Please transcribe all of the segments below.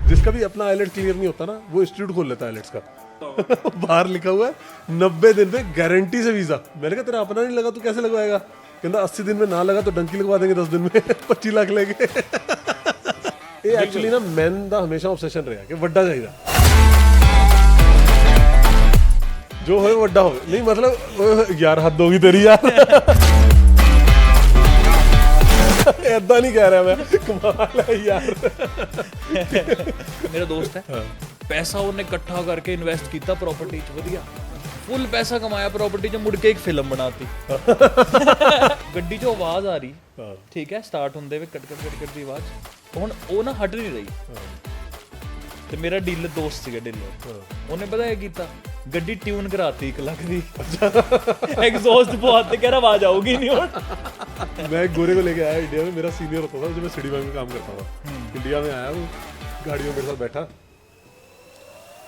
जिसका भी अपना आइलेट क्लियर नहीं होता ना, वो इंस्टीट्यूट खोल लेता है आइलेट्स का। बाहर लिखा हुआ है 90 दिन में गारंटी से वीजा। मैंने कहा तेरा अपना नहीं लगा तो कैसे लगवाएगा? कहता 80 दिन में ना लगा तो डंकी लगवा देंगे 10 दिन में 25 लाख लेंगे। ये एक्चुअली ना मैन दा हमेशा ऑब्सेशन रहा कि वड्डा चाहिए, जो हो वड्डा हो। नहीं मतलब यार हद होगी तेरी यार। ऐदा नहीं कह रहा मैं, कमाल है यार। मेरा दोस्त है, पैसा ਉਹਨੇ ਇਕੱਠਾ ਕਰਕੇ ਇਨਵੈਸਟ ਕੀਤਾ ਪ੍ਰਾਪਰਟੀ 'ਚ, ਵਧੀਆ ਫੁੱਲ ਪੈਸਾ ਕਮਾਇਆ ਪ੍ਰਾਪਰਟੀ 'ਚ, ਮੁੜ ਕੇ ਇੱਕ ਫਿਲਮ ਬਣਾਤੀ। ਗੱਡੀ 'ਚੋਂ ਆਵਾਜ਼ ਆ ਰਹੀ, ਠੀਕ ਹੈ, ਸਟਾਰਟ ਹੁੰਦੇ ਵੇ ਕਟਕਟ ਦੀ ਆਵਾਜ਼, ਹੁਣ ਉਹ ਨਾ ਹਟ ਨਹੀਂ ਰਹੀ। ਤੇ ਮੇਰਾ ਡੀਲਰ ਦੋਸਤ ਸੀਗਾ ਡੀਲਰ, ਉਹਨੇ ਪਤਾ ਇਹ ਕੀਤਾ, ਗੱਡੀ ਟਿਊਨ ਕਰਾਤੀ 1 ਲੱਖ ਦੀ, एग्जॉस्ट बहुत कह रहा आवाज आऊगी नहीं। और मैं एक गोरे को लेके आया इंडिया में, मेरा सीनियर होता था जब मैं सिटी बैंक में काम करता था। इंडिया में आया वो, गाड़ियों मेरे साथ बैठा,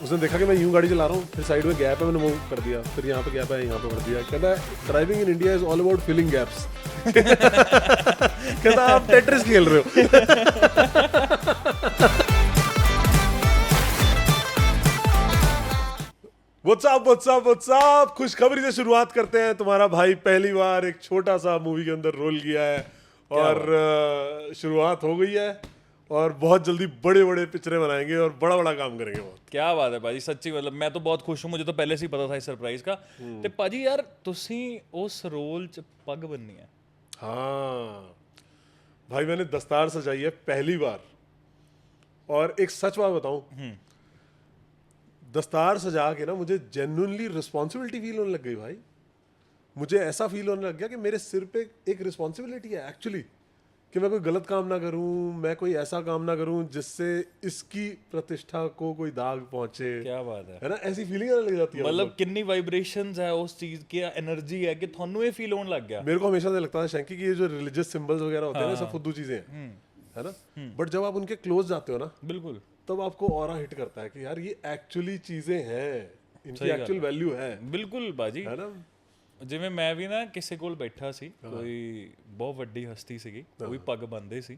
उसने देखा कि मैं यूं गाड़ी चला रहा हूँ, फिर साइड में गैप है मैंने मूव कर दिया, फिर यहाँ पे गैप है यहाँ पे कर दिया। कहता है driving in India is all about filling gaps. कहता आप टेट्रिस खेल रहे हो। What's up? खुशखबरी से शुरुआत करते हैं। तुम्हारा भाई पहली बार एक छोटा सा मूवी के अंदर रोल किया है और शुरुआत हो गई है और बहुत जल्दी बड़े बड़े पिक्चरें बनाएंगे और बड़ा बड़ा काम करेंगे बहुत। क्या बात है भाजी, सच्ची मतलब मैं तो बहुत खुश हूँ, मुझे तो पहले से ही पता था इस सरप्राइज का। ਤੇ ਭਾਜੀ ਯਾਰ ਤੁਸੀਂ ਉਸ ਰੋਲ 'ਚ ਪੱਗ ਬੰਨੀ ਹੈ। हाँ भाई, मैंने दस्तार सजाई है पहली बार और एक सच बात बताऊं, दस्तार सजा के ना मुझे जेन्युइनली रिस्पॉन्सिबिलिटी फील होने लग गई भाई। मुझे ऐसा फील होने लग गया कि मेरे सिर पे एक रिस्पॉन्सिबिलिटी है एक्चुअली, कि मैं कोई गलत काम ना करूं, मैं कोई ऐसा काम ना करूं जिससे इसकी प्रतिष्ठा को कोई दाग पहुंचे। क्या बात है ना, ऐसी फीलिंग आने लग जाती है। मतलब कितनी वाइब्रेशंस है उस चीज की, एनर्जी है कि थानू ये फील होने लग गया। मेरे को हमेशा से लगता था शंकी कि ये जो रिलीजियस सिंबल्स वगैरह होते हैं ना, सब फुद्दू चीजें हैं, है ना। बट जब आप उनके क्लोज जाते हो ना, बिल्कुल, तब आपको ऑरा हिट करता है कि यार ये एक्चुअली चीजें हैं, इनकी एक्चुअल वैल्यू है। बिल्कुल बाजी, है ना। ਜਿਵੇਂ ਮੈਂ ਵੀ ਨਾ ਕਿਸੇ ਕੋਲ ਬੈਠਾ ਸੀ, ਕੋਈ ਬਹੁਤ ਵੱਡੀ ਹਸਤੀ ਸੀਗੀ, ਉਹ ਵੀ ਪੱਗ ਬੰਨ੍ਹਦੇ ਸੀ,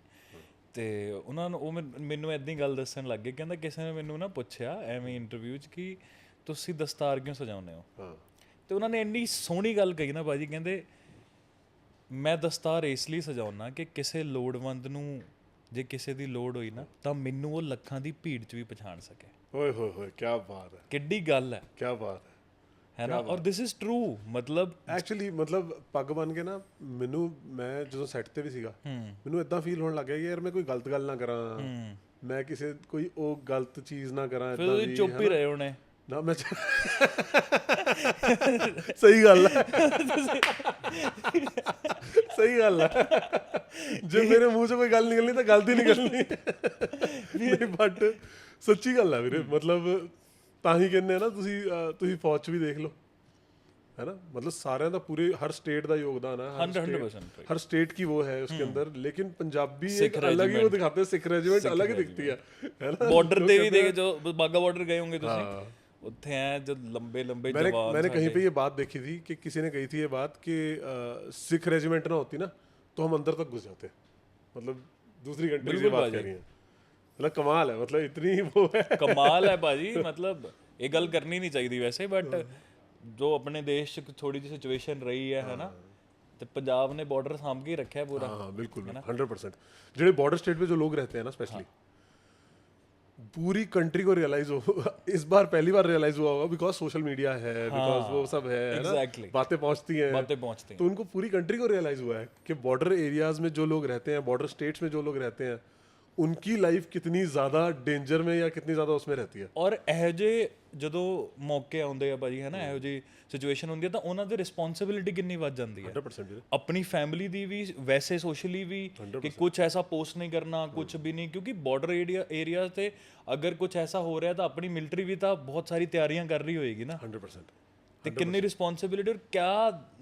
ਤੇ ਉਹਨਾਂ ਨੂੰ ਉਹ ਮੈਨੂੰ ਇੱਦਾਂ ਹੀ ਗੱਲ ਦੱਸਣ ਲੱਗ ਗਏ। ਕਹਿੰਦਾ ਕਿਸੇ ਨੇ ਮੈਨੂੰ ਨਾ ਪੁੱਛਿਆ ਐਵੇਂ ਇੰਟਰਵਿਊ 'ਚ ਕਿ ਤੁਸੀਂ ਦਸਤਾਰ ਕਿਉਂ ਸਜਾਉਂਦੇ ਹੋ, ਤੇ ਉਹਨਾਂ ਨੇ ਇੰਨੀ ਸੋਹਣੀ ਗੱਲ ਕਹੀ ਨਾ ਬਾਜੀ, ਕਹਿੰਦੇ ਮੈਂ ਦਸਤਾਰ ਇਸ ਲਈ ਸਜਾਉਣਾ ਕਿ ਕਿਸੇ ਲੋੜਵੰਦ ਨੂੰ ਜੇ ਕਿਸੇ ਦੀ ਲੋੜ ਹੋਈ ਨਾ ਤਾਂ ਮੈਨੂੰ ਉਹ ਲੱਖਾਂ ਦੀ ਭੀੜ 'ਚ ਵੀ ਪਛਾਣ ਸਕੇ। ਓਏ ਹੋਏ ਹੋਏ, ਕੀ ਬਾਤ ਹੈ, ਕਿੱਡੀ ਗੱਲ ਹੈ, ਕੀ ਬਾਤ ਹੈ ਨਾ। ਔਰ ਦਿਸ ਇਜ਼ ਟਰੂ, ਮਤਲਬ ਐਕਚੁਅਲੀ ਮਤਲਬ ਪੱਗ ਬੰਨ ਕੇ ਨਾ ਮੈਨੂੰ, ਮੈਂ ਜਦੋਂ ਸੈੱਟ ਤੇ ਵੀ ਸੀਗਾ, ਮੈਨੂੰ ਇਦਾਂ ਫੀਲ ਹੋਣ ਲੱਗ ਗਿਆ ਕਿ ਯਾਰ ਮੈਂ ਕੋਈ ਗਲਤ ਗੱਲ ਨਾ ਕਰਾਂ, ਮੈਂ ਕਿਸੇ ਕੋਈ ਉਹ ਗਲਤ ਚੀਜ਼ ਨਾ ਕਰਾਂ। ਫਿਰ ਤੁਸੀਂ ਚੁੱਪ ਹੀ ਰਹੇ ਹੋਣੇ ਨਾ, ਮੈਂ ਸਹੀ ਗੱਲ ਹੈ, ਸਹੀ ਗੱਲ ਹੈ। ਜੇ ਮੇਰੇ ਮੂੰਹ 'ਚੋਂ ਕੋਈ ਗੱਲ ਨਿਕਲਣੀ ਤਾਂ ਗਲਤੀ ਨਿਕਲਣੀ। ਬਟ ਸੱਚੀ ਗੱਲ ਹੈ ਵੀਰੇ, ਮਤਲਬ ਤਾਂ ਹੀ ਕਹਿੰਦੇ ਆ ਨਾ, ਤੁਸੀਂ ਫੌਜ 'ਚ ਵੀ ਦੇਖ ਲਓ, है ना। मतलब सारे का पूरे हर स्टेट का योगदान है, 100%, हर स्टेट की वो है उसके अंदर, लेकिन पंजाबी एक अलग ही वो दिखाते हैं, सिख रेजिमेंट अलग ही दिखती है ना। बॉर्डर पे भी देखे, जो बाघा बॉर्डर गए होंगे तुसी, उत्थे हैं जो लंबे लंबे जवान। मैंने कहीं पे ये बात देखी थी कि किसी ने कही थी ये बात कि सिख रेजिमेंट ना होती ना तो हम अंदर तक घुस जाते, मतलब दूसरी कंट्री से बात कर रही है। मतलब कमाल है, मतलब इतनी वो है, कमाल है भाजी। मतलब ये गल करनी नहीं चाहिए वैसे, बट जो अपने देश च थोड़ी जी सिचुएशन रही है ना, तो पंजाब ने बॉर्डर सामभ के रखा है पूरा। हाँ बिल्कुल, 100%। जो बॉर्डर स्टेट पे जो लोग रहते हैं ना, स्पेशली पूरी कंट्री को रियलाइज हो, इस बार पहली बार रियलाइज हुआ होगा, बिकॉज सोशल मीडिया है, बिकॉज वो सब है ना, बातें पहुंचती हैं, तो उनको पूरी कंट्री को रियलाइज हुआ है कि बॉर्डर एरियाज में जो लोग रहते हैं, बॉर्डर स्टेट्स में जो लोग रहते हैं, उनकी लाइफ कितनी ज़्यादा डेंजर में या कितनी ज़्यादा उसमें रहती है। और ਇਹੋ ਜਿਹੇ ਜਦੋਂ ਮੌਕੇ ਆਉਂਦੇ ਆ ਭਾਜੀ, ਹੈ ਨਾ, ਇਹੋ ਜਿਹੀ ਸਿਚੁਏਸ਼ਨ ਹੁੰਦੀ ਹੈ ਤਾਂ ਉਹਨਾਂ ਦੀ ਰਿਸਪੌਂਸਿਬਿਲਿਟੀ ਕਿੰਨੀ ਵੱਧ ਜਾਂਦੀ ਹੈ, 100%। ਆਪਣੀ ਫੈਮਿਲੀ ਦੀ ਵੀ, ਵੈਸੇ ਸੋਸ਼ਲੀ ਵੀ, ਕਿ ਕੁਝ ਐਸਾ ਪੋਸਟ ਨਹੀਂ ਕਰਨਾ, ਕੁਝ ਵੀ ਨਹੀਂ, ਕਿਉਂਕਿ ਬਾਰਡਰ ਏਰੀਆ ਤੇ ਅਗਰ ਕੁਝ ਐਸਾ ਹੋ ਰਿਹਾ ਤਾਂ ਆਪਣੀ ਮਿਲਟਰੀ ਵੀ ਤਾਂ ਬਹੁਤ ਸਾਰੀ ਤਿਆਰੀਆਂ ਕਰ ਰਹੀ होएगी ना। 100%। ਤੇ ਕਿੰਨੀ ਰਿਸਪੌਂਸਿਬਿਲਿਟੀ, और क्या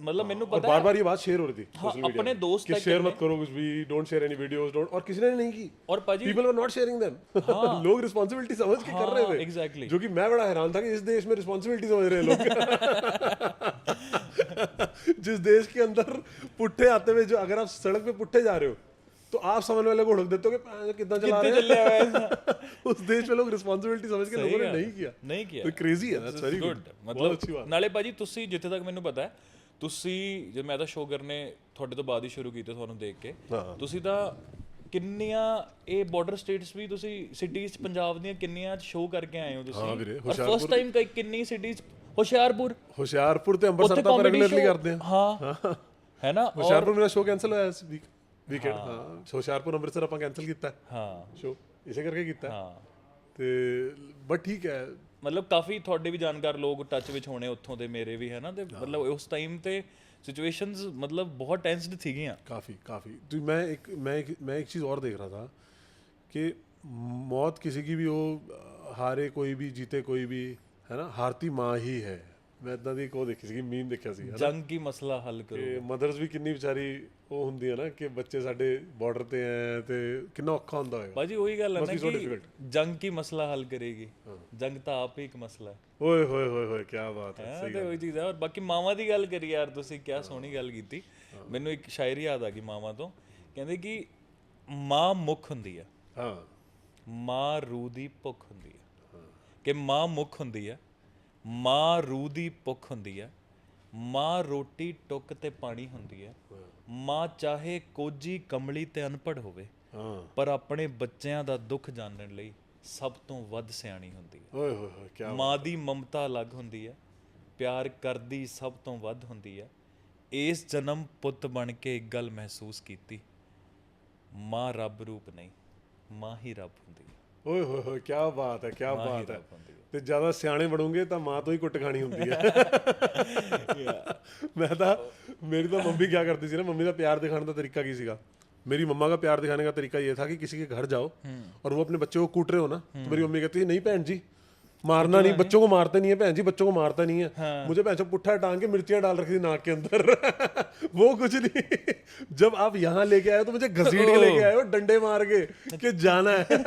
मतलब ਮੈਨੂੰ ਪਤਾ है, बार-बार ये बात शेयर हो रही थी सोशल मीडिया अपने दोस्त कि शेयर मत करो कुछ भी, don't share any videos, don't, और किसी ने नहीं की, और पाजी people were not sharing them. लोग रिस्पांसिबिलिटी समझ के कर रहे थे, एग्जैक्टली, जो कि मैं बड़ा हैरान था कि इस देश में रिस्पांसिबिलिटी समझ रहे हैं लोग। जिस देश के अंदर पुट्ठे आते हुए, जो अगर आप सड़क पे पुट्ठे जा रहे हो तो आप सामने वाले को हुड़क देते हो कि कितना चला रहे ਚੱਲਿਆ ਹੋਇਆ हैं उस देश में लोग रिस्पॉन्सिबिलिटी समझ के लोगों ने नहीं किया ਨਹੀਂ ਕੀਤਾ तो क्रेजी है दैट्स वेरी ਗੁੱਡ गुड ਮਤਲਬ अच्छी बात ਨਾਲੇ ਭਾਜੀ ਤੁਸੀਂ ਜਿੱਥੇ ਤੱਕ ਮੈਨੂੰ ਪਤਾ ਹੈ ਤੁਸੀਂ ਜੇ ਮੈਂ ਤਾਂ ਸ਼ੋਅ ਕਰਨੇ ਤੁਹਾਡੇ ਤੋਂ ਬਾਅਦ ਹੀ ਸ਼ੁਰੂ ਕੀਤੇ ਤੁਹਾਨੂੰ ਦੇਖ ਕੇ ਹਾਂ। ਤੁਸੀਂ ਤਾਂ ਕਿੰਨੀਆਂ ਇਹ ਬਾਰਡਰ ਸਟੇਟਸ ਵੀ ਤੁਸੀਂ ਸਿਟੀਜ਼ ਪੰਜਾਬ ਦੀਆਂ ਕਿੰਨੀਆਂ ਸ਼ੋਅ ਕਰਕੇ ਆਏ ਹੋ ਤੁਸੀਂ ਹਾਂ ਵੀਰੇ, ਔਰ ਫਸਟ ਟਾਈਮ ਕਿੰਨੀ ਸਿਟੀਜ਼ ਹੁਸ਼ਿਆਰਪੁਰ ਹੁਸ਼ਿਆਰਪੁਰ ਤੇ ਅੰਮ੍ਰਿਤਸਰ ਤਾਂ ਆਪਾਂ ਰੈਗੂਲਰਲੀ ਕਰਦੇ ਹਾਂ ਹਾਂ ਹੈ ਨਾ ਹੁਸ਼ਿਆਰਪੁਰ ਮੇਰਾ ਸ਼ੋਅ ਕੈਨਸਲ ਹੋਇਆ ਇਸ ਵੀਕਐਂਡ ਹਾਂ ਹੁਸ਼ਿਆਰਪੁਰ ਅੰਮ੍ਰਿਤਸਰ ਆਪਾਂ ਕੈਨਸਲ ਕੀਤਾ ਹਾਂ ਸ਼ੋਅ ਇਸੇ ਕਰਕੇ ਕੀਤਾ ਹਾਂ ਤੇ ਬਟ ਠੀਕ ਹੈ ਮਤਲਬ ਕਾਫੀ ਤੁਹਾਡੇ ਵੀ ਜਾਣਕਾਰ ਲੋਕ ਟੱਚ ਵਿੱਚ ਹੋਣੇ ਉੱਥੋਂ ਦੇ ਮੇਰੇ ਵੀ ਹੈ ਨਾ ਤੇ ਮਤਲਬ ਉਸ ਟਾਈਮ ਤੇ सिचुएशंस मतलब बहुत टेंस्ड थी गया काफ़ी तो मैं एक चीज़ और देख रहा था कि मौत किसी की भी हो हारे कोई भी जीते कोई भी है ना हारती माँ ही है मैं इतना दी को देखी ਸੀ ਮੀਮ ਦੇਖਿਆ ਸੀ ਜੰਗ ਕੀ ਮਸਲਾ ਹੱਲ ਕਰੋ ਕਿ ਮਦਰਸ ਵੀ ਕਿੰਨੀ ਵਿਚਾਰੀ ਉਹ ਹੁੰਦੀ ਹੈ ਨਾ ਕਿ ਬੱਚੇ ਸਾਡੇ ਬਾਰਡਰ ਤੇ ਐ ਤੇ ਕਿੰਨਾ ਔਖਾ ਹੁੰਦਾ ਹੋਏਗਾ ਬਾਜੀ ਉਹੀ ਗੱਲ ਹੈ ਨਾ ਕਿ ਜੰਗ ਕੀ ਮਸਲਾ ਹੱਲ ਕਰੇਗੀ ਜੰਗ ਤਾਂ ਆਪ ਹੀ ਇੱਕ ਮਸਲਾ ਹੈ ਓਏ ਹੋਏ ਹੋਏ ਹੋਏ ਕੀ ਬਾਤ ਹੈ ਸਹੀ ਤੇ ਉਹੀ ਚੀਜ਼ ਹੈ ਔਰ ਬਾਕੀ ਮਾਵਾਂ ਦੀ ਗੱਲ ਕਰੀ ਯਾਰ ਤੁਸੀਂ ਕਿਆ ਸੋਹਣੀ ਗੱਲ ਕੀਤੀ ਮੈਨੂੰ ਇੱਕ ਸ਼ਾਇਰੀ ਯਾਦ ਆ ਗਈ ਮਾਵਾਂ ਤੋਂ ਕਹਿੰਦੇ ਕਿ ਮਾਂ ਮੁੱਖ ਹੁੰਦੀ ਆ ਹਾਂ ਮਾਂ ਰੂਹ ਦੀ ਭੁੱਖ ਹੁੰਦੀ ਆ ਕਿ ਮਾਂ ਮੁੱਖ ਹੁੰਦੀ ਆ ਮਾਂ ਰੂਹ ਦੀ ਭੁੱਖ ਹੁੰਦੀ ਆ ਮਾਂ ਰੋਟੀ ਟੁੱਕ ਤੇ ਪਾਣੀ ਹੁੰਦੀ ਆ ਮਾਂ ਚਾਹੇ ਕੋਝੀ ਕਮਲੀ ਤੇ ਅਨਪੜ੍ਹ ਹੋਵੇ ਪਰ ਆਪਣੇ ਬੱਚਿਆਂ ਦਾ ਦੁੱਖ ਜਾਣਨ ਲਈ ਸਭ ਤੋਂ ਵੱਧ ਸਿਆਣੀ ਹੁੰਦੀ ਹੈ ਓਏ ਹੋਏ ਹੋਏ ਕੀ ਮਾਂ ਦੀ ਮਮਤਾ ਅਲੱਗ ਹੁੰਦੀ ਹੈ ਪਿਆਰ ਕਰਦੀ ਸਭ ਤੋਂ ਵੱਧ ਹੁੰਦੀ ਹੈ ਇਸ ਜਨਮ ਪੁੱਤ ਬਣ ਕੇ ਇੱਕ ਗੱਲ ਮਹਿਸੂਸ ਕੀਤੀ ਮਾਂ ਰੱਬ ਰੂਪ ਨਹੀਂ ਮਾਂ ਹੀ ਰੱਬ ਹੁੰਦੀ ਹੈ ਓਏ ਹੋਏ ਹੋਏ ਕੀ ਬਾਤ ਹੈ ਕੀ ਬਾਤ ਹੈ ਤੇ ਜਿਆਦਾ ਸਿਆਣੇ ਬਣੋਗੇ ਤਾਂ ਮਾਂ ਤੋਂ ਹੀ ਕੁੱਟ ਖਾਣੀ ਹੁੰਦੀ ਹੈ ਮੈਂ ਤਾਂ ਮੇਰੀ ਤਾਂ ਮੰਮੀ ਕੀ ਕਰਦੀ ਸੀ ਨਾ ਮੰਮੀ ਦਾ ਪਿਆਰ ਦਿਖਾਉਣ ਦਾ ਤਰੀਕਾ ਕੀ ਸੀਗਾ मेरी मम्मा का प्यार दिखाने का तरीका ये था कि किसी के घर जाओ और वो अपने बच्चे को कूट रहे हो ना तो मेरी मम्मी कहती है नहीं बहन जी मारना नहीं बच्चों को मारते नहीं है बहन जी बच्चों को मारता नहीं है मुझे बहन पुट्ठा टांग के मिर्चियां डाल रखी थी नाक के अंदर वो कुछ नहीं जब आप यहाँ लेके आए तो मुझे घसीट के लेके आए हो डंडे मार के कि जाना है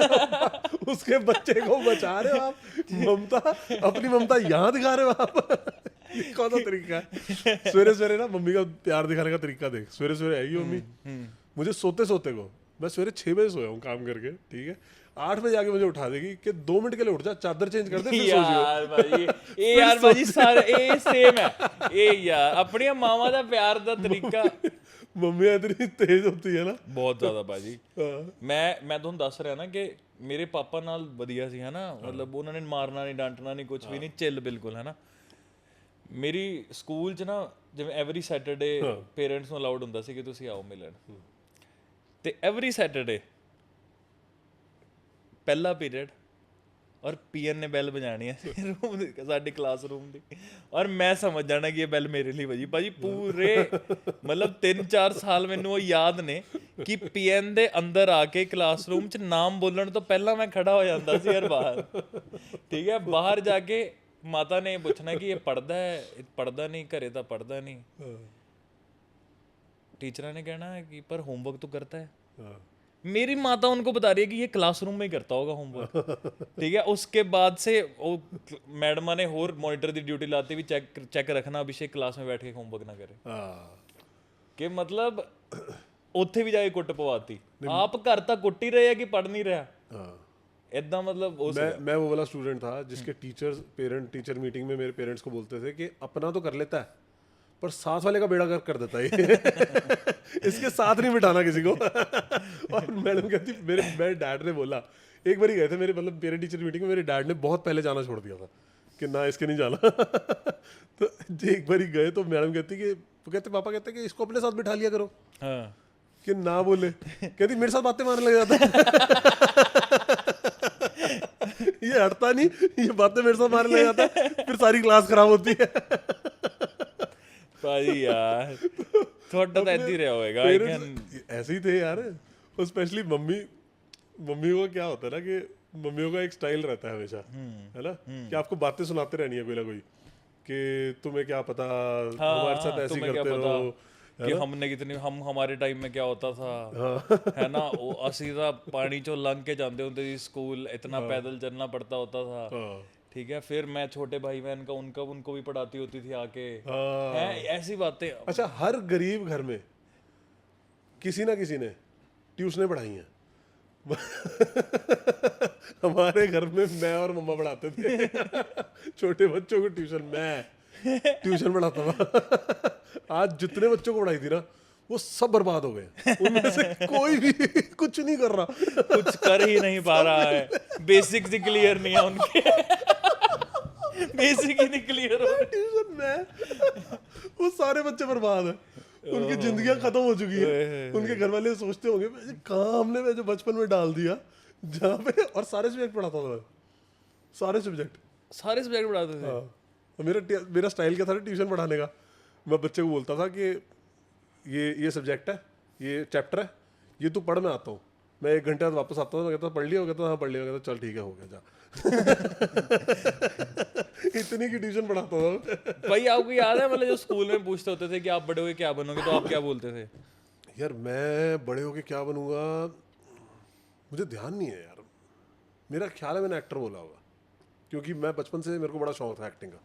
उसके बच्चे को बचा रहे हो आप ममता अपनी ममता यहाँ दिखा रहे हो आप कौन सा तरीका है सवेरे सवेरे ना मम्मी का प्यार दिखाने का तरीका देख सवेरे सवेरे आएगी मम्मी मुझे सोते सोते को मैं सवेरे 6 बजे सोया हूँ काम करके ठीक है 8 बजे आके मुझे उठा देगी कि 2 मिनट के लिए उठ जा चादर चेंज कर दे फिर सो जियो यार भाजी सारे ये सेम है ये यार अपनी मामा ਦਾ ਪਿਆਰ ਦਾ ਤਰੀਕਾ ਮੰਮੀ ਇਤਨੀ ਤੇਜ਼ ਹੁੰਦੀ ਹੈ ਨਾ ਬਹੁਤ ਜ਼ਿਆਦਾ ਭਾਜੀ ਮੈਂ ਤੁਹਾਨੂੰ ਦੱਸ ਰਿਹਾ ਨਾ ਕਿ ਮੇਰੇ ਪਾਪਾ ਨਾਲ ਵਧੀਆ ਸੀ ਹਨਾ ਮਤਲਬ ਉਹਨਾਂ ਨੇ ਮਾਰਨਾ ਨਹੀਂ ਡਾਂਟਣਾ ਨਹੀਂ ਕੁਝ ਵੀ ਨਹੀਂ ਚਿੱਲ ਬਿਲਕੁਲ ਹਨਾ ਮੇਰੀ ਸਕੂਲ 'ਚ ਨਾ ਜਿਵੇਂ ਐਵਰੀ ਸੈਟਰਡੇ ਪੇਰੈਂਟਸ ਨੂੰ ਅਲਾਉਡ ਹੁੰਦਾ ਸੀ ਕਿ ਤੁਸੀਂ ਆਓ ਮਿਲਣ ਤੇ ਐਵਰੀ ਸੈਟਰਡੇ ਪਹਿਲਾ ਪੀਰੀਅਡ ਔਰ ਪੀਐਨ ਨੇ ਬੈਲ ਵਜਾਣੀ ਹੈ ਰੂਮ ਦੀ ਸਾਡੀ ਕਲਾਸਰੂਮ ਦੀ ਔਰ ਮੈਂ ਸਮਝ ਜਾਣਾ ਕਿ ਇਹ ਬੈਲ ਮੇਰੇ ਲਈ ਵਜੀ ਭਾਜੀ ਪੂਰੇ ਮਤਲਬ 3-4 ਸਾਲ ਮੈਨੂੰ ਉਹ ਯਾਦ ਨੇ ਕਿ ਪੀਐਨ ਦੇ ਅੰਦਰ ਆ ਕੇ ਕਲਾਸਰੂਮ 'ਚ ਨਾਮ ਬੋਲਣ ਤੋਂ ਪਹਿਲਾਂ ਮੈਂ ਖੜਾ ਹੋ ਜਾਂਦਾ ਸੀ ਯਾਰ ਬਾਹਰ ਠੀਕ ਹੈ ਬਾਹਰ ਜਾ ਕੇ ਮਾਤਾ ਨੇ ਪੁੱਛਣਾ ਕਿ ਇਹ ਪੜ੍ਹਦਾ ਹੈ ਪੜ੍ਹਦਾ ਨਹੀਂ ਘਰੇ ਤਾਂ ਪੜ੍ਹਦਾ ਨਹੀਂ टीचर ने कहना है कि पर होमवर्क तो करता है मेरी माता उनको बता रही है कि ये क्लासरूम में ही करता होगा होमवर्क ठीक है उसके बाद से वो मैडमा ने होर मॉनिटर की ड्यूटी लाती भी चेक रखना अभिषेक क्लास में बैठ के होमवर्क ना करे कि मतलब उत्थे भी जाके कुट पवाती आप घर तक कुट ही रहे हैं कि पढ़ नहीं रहा इतना मतलब मैं वो वाला स्टूडेंट था जिसके टीचर मीटिंग में मेरे पेरेंट्स को बोलते थे कि अपना तो कर लेता है पर साथ वाले का बेड़ा गर्क कर देता है इसके साथ नहीं बिठाना किसी को और मैडम कहती मेरे डैड ने बोला एक बार ही गए थे मेरे मतलब पेरेंट टीचर मीटिंग में मेरे डैड ने बहुत पहले जाना छोड़ दिया था कि ना इसके नहीं जाना तो एक बार ही गए तो मैडम कहती कि पापा कहते कि इसको अपने साथ बिठा लिया करो कि ना बोले कहती मेरे साथ बातें मारने लग जाता ये हटता नहीं ये बातें मेरे साथ मारने लग जाता है फिर सारी क्लास खराब होती है भाई यार थोड़ा तो ऐसे ही रहा होगा ऐसे ही थे यार और स्पेशली मम्मी को क्या होता है ना कि मम्मियों का एक स्टाइल रहता है हमेशा है ना कि आपको बातें सुनाते रहनी है कोई ना कोई कि तुम्हें क्या पता हमारे साथ ऐसे करते रहो कि हमने कितनी हमारे टाइम में क्या होता था है ना वो असी दा पानी चो लंघ के जाते होते थे स्कूल इतना पैदल चलना पड़ता होता था ठीक है फिर मैं छोटे भाई बहन का उनको भी पढ़ाती होती थी आके हैं ऐसी बातें अच्छा हर गरीब घर में किसी ना किसी ने ट्यूशनें पढ़ाई हैं। हमारे घर में मैं और मम्मा पढ़ाते थे छोटे बच्चों को ट्यूशन, मैं ट्यूशन पढ़ाता था। आज जितने बच्चों को पढ़ाई थी ना वो सब बर्बाद हो गए, उनमें से कोई भी कुछ नहीं कर रहा, कुछ कर ही नहीं पा रहा है, बेसिक्स ही क्लियर नहीं है उनके। बेसिक ही नहीं क्लियर हो रहे। ट्यूशन में वो सारे बच्चे बर्बाद है, उनकी जिंदगियां खत्म हो चुकी है। उनके घर वाले सोचते होंगे कहाँ हमने मैं जो बचपन में डाल दिया, जहाँ पे। और सारे सब्जेक्ट पढ़ाता था मैं, सारे सब्जेक्ट पढ़ाते थे। हाँ, मेरा स्टाइल क्या था ट्यूशन पढ़ाने का, मैं बच्चे को बोलता था कि ये सब्जेक्ट है, ये चैप्टर है, ये तू पढ़, मैं आता हूँ। मैं 1 घंटे बाद वापस आता था, मैं कहता पढ़ लिया, वो कहता हाँ पढ़ लिया, कहता चल ठीक है हो गया जा। इतनी की ट्यूशन पढ़ाता था भाई आपको याद है मतलब जो स्कूल में पूछते होते थे कि आप बड़े होके क्या बनोगे, तो आप क्या बोलते थे? यार मैं बड़े होके क्या बनूंगा मुझे ध्यान नहीं है यार, मेरा ख्याल है मैंने एक्टर बोला होगा, क्योंकि मैं बचपन से मेरे को बड़ा शौक था एक्टिंग का,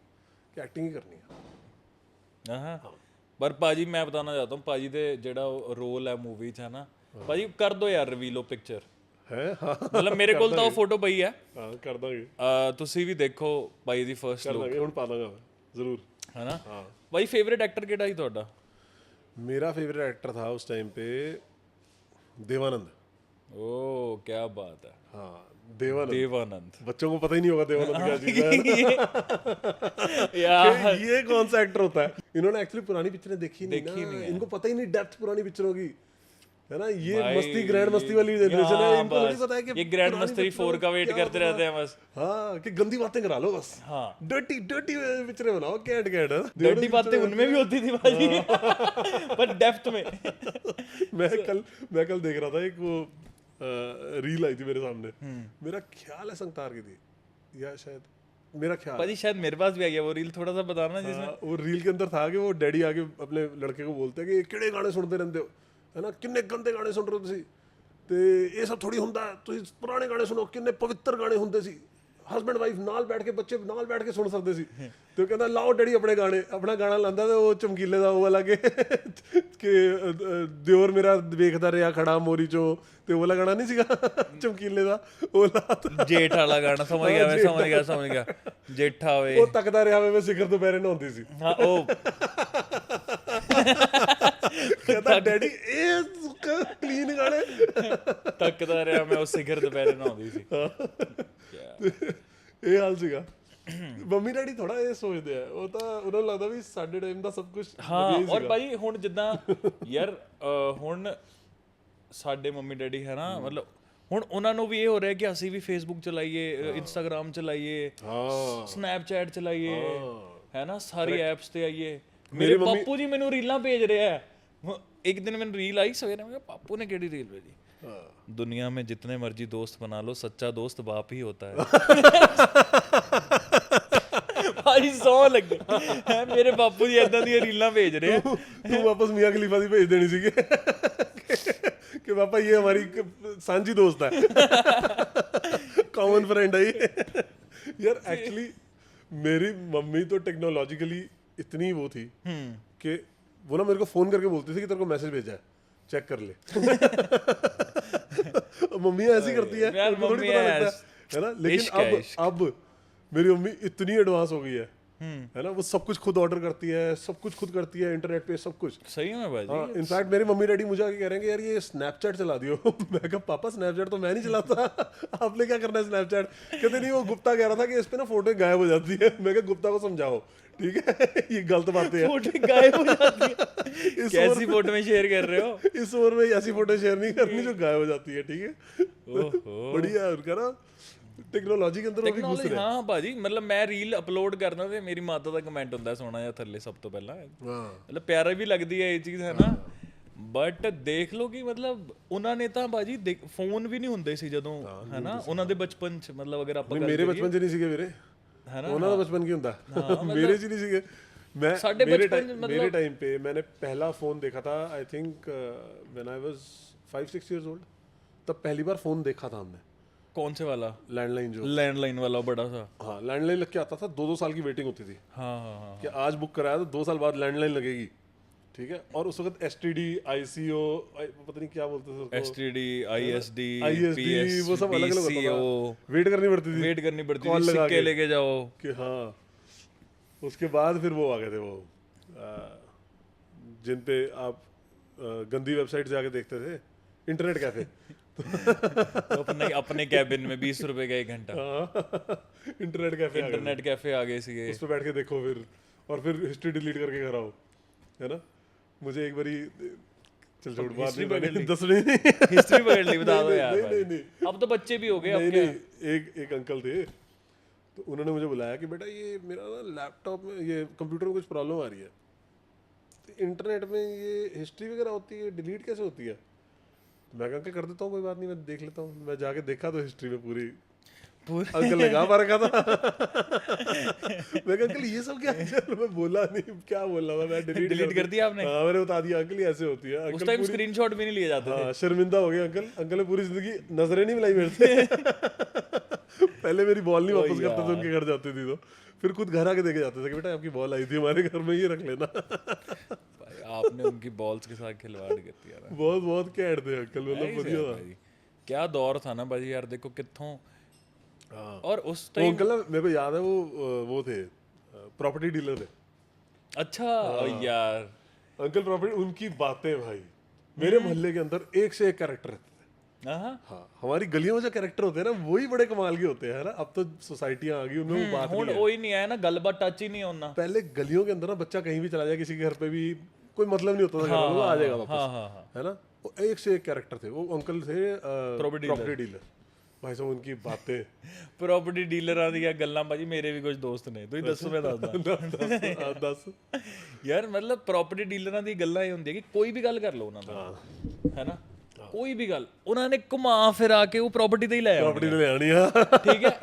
कि एक्टिंग ही करनी है। हाँ, पर ਭਾਜੀ मैं बताना चाहता हूँ ਭਾਜੀ ਦੇ ਜਿਹੜਾ ਰੋਲ ਹੈ ਮੂਵੀ 'ਚ ਹੈ ਨਾ ਭਾਜੀ, ਕਰ ਦੋ ਯਾਰ ਰਿਵੀਲ ਉਹ ਪਿਕਚਰ ਹੈ। ਹਾਂ ਮਤਲਬ ਮੇਰੇ ਕੋਲ ਤਾਂ ਉਹ ਫੋਟੋ ਪਈ ਹੈ, ਹਾਂ ਕਰ ਦਾਂਗੇ, ਤੁਸੀਂ ਵੀ ਦੇਖੋ ਭਾਈ ਦੀ ਫਰਸਟ ਕਰ ਲੁੱਕ, ਦਾਂਗੇ, ਹੁਣ ਪਾ ਦਾਂਗਾ ਮੈਂ ਜ਼ਰੂਰ। ਹੈ ਨਾ? हाँ ਭਾਈ ਫੇਵਰੇਟ ਐਕਟਰ ਕਿਹੜਾ ਸੀ ਤੁਹਾਡਾ? मेरा फेवरेट एक्टर था उस टाइम पे देवानंद। ओ क्या बात है, हाँ देवानंद। देवानंद। बच्चों को पता ही नहीं होगा देवानंद क्या चीज है यार ये कौन सा एक्टर होता है। इन्होंने एक्चुअली पुरानी पिक्चरें देखी नहीं देखी ना, नहीं है। इनको पता ही नहीं डेप्थ पुरानी पिक्चरों की, है ना। ये भाई, मस्ती ग्रैंड मस्ती वाली जनरेशन है, इनको नहीं बस पता है कि ये ग्रैंड पुरानी मस्ती पिक्चरों 4 का वेट क्या करते होता रहते है। हैं बस। हाँ कि गंदी बातें करा लो बस, हाँ, डर्टी डर्टी पिक्चरें बनाओ, कैट कैट है। डर्टी बातें उनमें भी होती थी भाजी, पर डेप्थ में। मैं कल देख रहा था एक वो रील आई थी मेरे सामने, मेरा ख्याल है संगतार की थी या शायद, मेरा ख्याल भाजी शायद मेरे पास भी आ गया वो रील, थोड़ा सा बताना जिसमें। वो रील के अंदर था कि वो डैडी आके अपने लड़के को बोलते हैं कि किहड़े गाने सुनते रहते हो, है ना, किन्ने गंदे गाने सुन रहे हो तुसी, ते ये सब थोड़ी हुंदा, तुसी पुराने गाने सुनो, किन्ने पवित्र गाने हुंदे सी, हस्बैंड वाइफ नाल बैठ के, बच्चे नाल बैठ के सुन सकते सी। तो कहता लाओ डैडी अपने गाने, अपना गाना लांदा ते वो चमकीले दा वो वाला कि दियोर मेरा वेखदा रहा खड़ा मोरी चो, ते वो वाला गाना नहीं सीगा चमकीले दा, वो ला जेठ वाला गाना, समझ गया मैं, समझ गया जेठा वे वो तकदा रहा मैं सिखर दोपहरे नहाउंदी सी। हाँ ओ कहता डैडी ए क्लीन गाने तकदा रहा मैं उस सिखर दोपहरे नहाउंदी सी। ਇਹ ਹਾਲ ਸੀਗਾ। ਮੰਮੀ ਡੈਡੀ ਥੋੜਾ ਇਹ ਸੋਚਦੇ ਆ, ਉਹ ਤਾਂ ਉਹਨਾਂ ਨੂੰ ਲੱਗਦਾ ਵੀ ਸਾਡੇ ਟਾਈਮ ਦਾ ਸਭ ਕੁਝ ਹਾਂ। ਔਰ ਭਾਈ ਹੁਣ ਜਿੱਦਾਂ ਯਾਰ ਹੁਣ ਸਾਡੇ ਮੰਮੀ ਡੈਡੀ ਹੈ ਨਾ, ਮਤਲਬ ਹੁਣ ਉਹਨਾਂ ਨੂੰ ਵੀ ਇਹ ਹੋ ਰਿਹਾ ਕਿ ਅਸੀਂ ਵੀ ਫੇਸਬੁੱਕ ਚਲਾਈਏ, ਇੰਸਟਾਗ੍ਰਾਮ ਚਲਾਈਏ, ਸਨੈਪਚੈਟ ਚਲਾਈਏ, ਹੈ ਨਾ, ਸਾਰੀ ਐਪਸ ਤੇ ਆਈਏ। ਮੇਰੇ ਪਾਪੂ ਜੀ ਮੈਨੂੰ ਰੀਲਾਂ ਭੇਜ ਰਿਹਾ ਹੈ। ਇੱਕ ਦਿਨ ਮੈਨੂੰ ਰੀਲ ਆਈ ਸਵੇਰੇ, ਮੈਂ ਕਿਹਾ ਪਾਪੂ ਨੇ ਕਿਹੜੀ ਰੀਲ ਭੇਜੀ? दुनिया में जितने मर्जी दोस्त बना लो, सच्चा दोस्त बाप ही होता है। भाई सौ लगे मेरे बापू जी इदां दी रीलां भेज रहे हैं। तू वापस मियां खलीफा दी भेज देनी सी कि पापा ये हमारी सांझी दोस्त है, कॉमन फ्रेंड है ये। यार एक्चुअली मेरी मम्मी तो टेक्नोलॉजिकली इतनी वो थी कि वो ना मेरे को फोन करके बोलती थी कि तेरे को मैसेज भेजा है, चेक कर ले। मम्मी ऐसी करती है, यार उनको थोड़ी पता लगता है ना। लेकिन अब मेरी मम्मी इतनी एडवांस हो गई है ना, वो सब कुछ खुद ऑर्डर करती है, सब कुछ खुद करती है, इंटरनेट पे सब कुछ। सही में भाई। हाँ, इनफैक्ट मेरी मम्मी डैडी मुझे आके कह रहे हैं कि यार ये स्नैपचैट चला दियो। मैं कहा पापा स्नैपचैट तो मैं नहीं चलाता, आपने क्या करना है स्नैपचैट? कहते नहीं, वो गुप्ता कह रहा था कि इस पे ना फोटो गायब हो जाती है। मैं कहा गुप्ता को समझाओ, ठीक है ये गलत बातें हैं, फोटो गायब हो जाती है। कैसी फोटो में शेयर कर रहे हो? इस ओवर में ऐसी फोटो शेयर नहीं करनी जो गायब हो जाती है, ठीक है। बढ़िया है उनका ना, टेक्नोलॉजी के अंदर वो भी घुस रहे हैं। हाँ भाजी, मतलब मैं ਰੀਲ ਅਪਲੋਡ ਕਰਦਾ ਤੇ ਮੇਰੀ ਮਾਤਾ ਦਾ ਕਮੈਂਟ ਹੁੰਦਾ ਸੋਹਣਾ ਜਿਹਾ ਥੱਲੇ ਸਭ ਤੋਂ ਪਹਿਲਾਂ। ਮਤਲਬ ਪਿਆਰਾ ਵੀ ਲੱਗਦੀ ਹੈ ਇਹ ਚੀਜ਼, ਹੈ ਨਾ। ਬਟ ਦੇਖ ਲਓ ਕਿ ਮਤਲਬ ਉਹਨਾਂ ਨੇ ਤਾਂ ਭਾਜੀ ਫੋਨ ਵੀ ਨਹੀਂ ਹੁੰਦੇ ਸੀ ਜਦੋਂ, ਹੈ ਨਾ, ਉਹਨਾਂ ਦੇ ਬਚਪਨ ਚ। ਮਤਲਬ ਅਗਰ ਆਪਾਂ ਮੇਰੇ ਬਚਪਨ ਚ ਨਹੀਂ ਸੀਗੇ ਵੀਰੇ, है ना, ਉਹਨਾਂ ਦਾ ਬਚਪਨ ਕੀ ਹੁੰਦਾ, ਮੇਰੇ ਚ ਨਹੀਂ ਸੀਗੇ। मैं मेरे टाइम पे मैंने पहला फोन देखा था, I think when I was 5-6 years old, तब पहली बार फोन देखा था हमने। कौन से वाला? लैंडलाइन, जो लैंडलाइन वाला बड़ा सा। हाँ, लैंडलाइन लग के आता था, 2-2 साल की वेटिंग होती थी। हाँ हाँ हाँ, कि आज बुक कराया तो 2 साल बाद लैंडलाइन लगेगी, ठीक है, और उस वक्त STD ICO पता नहीं क्या बोलते थे उसको, STD ISD ISD वो सब अलग अलग होता PSCO, था, वेट करनी पड़ती थी, वेट करनी पड़ती कॉल थी, लगा सिक्के के लेके जाओ। कि हाँ। उसके बाद फिर वो आ गए थे वो जिन पे आप गंदी वेबसाइट जाके देखते थे, इंटरनेट कैफे। तो अपने कैबिन में 20 रुपए का 1 घंटा इंटरनेट कैफे इंटरनेट कैफे आ गए सीगे। उस पे बैठ के देखो फिर, और फिर हिस्ट्री डिलीट करके घर आओ, है ना। मुझे एक बारी, चल छोड़ बात हिस्ट्री नहीं, पकड़ ली, दस नहीं हिस्ट्री पकड़ ली, बता दो नहीं, यार नहीं, भाई। नहीं, अब तो बच्चे भी हो गए, अब नहीं, क्या। नहीं, एक अंकल थे, तो उन्होंने मुझे बुलाया कि बेटा ये मेरा ना लैपटॉप में, ये कंप्यूटर में कुछ प्रॉब्लम आ रही है, तो इंटरनेट में ये हिस्ट्री वगैरह होती है, डिलीट कैसे होती है। मैं अंकल कर देता हूँ, कोई बात नहीं, मैं देख लेता हूँ। मैं जाके देखा तो हिस्ट्री में पूरी अंकल ने कहा रखा था। मैं कहा अंकल ये सब क्या है? चलो मैं बोला नहीं, क्या बोल रहा था मैं, डिलीट कर दिया आपने? हाँ मैंने बता दिया अंकल ये ऐसे होती है। उस टाइम स्क्रीनशॉट भी नहीं लिए जाते थे। हाँ शर्मिंदा हो गया अंकल, अंकल ने पूरी जिंदगी नजरें नहीं मिलाई मेरे से। पहले मेरी बॉल नहीं वापस करते थे, उनके घर जाती थी तो फिर खुद घर आके देके जाते थे कि बेटा आपकी बॉल आई थी हमारे घर में, ये रख लेना। भाई आपने उनकी बॉल्स के साथ खिलवाड़ कर दिया ना। बहुत बहुत कैड थे अंकल, मतलब बढ़िया था। क्या दौर था ना भाई यार, देखो कित्थों। और उस वो टाइम अंकल ना मेरे को याद है, वो थे प्रॉपर्टी डीलर थे। अच्छा यार, अंकल प्रॉपर्टी, उनकी बातें भाई, मेरे मोहल्ले के अंदर एक से एक कैरेक्टर रहते थे। हाँ हमारी गलियों में जो कैरेक्टर होते हैं ना, वही बड़े कमाल के होते हैं ना। अब तो सोसाइटियां आ गई, उनमें वो बात नहीं है। वही नहीं आया ना, गलबा टच ही नहीं होना। पहले गलियों के अंदर ना बच्चा कहीं भी चला जाए, किसी के घर पे भी कोई मतलब नहीं होता था, घर वालों आ जाएगा वापस, है ना। वो एक से एक कैरेक्टर थे। वो अंकल थे प्रॉपर्टी डीलर, भाई साहब उनकी बातें। प्रॉपर्टी डीलर ਦੀਆਂ ਗੱਲਾਂ ਭਾਜੀ ਮੇਰੇ ਵੀ ਕੁਝ ਦੋਸਤ ਨੇ, ਤੁਸੀਂ ਦੱਸੋ ਮੈਂ ਦੱਸਦਾ। ਦੱਸ ਯਾਰ ਮਤਲਬ ਪ੍ਰੋਪਰਟੀ ਡੀਲਰਾਂ ਦੀ ਗੱਲਾਂ ਇਹ ਹੁੰਦੀਆਂ ਕਿ ਕੋਈ ਵੀ ਗੱਲ ਕਰ ਲਓ ਉਹਨਾਂ ਦਾ, ਹੈ ਨਾ, ਕੋਈ ਵੀ ਗੱਲ ਉਹਨਾਂ ਨੇ ਘੁਮਾ ਫਿਰਾ ਕੇ ਉਹ ਪ੍ਰੋਪਰਟੀ ਤੇ ਹੀ ਲੈ ਆਉਣੀ, ਪ੍ਰੋਪਰਟੀ ਤੇ ਲੈ ਆਣੀ ਆ, ਠੀਕ ਹੈ।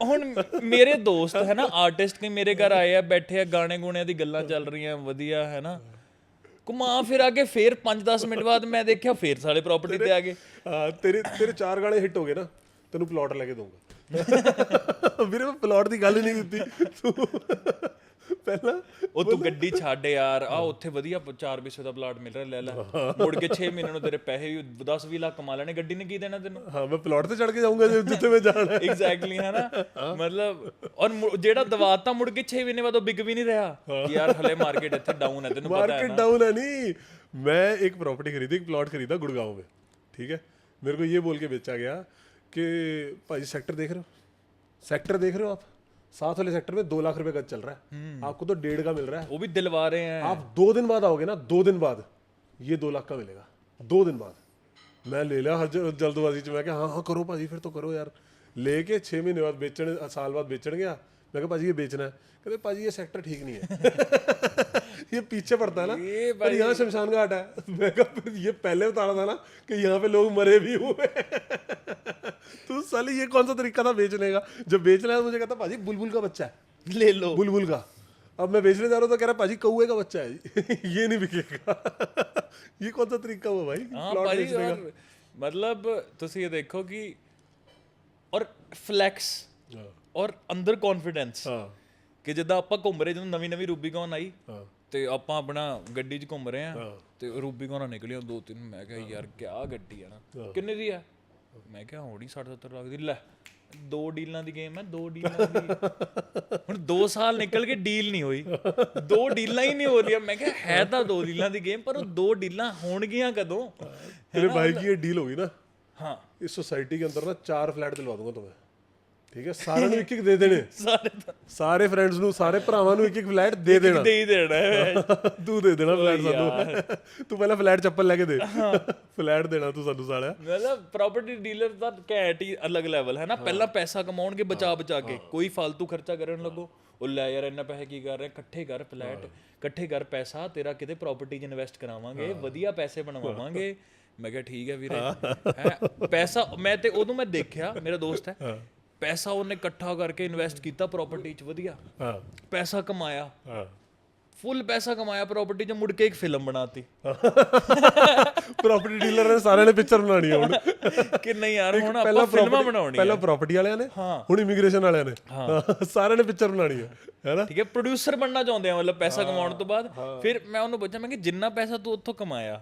ਹੁਣ ਮੇਰੇ ਦੋਸਤ ਹੈ ਨਾ ਆਰਟਿਸਟ ਕਿ ਮੇਰੇ ਘਰ ਆਏ ਆ, ਬੈਠੇ ਆ, ਗਾਣੇ ਗੁਣਿਆਂ ਦੀ ਗੱਲਾਂ ਚੱਲ ਰਹੀਆਂ ਵਧੀਆ, ਹੈ ਨਾ, ਘੁਮਾ ਫਿਰਾ ਕੇ ਫੇਰ 5-10 ਮਿੰਟ ਬਾਅਦ ਮੈਂ ਦੇਖਿਆ ਫੇਰ ਸਾਲੇ ਪ੍ਰੋਪਰਟੀ ਤੇ ਆ ਗਏ। ਤੇਰੇ 4 ਗਾਣੇ ਹਿੱਟ ਹੋ ਗਏ ਨਾ, ਤੈਨੂੰ ਪਲਾਟ ਲੈ ਕੇ ਦਊਂਗਾ। ਵੀਰੇ ਮੈਂ ਪਲਾਟ ਦੀ ਗੱਲ ਹੀ ਨਹੀਂ ਕੀਤੀ, ਤੂੰ ਪਹਿਲਾਂ ਉਹ ਤੂੰ ਗੱਡੀ ਛੱਡ ਯਾਰ, ਆ ਉੱਥੇ ਵਧੀਆ 4 ਵਿਸਵੇ ਦਾ ਪਲਾਟ ਮਿਲ ਰਿਹਾ, ਲੈ ਲੈ। ਮੁੜ ਕੇ 6 ਮਹੀਨੇ ਨੂੰ ਤੇਰੇ ਪੈਸੇ ਵੀ 10-20 ਲੱਖ ਕਮਾ ਲੈਣੇ, ਗੱਡੀ ਨੇ ਕੀ ਦੇਣਾ ਤੈਨੂੰ। ਹਾਂ ਮੈਂ ਪਲਾਟ ਤੇ ਚੜ ਕੇ ਜਾਊਂਗਾ ਜਿੱਥੇ ਮੈਂ ਜਾਣਾ। ਐਗਜ਼ੈਕਟਲੀ, ਹੈ ਨਾ, ਮਤਲਬ। ਔਰ ਜਿਹੜਾ ਦਵਾਤਾ ਮੁੜ ਕੇ 6 ਮਹੀਨੇ ਬਾਅਦ ਉਹ ਵਿਕ ਵੀ ਨਹੀਂ ਰਿਹਾ ਕਿ ਯਾਰ ਹਲੇ ਮਾਰਕੀਟ ਇੱਥੇ ਡਾਊਨ ਹੈ, ਤੈਨੂੰ ਪਤਾ ਹੈ मार्केट डाउन है नहीं। मैं एक प्रॉपर्टी खरीदी, एक प्लॉट खरीदा गुड़गांव में, ठीक है। मेरे को ये बोल के बेचा गया कि भाई सेक्टर देख रहे हो, सेक्टर देख रहे हो आप, 7 वाले सेक्टर में 2 लाख रुपए गज चल रहा है, आपको तो 1.5 का मिल रहा है। वो भी दिलवा रहे हैं। आप 2 दिन बाद आओगे ना, 2 दिन बाद ये 2 लाख का मिलेगा, 2 दिन बाद। मैं ले लिया हर जल्दबाजी च, मैं क्या हाँ करो भाजी, फिर तो करो यार। लेके 6 महीने बाद बेचने, साल बाद बेचने गया। मैं कहा भाजी ये बेचना है, कहते भाजी ये सेक्टर ठीक नहीं है। ये पीछे पड़ता है ना, और यहाँ शमशान घाट है। मैं कहा ये पहले बताना था ना कि यहाँ पे लोग मरे भी हुए। तो साली ये कौन सा तरीका था बेचने का। जब बेचना है मुझे कहता भाजी बुलबुल का बच्चा है, ले लो बुलबुल का। अब मैं बेचने जा रहा हूँ तो कह रहा भाजी कौए का बच्चा है, ये नहीं बिकेगा। ये कौन सा तरीका हुआ भाई प्लॉट बेचने का। मतलब ਤੁਸੀਂ ਇਹ ਦੇਖੋ ਕਿ ਔਰ ਫਲੈਕਸ ਔਰ ਅੰਦਰ ਕੌਨਫੀਡੈਂਸ, ਕਿ ਜਿੱਦਾਂ ਆਪਾਂ ਘੁੰਮ ਰਹੇ, ਜਦੋਂ ਨਵੀਂ ਰੂਬੀਕੌਨ ਆਈ ਤੇ ਆਪਾਂ ਆਪਣਾ ਗੱਡੀ 'ਚ ਘੁੰਮ ਰਹੇ ਆ ਤੇ ਰੂਬੀਕੌਨਾਂ ਨਿਕਲੀਆਂ 2-3। ਮੈਂ ਕਿਹਾ ਯਾਰ ਕਿਆ ਗੱਡੀ ਆ ਨਾ, ਕਿੰਨੇ ਦੀ ਆ, ਮੈਂ ਕਿਹਾ ਹੋਣੀ 60-70 ਲੱਖ ਦੀ। ਲੈ 2 ਡੀਲਾਂ ਦੀ ਗੇਮ ਹੈ, 2 ਡੀਲਾਂ ਦੀ। ਹੁਣ 2 ਸਾਲ ਨਿਕਲ ਕੇ ਡੀਲ ਨਹੀਂ ਹੋਈ, 2 ਡੀਲਾਂ ਹੀ ਨਹੀਂ ਹੋ ਰਹੀਆਂ। ਮੈਂ ਕਿਹਾ ਹੈ ਤਾਂ 2 ਡੀਲਾਂ ਦੀ ਗੇਮ, ਪਰ ਉਹ 2 ਡੀਲਾਂ ਹੋਣਗੀਆਂ ਕਦੋਂ। तेरे भाई की ये डील होगी ना, हाँ, इस सोसाइटी के अंदर ना 4 फ्लैट दिलवा दूंगा तुम्हें, ठीक है। सारे ਨੂੰ ਇੱਕ ਦੇ ਦੇਣੇ, ਸਾਰੇ ਫਰੈਂਡਸ ਨੂੰ, ਸਾਰੇ ਭਰਾਵਾਂ ਨੂੰ ਇੱਕ ਫਲੈਟ ਦੇ ਦੇਣਾ, ਦੇ ਹੀ ਦੇਣਾ ਹੈ। ਤੂੰ ਦੇ ਦੇਣਾ ਫਲੈਟ ਸਾਨੂੰ। ਤੂੰ ਪਹਿਲਾਂ ਫਲੈਟ ਚੱਪਲ ਲੈ ਕੇ ਦੇ, ਫਲੈਟ ਦੇਣਾ ਤੂੰ ਸਾਨੂੰ ਸਾਲਿਆ। ਮਤਲਬ ਪ੍ਰਾਪਰਟੀ ਡੀਲਰ ਦਾ ਘੈਂਟ ਹੀ ਅਲੱਗ ਲੈਵਲ ਹੈ ਨਾ। ਪਹਿਲਾਂ ਪੈਸਾ ਕਮਾਉਣਗੇ ਬਚਾ ਕੇ, ਕੋਈ ਫालतू ਖਰਚਾ ਕਰਨ ਲੱਗੋ, ਉਹ ਲੈ ਯਾਰ ਇੰਨਾ ਪੈਸੇ ਕੀ ਕਰ ਰਹੇ, ਇਕੱਠੇ ਕਰ ਫਲੈਟ, ਇਕੱਠੇ ਕਰ ਪੈਸਾ, ਤੇਰਾ ਕਿਤੇ ਪ੍ਰਾਪਰਟੀ 'ਚ ਇਨਵੈਸਟ ਕਰਾਵਾਂਗੇ, ਵਧੀਆ ਪੈਸੇ ਬਣਵਾਵਾਂਗੇ। ਮੈਂ ਕਿਹਾ ਠੀਕ ਹੈ ਵੀਰੇ, ਹੈ ਪੈਸਾ। ਮੈਂ ਤੇ ਉਦੋਂ ਮੈਂ ਦੇਖਿਆ, ਮੇਰਾ ਦੋਸਤ ਹੈ, ਪੈਸਾ ਉਹਨੇ ਇਕੱਠਾ ਕਰਕੇ ਇਨਵੈਸਟ ਕੀਤਾ ਪ੍ਰਾਪਰਟੀ 'ਚ, ਵਧੀਆ ਪੈਸਾ ਕਮਾਇਆ। ਫੁੱਲ ਪੈਸਾ ਕਮਾਇਆ ਪ੍ਰਾਪਰਟੀ 'ਚ, ਮੁੜ ਕੇ ਇੱਕ ਫਿਲਮ ਬਣਾਤੀ ਪ੍ਰਾਪਰਟੀ ਡੀਲਰ ਨੇ ਸਾਰਿਆਂ ਨੇ ਪਿਕਚਰ ਬਣਾਣੀ ਹੁਣ ਕਿ ਨਹੀਂ ਯਾਰ ਹੁਣ ਆਪਾਂ ਫਿਲਮਾਂ ਬਣਾਉਣੀਆਂ। ਪਹਿਲਾਂ ਪ੍ਰਾਪਰਟੀ ਵਾਲਿਆਂ ਨੇ, ਹੁਣ ਇਮੀਗ੍ਰੇਸ਼ਨ ਵਾਲਿਆਂ ਨੇ, ਸਾਰਿਆਂ ਨੇ ਪਿਕਚਰ ਬਣਾਣੀ ਹੈ ਨਾ। ਠੀਕ ਹੈ, ਪ੍ਰੋਡਿਊਸਰ ਬਣਨਾ ਚਾਹੁੰਦੇ ਆ ਮਤਲਬ ਪੈਸਾ ਕਮਾਉਣ ਤੋਂ ਬਾਅਦ। ਫਿਰ ਮੈਂ ਉਹਨੂੰ ਪੁੱਛਿਆ, ਮੈਂ ਕਿ ਜਿੰਨਾ ਪੈਸਾ ਤੂੰ ਉੱਥੋਂ ਕਮਾਇਆ,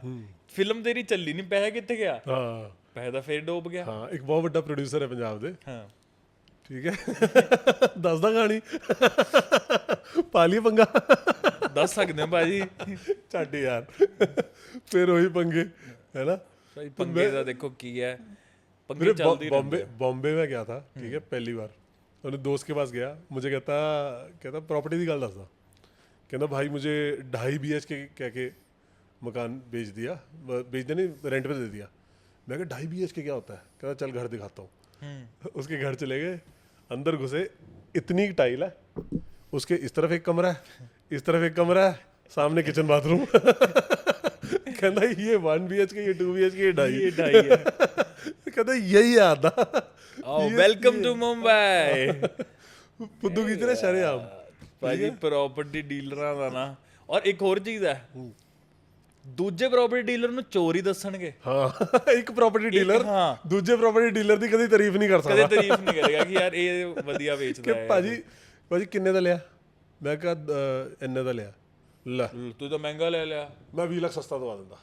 ਫਿਲਮ ਤੇਰੀ ਚੱਲੀ ਨਹੀਂ, ਪੈਸਾ ਕਿੱਥੇ ਗਿਆ? ਹਾਂ ਪੈਸਾ ਤਾਂ ਫੇਰ ਡੋਬ ਗਿਆ। ਹਾਂ, ਇੱਕ ਬਹੁਤ ਵੱਡਾ ਪ੍ਰੋਡਿਊਸਰ ਹੈ ਪੰਜਾਬ ਦੇ, ਹਾਂ ਠੀਕ ਹੈ, ਦੱਸਦਾ ਕਹਾਣੀ, ਪਾ ਲਈ ਪੰਗਾ, ਦੱਸ ਸਕਦੇ ਹੋ ਭਾਜੀ। ਛੱਡ ਯਾਰ, ਫਿਰ ਉਹੀ ਪੰਗੇ ਹੈ ਨਾ। ਭਾਈ ਪੰਗੇ ਦਾ ਦੇਖੋ ਕੀ ਹੈ, पंगे चलती रहती है। बॉम्बे में गया था, ठीक है, पहली बार अपने दोस्त के पास गया, मुझे कहता प्रॉपर्टी की गल दसदा, कहता भाई मुझे 2.5 BHK कह के मकान बेच दिया, बेच नहीं रेंट पे दे दिया। मैं कहा 2.5 BHK क्या होता है? कहता चल घर दिखाता हूँ। उसके घर चले गए, अंदर घुसे, इतनी टाइल है, उसके इस तरफ एक कमरा है, इस तरफ एक कमरा है, सामने किचन बाथरूम। कहता ये 1 BHK, ये 2 BHK, ये 2.5 है। कहता यही आता। Welcome to Mumbai. फुद्दू की तरह शरेआम ਭਾਜੀ ਪ੍ਰਾਪਰਟੀ ਡੀਲਰਾਂ ਦਾ ਨਾ। ਔਰ ਇੱਕ ਹੋਰ ਚੀਜ਼ ਹੈ, ਦੂਜੇ ਪ੍ਰਾਪਰਟੀ ਡੀਲਰ ਨੂੰ ਚੋਰੀ ਦੱਸਣਗੇ। ਹਾਂ, ਇੱਕ ਪ੍ਰਾਪਰਟੀ ਡੀਲਰ ਦੂਜੇ ਪ੍ਰਾਪਰਟੀ ਡੀਲਰ ਦੀ ਕਦੀ ਤਾਰੀਫ ਨਹੀਂ ਕਰ ਸਕਦਾ, ਕਦੇ ਤਾਰੀਫ ਨਹੀਂ ਕਰੇਗਾ ਕਿ ਯਾਰ ਇਹ ਵਧੀਆ ਵੇਚਦਾ ਹੈ। ਭਾਜੀ ਕਿੰਨੇ ਦਾ ਲਿਆ? ਮੈਂ ਕਿਹਾ ਇੰਨੇ ਦਾ ਲਿਆ। ਲੈ ਤੂੰ ਤਾਂ ਮਹਿੰਗਾ ਲੈ ਲਿਆ। ਮੈਂ 20 ਲੱਖ ਸਸਤਾ ਦਵਾ ਦਿੰਦਾ।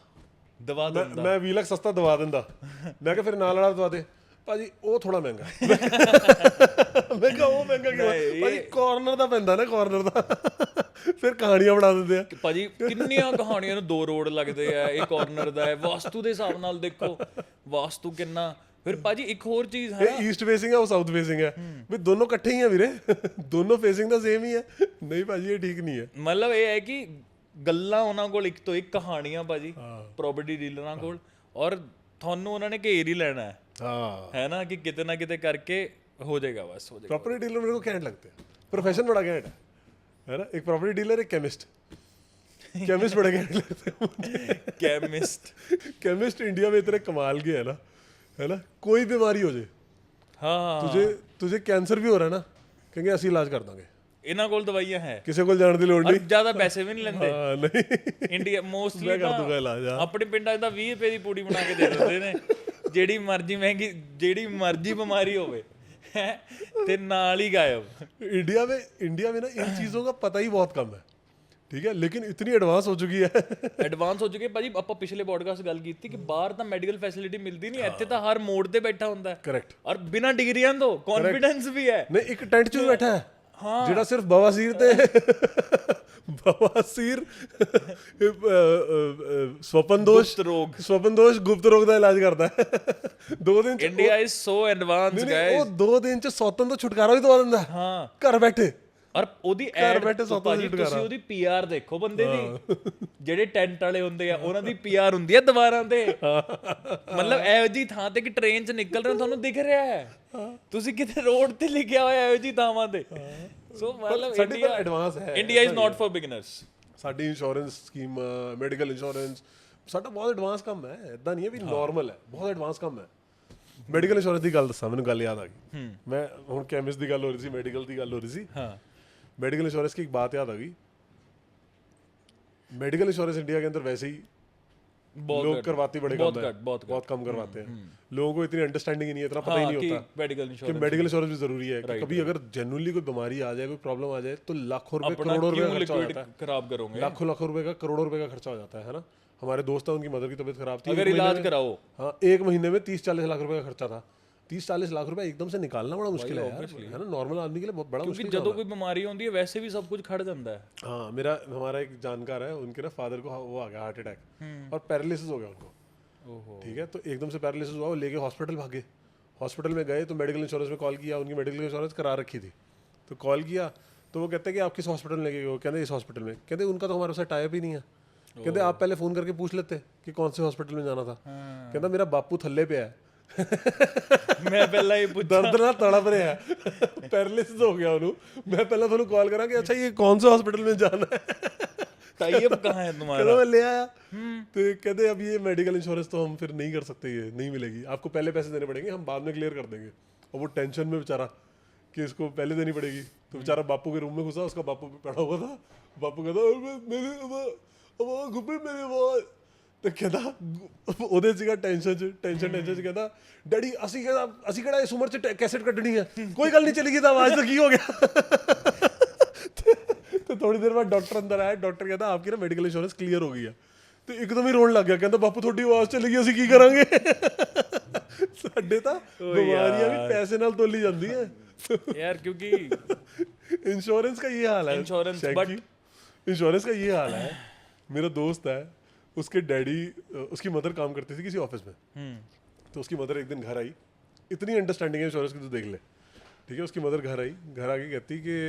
ਮੈਂ 20 ਲੱਖ ਸਸਤਾ ਦਵਾ ਦਿੰਦਾ। ਮੈਂ ਕਿਹਾ ਫਿਰ ਨਾਲ ਵਾਲਾ ਦਵਾ ਦੇ। ਭਾਜੀ ਉਹ ਥੋੜਾ ਮਹਿੰਗਾ। ਮੈਂ ਕਿਹਾ ਉਹ ਮਹਿੰਗਾ ਕਿਉਂ? ਭਾਜੀ ਕਾਰਨਰ ਦਾ ਪੈਂਦਾ ਨਾ, ਕਾਰਨਰ ਦਾ। ਫਿਰ ਕਹਾਣੀਆਂ ਬਣਾ ਦਿੰਦੇ ਆ ਭਾਜੀ, ਕਿੰਨੀਆਂ ਕਹਾਣੀਆਂ ਨੂੰ 2 ਰੋਡ ਲੱਗਦੇ ਆ, ਇਹ ਕਾਰਨਰ ਦਾ ਹੈ, ਵਾਸਤੂ ਦੇ ਹਿਸਾਬ ਨਾਲ ਦੇਖੋ ਵਾਸਤੂ ਕਿੰਨਾ। ਫਿਰ ਭਾਜੀ ਇੱਕ ਹੋਰ ਚੀਜ਼ ਹੈ, ਇਹ ਈਸਟ ਫੇਸਿੰਗ ਹੈ, ਉਹ ਸਾਊਥ ਫੇਸਿੰਗ ਹੈ, ਵੀ ਦੋਨੋਂ ਇਕੱਠੇ ਹੀ ਆ ਵੀਰੇ, ਦੋਨੋਂ ਫੇਸਿੰਗ ਤਾਂ ਸੇਮ ਹੀ ਹੈ। ਨਹੀਂ ਭਾਜੀ ਇਹ ਠੀਕ ਨਹੀਂ ਹੈ। ਮਤਲਬ ਇਹ ਹੈ ਕਿ ਗੱਲਾਂ ਉਹਨਾਂ ਕੋਲ ਇੱਕ ਤੋਂ ਇੱਕ ਕਹਾਣੀਆਂ ਭਾਜੀ ਪ੍ਰਾਪਰਟੀ ਡੀਲਰਾਂ ਕੋਲ, ਔਰ ਤੁਹਾਨੂੰ ਉਹਨਾਂ ਨੇ ਘੇਰ ਹੀ ਲੈਣਾ ਹੈ। है ना, कि किते ना किते करके हो जाएगा, बस हो जाएगा। प्रॉपर्टी डीलर मेरे को कैंट लगते हैं, प्रोफेशन बड़ा कैंट है ना। एक प्रॉपर्टी डीलर, एक केमिस्ट बड़ा कैंट लगते हैं मुझे। केमिस्ट इंडिया में इतने कमाल के है ना। कोई बीमारी हो जाए, हाँ, तुझे कैंसर भी हो रहा है ना, कहेंगे असं इलाज कर देंगे, ਇਹਨਾਂ ਕੋਲ ਦਵਾਈਆਂ ਹੈ, ਕਿਸੇ ਕੋਲ ਜਾਣ ਦੀ ਲੋੜ ਨਹੀਂ, ਜ਼ਿਆਦਾ ਪੈਸੇ ਵੀ ਨਹੀਂ ਲੈਂਦੇ। ਹਾਂ ਨਹੀਂ, ਇੰਡੀਆ ਮੋਸਟਲੀ ਮੈਂ ਕਰ ਦੂੰਗਾ ਇਲਾਜ। ਆਪਣੇ ਪਿੰਡਾਂ 'ਚ ਤਾਂ 20 ਰੁਪਏ ਦੀ ਪੂੜੀ ਬਣਾ ਕੇ ਦੇ ਦਿੰਦੇ ਨੇ, ਜਿਹੜੀ ਮਰਜ਼ੀ ਮਹਿੰਗੀ, ਜਿਹੜੀ ਮਰਜ਼ੀ ਬਿਮਾਰੀ ਹੋਵੇ, ਤੇ ਨਾਲ ਹੀ गायब। इंडिया में ना इन चीज़ों का पता ही बहुत कम है, ठीक है, लेकिन इतनी एडवांस हो चुकी है। ਐਡਵਾਂਸ ਹੋ ਚੁੱਕੀ ਹੈ ਭਾਜੀ। ਆਪਾਂ ਪਿਛਲੇ ਪੋਡਕਾਸਟ ਗੱਲ ਕੀਤੀ ਕਿ ਬਾਹਰ ਤਾਂ ਮੈਡੀਕਲ ਫੈਸਿਲਿਟੀ ਮਿਲਦੀ ਨਹੀਂ, ਇੱਥੇ ਤਾਂ ਹਰ ਮੋੜ ਤੇ ਬੈਠਾ ਹੁੰਦਾ ਹੈ। ਕਰੈਕਟ। ਔਰ ਬਿਨਾਂ ਡਿਗਰੀਆਂ ਤੋਂ ਕੌਨਫੀਡੈਂਸ ਵੀ ਹੈ। ਨਹੀਂ, ਇੱਕ ਟੈਂਟ 'ਚ ਬੈਠਾ ਹੈ ਜਿਹੜਾ ਸਿਰਫ ਬਵਾਸੀਰ ਤੇ ਸਵਪਨਦੋਸ਼ ਗੁਪਤ ਰੋਗ ਦਾ ਇਲਾਜ ਕਰਦਾ ਹੈ। 2 ਦਿਨ 'ਚ India is so advance guys. ਉਹ 2 ਦਿਨ 'ਚ ਸੌਤਨ ਤੋਂ ਛੁਟਕਾਰਾ ਵੀ ਦਵਾ ਦਿੰਦਾ। ਹਾਂ, ਘਰ ਬੈਠੇ। ਔਰ ਉਹਦੀ ਐਡ ਭਾਜੀ ਤੁਸੀਂ ਉਹਦੀ ਪੀਆਰ ਦੇਖੋ ਬੰਦੇ ਦੀ, ਜਿਹੜੇ ਟੈਂਟ ਵਾਲੇ ਹੁੰਦੇ ਆ ਉਹਨਾਂ ਦੀ ਪੀਆਰ ਹੁੰਦੀ ਆ ਦੀਵਾਰਾਂ ਤੇ। ਮਤਲਬ ਇਹੋ ਜੀ ਥਾਂ ਤੇ ਕਿ ਟ੍ਰੇਨ 'ਚ ਨਿਕਲ ਰਹੇ ਤੁਹਾਨੂੰ ਦਿਖ ਰਿਹਾ ਹੈ, ਤੁਸੀਂ ਕਿਤੇ ਰੋਡ ਤੇ ਲਿਖਿਆ ਹੋਇਆ ਇਹੋ ਜੀ ਥਾਵਾਂ ਤੇ। ਸੋ ਮਤਲਬ ਇੰਡੀਆ ਐਡਵਾਂਸ ਹੈ। India is not for beginners. ਸਾਡੀ ਇੰਸ਼ੋਰੈਂਸ ਸਕੀਮ, ਮੈਡੀਕਲ ਇੰਸ਼ੋਰੈਂਸ ਸਾਡਾ ਬਹੁਤ ਐਡਵਾਂਸ ਕੰਮ ਹੈ। ਇਦਾਂ ਨਹੀਂ ਹੈ ਵੀ ਨਾਰਮਲ ਹੈ, ਬਹੁਤ ਐਡਵਾਂਸ ਕੰਮ ਹੈ। ਮੈਡੀਕਲ ਇੰਸ਼ੋਰੈਂਸ ਦੀ ਗੱਲ ਦੱਸਾਂ, ਮੈਨੂੰ ਗੱਲ ਯਾਦ ਆ ਗਈ। ਮੈਂ ਹੁਣ ਕੈਮਿਸਟ ਦੀ ਗੱਲ ਹੋ ਰਹੀ ਸੀ, ਮੈਡੀਕਲ ਦੀ ਗੱਲ ਹੋ ਰਹੀ ਸੀ। ਹਾਂ, मेडिकल इंश्योरेंस की एक बात याद आ गई। मेडिकल इंश्योरेंस इंडिया के अंदर वैसे ही लोग करवाते बड़े कम है, बहुत कम करवाते हैं। लोगों को इतनी अंडरस्टैंडिंग ही नहीं है, इतना पता ही नहीं होता कि मेडिकल इंश्योरेंस भी जरूरी है। कि कभी अगर जेन्युइनली कोई बीमारी आ जाए, कोई प्रॉब्लम आ जाए, तो लाखों रुपए करोड़ों रुपए का खर्चा हो जाता है। खराब करोगे, लाखों रुपए का करोड़ों रुपए का खर्चा हो जाता है ना। हमारे दोस्त हैं, उनकी मदर की तबीयत खराब थी, अगर इलाज कराओ, हाँ, 1 महीने में 30-40 लाख रुपए का खर्चा था। 30-40 लाख रुपए एकदम से निकालना बड़ा मुश्किल है यार, है ना। नॉर्मल आदमी के लिए बहुत बड़ा मुश्किल है, ਜਦੋਂ ਕੋਈ ਬਿਮਾਰੀ ਹੁੰਦੀ ਹੈ ਵੈਸੇ ਵੀ ਸਭ ਕੁਝ ਖੜ ਜਾਂਦਾ ਹੈ। हाँ, हमारा एक जानकार है, उनके ना फादर को वो आ गया हार्ट अटैक और पैरालिसिस हो गया उनको। ठीक है, तो एकदम से पैरालिसिस हुआ, वो लेके हॉस्पिटल भागे। हॉस्पिटल में गए तो मेडिकल इंश्योरेंस में कॉल किया, उनकी मेडिकल इंश्योरेंस करा रखी थी। तो कॉल किया तो वो कहते हैं कि आप किस हॉस्पिटल में लेके गए? कहते इस हॉस्पिटल में। कहते उनका तो हमारे साथ टाइप ही नहीं है। कहते आप पहले फ़ोन करके पूछ लेते कि कौन से हॉस्पिटल में जाना था। कहता मेरा बापू थल्ले पे है। मैं पहला ही दर्द ना तड़प रहे हैं, पैरालिसिस हो गया उन्होंने। मैं पहले थोड़ा कॉल करा कि अच्छा ये कौन से हॉस्पिटल में जाना है, टाइप कहाँ है तुम्हारा? मैं ले आया। तो कहते अब ये मेडिकल इंश्योरेंस तो हम फिर नहीं कर सकते, ये नहीं मिलेगी, आपको पहले पैसे देने पड़ेंगे, हम बाद में क्लियर कर देंगे। और वो टेंशन में बेचारा कि इसको पहले देनी पड़ेगी। तो बेचारा बापू के रूम में घुसा, उसका बापू पड़ा हुआ था, बापू कहता मेरे घुपे मेरे आवाज, तो कहता ਉਹਦੇ ਸੀਗਾ ਟੈਨਸ਼ਨ ਚ ਕਹਿੰਦਾ ਡੈਡੀ ਅਸੀਂ ਕਿਹੜਾ ਇਸ ਉਮਰ ਚ ਕੈਸੇਟ ਕੱਢਣੀ ਹੈ, ਕੋਈ ਗੱਲ ਨਹੀਂ ਚਲੀ ਗਈ ਤਾਂ ਆਵਾਜ਼ ਤਾਂ ਕੀ ਹੋ ਗਿਆ। तो थोड़ी देर बाद डॉक्टर अंदर आया, डॉक्टर कहता आपकी ना मेडिकल इंश्योरेंस क्लियर हो गई है। तो एकदम ही रोन लग गया, कहता बापू थोड़ी आवाज चली गई, ਅਸੀਂ ਕੀ ਕਰਾਂਗੇ। ਸਾਡੇ ਤਾਂ ਬਿਮਾਰੀਆਂ ਵੀ ਪੈਸੇ ਨਾਲ ਤੋਲੀ ਜਾਂਦੀ ਹੈ यार, क्योंकि इंश्योरेंस का ये हाल है। इंश्योरेंस का ये हाल है। मेरा दोस्त है, उसके डैडी, उसकी मदर काम करती थी किसी ऑफिस में, तो उसकी मदर एक दिन घर आई, इतनी अंडरस्टैंडिंग है इंश्योरेंस की तो देख ले, ठीक है। उसकी मदर घर आई, घर आके कहती कि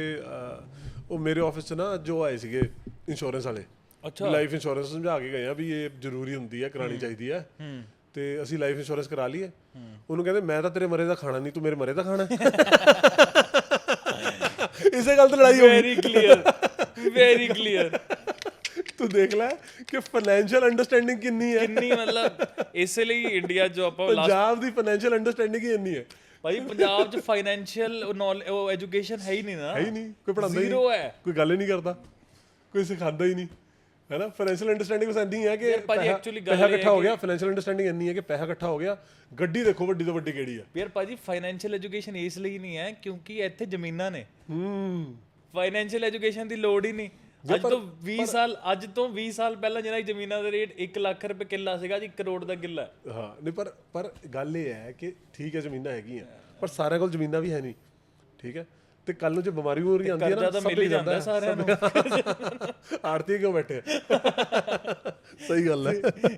वो मेरे ऑफिस से ना जो आए ਸੀਗੇ इंश्योरेंस वाले, अच्छा ਲਾਈਫ ਇੰਸ਼ੋਰੈਂਸ ਸਮਝਾ ਕੇ ਗਏ ਆ ਵੀ ਇਹ ਜ਼ਰੂਰੀ ਹੁੰਦੀ ਹੈ, ਕਰਾਣੀ ਚਾਹੀਦੀ ਹੈ, ਤੇ ਅਸੀਂ ਲਾਈਫ ਇੰਸ਼ੋਰੈਂਸ ਕਰਾ ਲਈਏ। ਉਹਨੂੰ ਕਹਿੰਦੇ ਮੈਂ ਤਾਂ ਤੇਰੇ ਮਰੇ ਦਾ ਖਾਣਾ ਨਹੀਂ, ਤੂੰ ਮੇਰੇ ਮਰੇ ਦਾ ਖਾਣਾ। ਇਸੇ ਗੱਲ ਤੇ ਲੜਾਈ ਹੋ ਗਈ। Very clear. ਤੂੰ ਦੇਖ ਲੈ ਕਿ ਫਾਈਨੈਂਸ਼ੀਅਲ ਅੰਡਰਸਟੈਂਡਿੰਗ ਕਿੰਨੀ ਹੈ, ਕਿੰਨੀ ਮਤਲਬ ਇਸੇ ਲਈ ਇੰਡੀਆ ਜੋ ਆਪਾਂ ਪੰਜਾਬ ਦੀ ਫਾਈਨੈਂਸ਼ੀਅਲ ਅੰਡਰਸਟੈਂਡਿੰਗ ਹੀ ਇੰਨੀ ਹੈ ਭਾਈ। ਪੰਜਾਬ 'ਚ ਫਾਈਨੈਂਸ਼ੀਅਲ ਉਹ ਐਜੂਕੇਸ਼ਨ ਹੈ ਹੀ ਨਹੀਂ ਨਾ, ਹੈ ਹੀ ਨਹੀਂ, ਕੋਈ ਪੜ੍ਹਾਉਂਦਾ ਹੀ ਜ਼ੀਰੋ ਨਹੀਂ, ਹੈ, ਕੋਈ ਗੱਲ ਹੀ ਨਹੀਂ ਕਰਦਾ, ਕੋਈ ਸਿਖਾਉਂਦਾ ਹੀ ਨਹੀਂ, ਹੈ ਨਾ। ਫਾਈਨੈਂਸ਼ੀਅਲ ਅੰਡਰਸਟੈਂਡਿੰਗ ਬਸ ਇੰਨੀ ਹੈ ਕਿ ਪੈਸਾ ਇਕੱਠਾ ਹੋ ਗਿਆ। ਫਾਈਨੈਂਸ਼ੀਅਲ ਅੰਡਰਸਟੈਂਡਿੰਗ ਇੰਨੀ ਹੈ ਕਿ ਪੈਸਾ ਇਕੱਠਾ ਹੋ ਗਿਆ, ਗੱਡੀ ਦੇਖੋ ਵੱਡੀ ਤੋਂ ਵੱਡੀ ਕਿਹੜੀ ਹੈ। ਯਾਰ ਭਾਜੀ ਫਾਈਨੈਂਸ਼ੀਅਲ ਐਜੂਕੇਸ਼ਨ ਇਸ ਲਈ ਨਹੀਂ ਹੈ ਕਿਉਂਕਿ ਇੱਥੇ ਜ਼ਮੀਨਾਂ ਨੇ। ਫਾਈਨੈਂਸ਼ੀਅਲ ਐਜੂਕੇਸ਼ਨ ਦੀ ਲੋੜ ਹੀ ਨਹੀਂ। ਅੱਜ ਤੋਂ 20 ਸਾਲ ਪਹਿਲਾਂ ਜਿਹਨਾਂ ਦੀ ਜ਼ਮੀਨਾਂ ਦਾ ਰੇਟ 1 ਲੱਖ ਰੁਪਏ ਕਿੱਲਾ ਸੀਗਾ, ਜੀ 1 ਕਰੋੜ ਦਾ ਕਿੱਲਾ। ਹਾਂ ਨਹੀਂ, ਪਰ ਗੱਲ ਇਹ ਹੈ ਕਿ ਠੀਕ ਹੈ ਜ਼ਮੀਨਾਂ ਹੈਗੀਆਂ, ਪਰ ਸਾਰਿਆਂ ਕੋਲ ਜ਼ਮੀਨਾਂ ਵੀ ਹੈ ਨਹੀਂ, ਠੀਕ ਹੈ। ਤੇ ਕੱਲ ਨੂੰ ਜੇ ਬਿਮਾਰੀ ਆਉਂਦੀ ਹੈ ਨਾ, ਤਾਂ ਮਿਲ ਹੀ ਜਾਂਦਾ ਸਾਰਿਆਂ ਨੂੰ। ਆੜਤੀ ਕਿਉਂ ਬੈਠੇ? ਸਹੀ ਗੱਲ ਹੈ।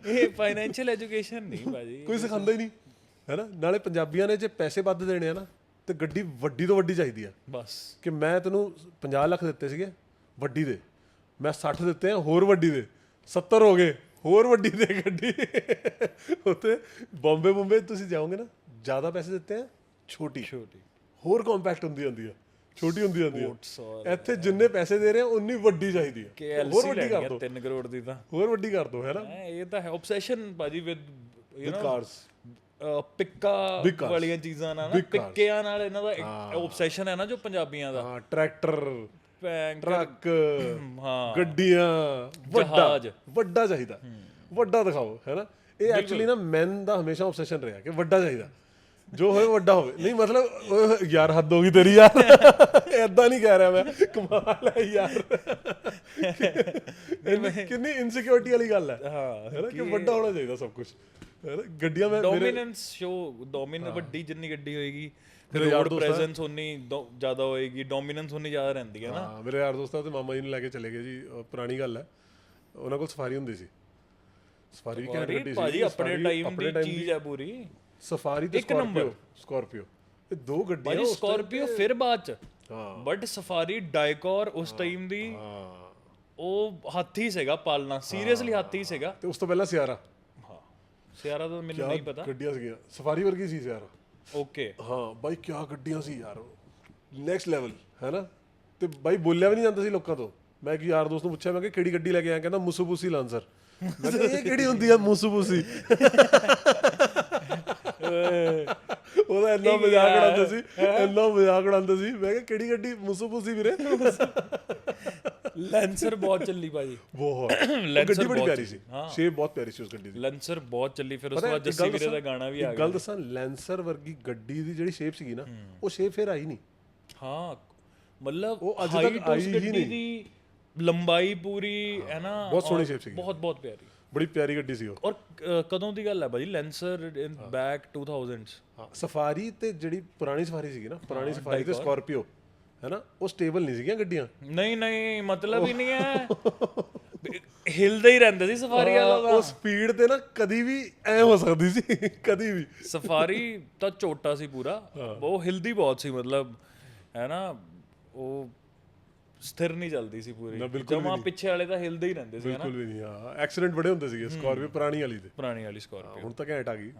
ਇਹ ਫਾਈਨੈਂਸ਼ੀਅਲ ਐਜੂਕੇਸ਼ਨ ਨਹੀਂ ਭਾਜੀ, ਕੋਈ ਸਿਖਾਉਂਦਾ ਹੀ ਨਹੀਂ, ਹੈ ਨਾ। ਨਾਲੇ ਪੰਜਾਬੀਆਂ ਨੇ ਜੇ ਪੈਸੇ ਵੱਧ ਦੇਣੇ ਆ ਨਾ, ਤੇ ਗੱਡੀ ਵੱਡੀ ਤੋਂ ਵੱਡੀ ਚਾਹੀਦੀ ਆ ਬਸ। ਕਿ ਮੈਂ ਤੈਨੂੰ 50 ਲੱਖ ਦਿੱਤੇ ਸੀਗੇ ਵੱਡੀ ਦੇ, ਮੈਂ 60 ਦਿੱਤੇ ਆ ਹੋਰ ਵੱਡੀ ਦੇ, 70 ਹੋ ਗਏ ਹੋਰ ਵੱਡੀ ਦੇ ਗੱਡੀ। ਉੱਥੇ ਬੰਬੇ ਤੁਸੀਂ ਜਾਓਗੇ ਨਾ, ਜ਼ਿਆਦਾ ਪੈਸੇ ਦਿੱਤੇ ਆ, ਛੋਟੀ ਹੋਰ ਕੰਪੈਕਟ ਹੁੰਦੀ ਆ, ਛੋਟੀ ਹੁੰਦੀ ਆ। ਇੱਥੇ ਜਿੰਨੇ ਪੈਸੇ ਦੇ ਰਹੇ ਆ ਉਨੀ ਵੱਡੀ ਚਾਹੀਦੀ ਆ, ਹੋਰ ਵੱਡੀ ਕਰ ਦੋ। 3 ਕਰੋੜ ਦੀ ਤਾਂ ਹੋਰ ਵੱਡੀ ਕਰ ਦੋ, ਹੈ ਨਾ। ਇਹ ਤਾਂ ਹੈ ਆਬਸੈਸ਼ਨ ਭਾਜੀ ਵਿਦ ਕਾਰਸ, ਪਿੱਕਾ ਵਾਲੀਆਂ ਚੀਜ਼ਾਂ ਨਾਲ ਨਾ, ਪਿੱਕਿਆਂ ਨਾਲ ਇਹਨਾਂ ਦਾ ਆਬਸੈਸ਼ਨ ਹੈ ਨਾ ਜੋ ਪੰਜਾਬੀਆਂ ਦਾ। ਹਾਂ, ਟਰੈਕਟਰ, ਟਰੱਕ, ਹਾਂ, ਗੱਡੀਆਂ, ਵੱਡਾ ਚਾਹੀਦਾ, ਵੱਡਾ ਦਿਖਾਓ, ਹੈ ਨਾ। ਇਹ ਐਕਚੁਅਲੀ ਨਾ ਮੈਨ ਦਾ ਹਮੇਸ਼ਾ ਆਬਸੈਸ਼ਨ ਰਿਹਾ ਕਿ ਵੱਡਾ ਚਾਹੀਦਾ, ਜੋ ਹੋਵੇ ਵੱਡਾ ਹੋਵੇ। ਨਹੀਂ ਮਤਲਬ ਯਾਰ ਹੱਦ ਹੋ ਗਈ ਤੇਰੀ ਯਾਰ, ਏਦਾਂ ਨਹੀਂ ਕਹਿ ਰਿਹਾ ਮੈਂ, ਕਮਾਲ ਹੈ ਯਾਰ। ਕਿੰਨੀ ਇਨਸਿਕਿਉਰਿਟੀ ਵਾਲੀ ਗੱਲ ਹੈ, ਹੈ ਨਾ, ਕਿ ਵੱਡਾ ਹੋਣਾ ਚਾਹੀਦਾ ਸਭ ਕੁਝ, ਹੈ ਨਾ। ਗੱਡੀਆਂ ਮੈਂ ਡੋਮੀਨੈਂਸ ਸ਼ੋ, ਵੱਡੀ ਜਿੰਨੀ ਗੱਡੀ ਹੋਏਗੀ ਫਿਰ ਰੋਡ ਪ੍ਰੈਜ਼ੈਂਸ ਉਨੀ ਜ਼ਿਆਦਾ ਹੋਏਗੀ, ਡੋਮੀਨੈਂਸ ਉਨੀ ਜ਼ਿਆਦਾ ਰਹਿੰਦੀ ਹੈ ਨਾ। ਹਾਂ, ਮੇਰੇ ਯਾਰ ਦੋਸਤਾਂ ਤੇ ਮਾਮਾ ਜੀ ਨੂੰ ਲੈ ਕੇ ਚਲੇ ਗਏ ਜੀ, ਪੁਰਾਣੀ ਗੱਲ ਹੈ, ਉਹਨਾਂ ਕੋਲ ਸਫਾਰੀ ਹੁੰਦੀ ਸੀ। ਸਫਾਰੀ ਵੀ ਘੈਂਟ ਗੱਡੀ ਸੀ ਭਾਜੀ, ਆਪਣੇ ਟਾਈਮ ਦੀ ਚੀਜ਼ ਹੈ ਪੂਰੀ। ਸਫਾਰੀ ਤੇ ਸਕਾਰਪੀਓ, ਇਹ ਦੋ ਗੱਡੀਆਂ। ਭਾਜੀ ਸਕਾਰਪੀਓ ਫਿਰ ਬਾਅਦ ਚ, ਬਟ ਸਫਾਰੀ ਡਾਇਕੋਰ ਉਸ ਟਾਈਮ ਦੀ, ਉਹ ਹਾਥੀ ਸੀਗਾ ਪਾਲਣਾ, ਸੀਰੀਅਸਲੀ ਹਾਥੀ ਸੀਗਾ। ਤੇ ਉਸ ਤੋਂ ਪਹਿਲਾਂ ਸਿਆਰਾ। ਹਾਂ, ਸਿਆਰਾ ਤਾਂ ਮੈਨੂੰ ਨਹੀਂ ਪਤਾ, ਗੱਡੀਆਂ ਸੀਗੀਆਂ ਸਫਾਰੀ ਵਰਗੀ ਸੀ ਸਿਆਰਾ। ਓਕੇ, ਹਾਂ ਬਾਈ ਕਿਆ ਗੱਡੀਆਂ ਸੀ ਯਾਰ, ਨੈਕਸਟ ਲੈਵਲ, ਹੈ ਨਾ। ਤੇ ਬਾਈ ਬੋਲਿਆ ਵੀ ਨਹੀਂ ਜਾਂਦਾ ਸੀ ਲੋਕਾਂ ਤੋਂ। ਮੈਂ ਇੱਕ ਯਾਰ ਦੋਸਤ ਨੂੰ ਪੁੱਛਿਆ, ਮੈਂ ਕਿ ਕਿਹੜੀ ਗੱਡੀ ਲੈ ਕੇ ਆਇਆ, ਕਹਿੰਦਾ ਮੂਸੂਬੂਸੀ ਲਾਂਸਰ। ਮੈਂ ਕਿਹਾ ਇਹ ਕਿਹੜੀ ਹੁੰਦੀ ਆ ਮੂਸੂਬੂਸੀ? ਉਹਦਾ ਇੰਨਾ ਮਜ਼ਾਕ ਉਡਾਉਂਦਾ ਸੀ, ਮੈਂ ਕਿਹਾ ਕਿਹੜੀ ਗੱਡੀ? ਮੂਸੂਬੂਸੀ ਵੀਰੇ। ਲੈਂਸਰ ਬਹੁਤ ਚੱਲੀ ਭਾਜੀ, ਬਹੁਤ। ਗੱਡੀ ਬੜੀ ਪਿਆਰੀ ਸੀ, ਸ਼ੇਪ ਬਹੁਤ ਪਿਆਰੀ ਸੀ ਉਸ ਗੱਡੀ ਦੀ। ਲੈਂਸਰ ਬਹੁਤ ਚੱਲੀ, ਫਿਰ ਉਸ ਤੋਂ ਬਾਅਦ ਜੱਸੀ ਵੀਰੇ ਦਾ ਗਾਣਾ ਵੀ ਆ ਗਿਆ। ਗੱਲ ਦੱਸਾਂ, ਲੈਂਸਰ ਵਰਗੀ ਗੱਡੀ ਦੀ ਜਿਹੜੀ ਸ਼ੇਪ ਸੀਗੀ ਨਾ, ਉਹ ਸ਼ੇਪ ਫਿਰ ਆਈ ਨਹੀਂ। ਹਾਂ, ਮਤਲਬ ਉਹ ਅੱਜ ਤੱਕ ਆਈ ਹੀ ਨਹੀਂ। ਲੰਬਾਈ ਪੂਰੀ ਹੈ ਨਾ, ਬਹੁਤ ਸੋਹਣੀ ਸ਼ੇਪ ਸੀ, ਬਹੁਤ ਪਿਆਰੀ, ਬੜੀ ਪਿਆਰੀ ਗੱਡੀ ਸੀ ਉਹ। ਔਰ ਕਦੋਂ ਦੀ ਗੱਲ ਹੈ ਭਾਜੀ? ਲੈਂਸਰ ਇਨ ਬੈਕ 2000s। ਹਾਂ, ਸਫਾਰੀ ਤੇ ਜਿਹੜੀ ਪੁਰਾਣੀ ਸਫਾਰੀ ਸੀਗੀ ਨਾ, ਪੁਰਾਣੀ ਸਫਾਰੀ ਤੇ ਸਕਾਰਪੀਓ, ਹੈ ਨਾ, ਉਹ ਸਟੇਬਲ ਨਹੀਂ ਸੀਗੀਆਂ ਗੱਡੀਆਂ। ਨਹੀਂ ਮਤਲਬ ਹੀ ਨਹੀਂ ਹੈ, ਹਿਲਦੇ ਹੀ ਰਹਿੰਦੇ ਸੀ ਸਫਾਰੀ ਵਾਲਾ ਦਾ। ਉਹ ਸਪੀਡ ਤੇ ਨਾ ਕਦੀ ਵੀ ਐ ਹੋ ਸਕਦੀ ਸੀ, ਕਦੀ ਵੀ। ਸਫਾਰੀ ਤਾਂ ਝੋਟਾ ਸੀ ਪੂਰਾ, ਉਹ ਹਿਲਦੀ ਬਹੁਤ ਸੀ, ਮਤਲਬ ਹੈ ਨਾ, ਉਹ ਸਥਿਰ ਨਹੀਂ ਚੱਲਦੀ ਸੀ ਪੂਰੀ, ਜਮਾ ਪਿੱਛੇ ਵਾਲੇ ਤਾਂ ਹਿਲਦੇ ਹੀ ਰਹਿੰਦੇ ਸੀ। ਬਿਲਕੁਲ ਵੀ ਨਹੀਂ। ਹਾਂ, ਐਕਸੀਡੈਂਟ ਬੜੇ ਹੁੰਦੇ ਸੀਗੇ ਸਕਾਰਪੀਓ ਪੁਰਾਣੀ ਵਾਲੀ ਸਕਾਰਪੀਓ। ਹੁਣ ਤਾਂ ਘੈਂਟ ਆ ਗਈ,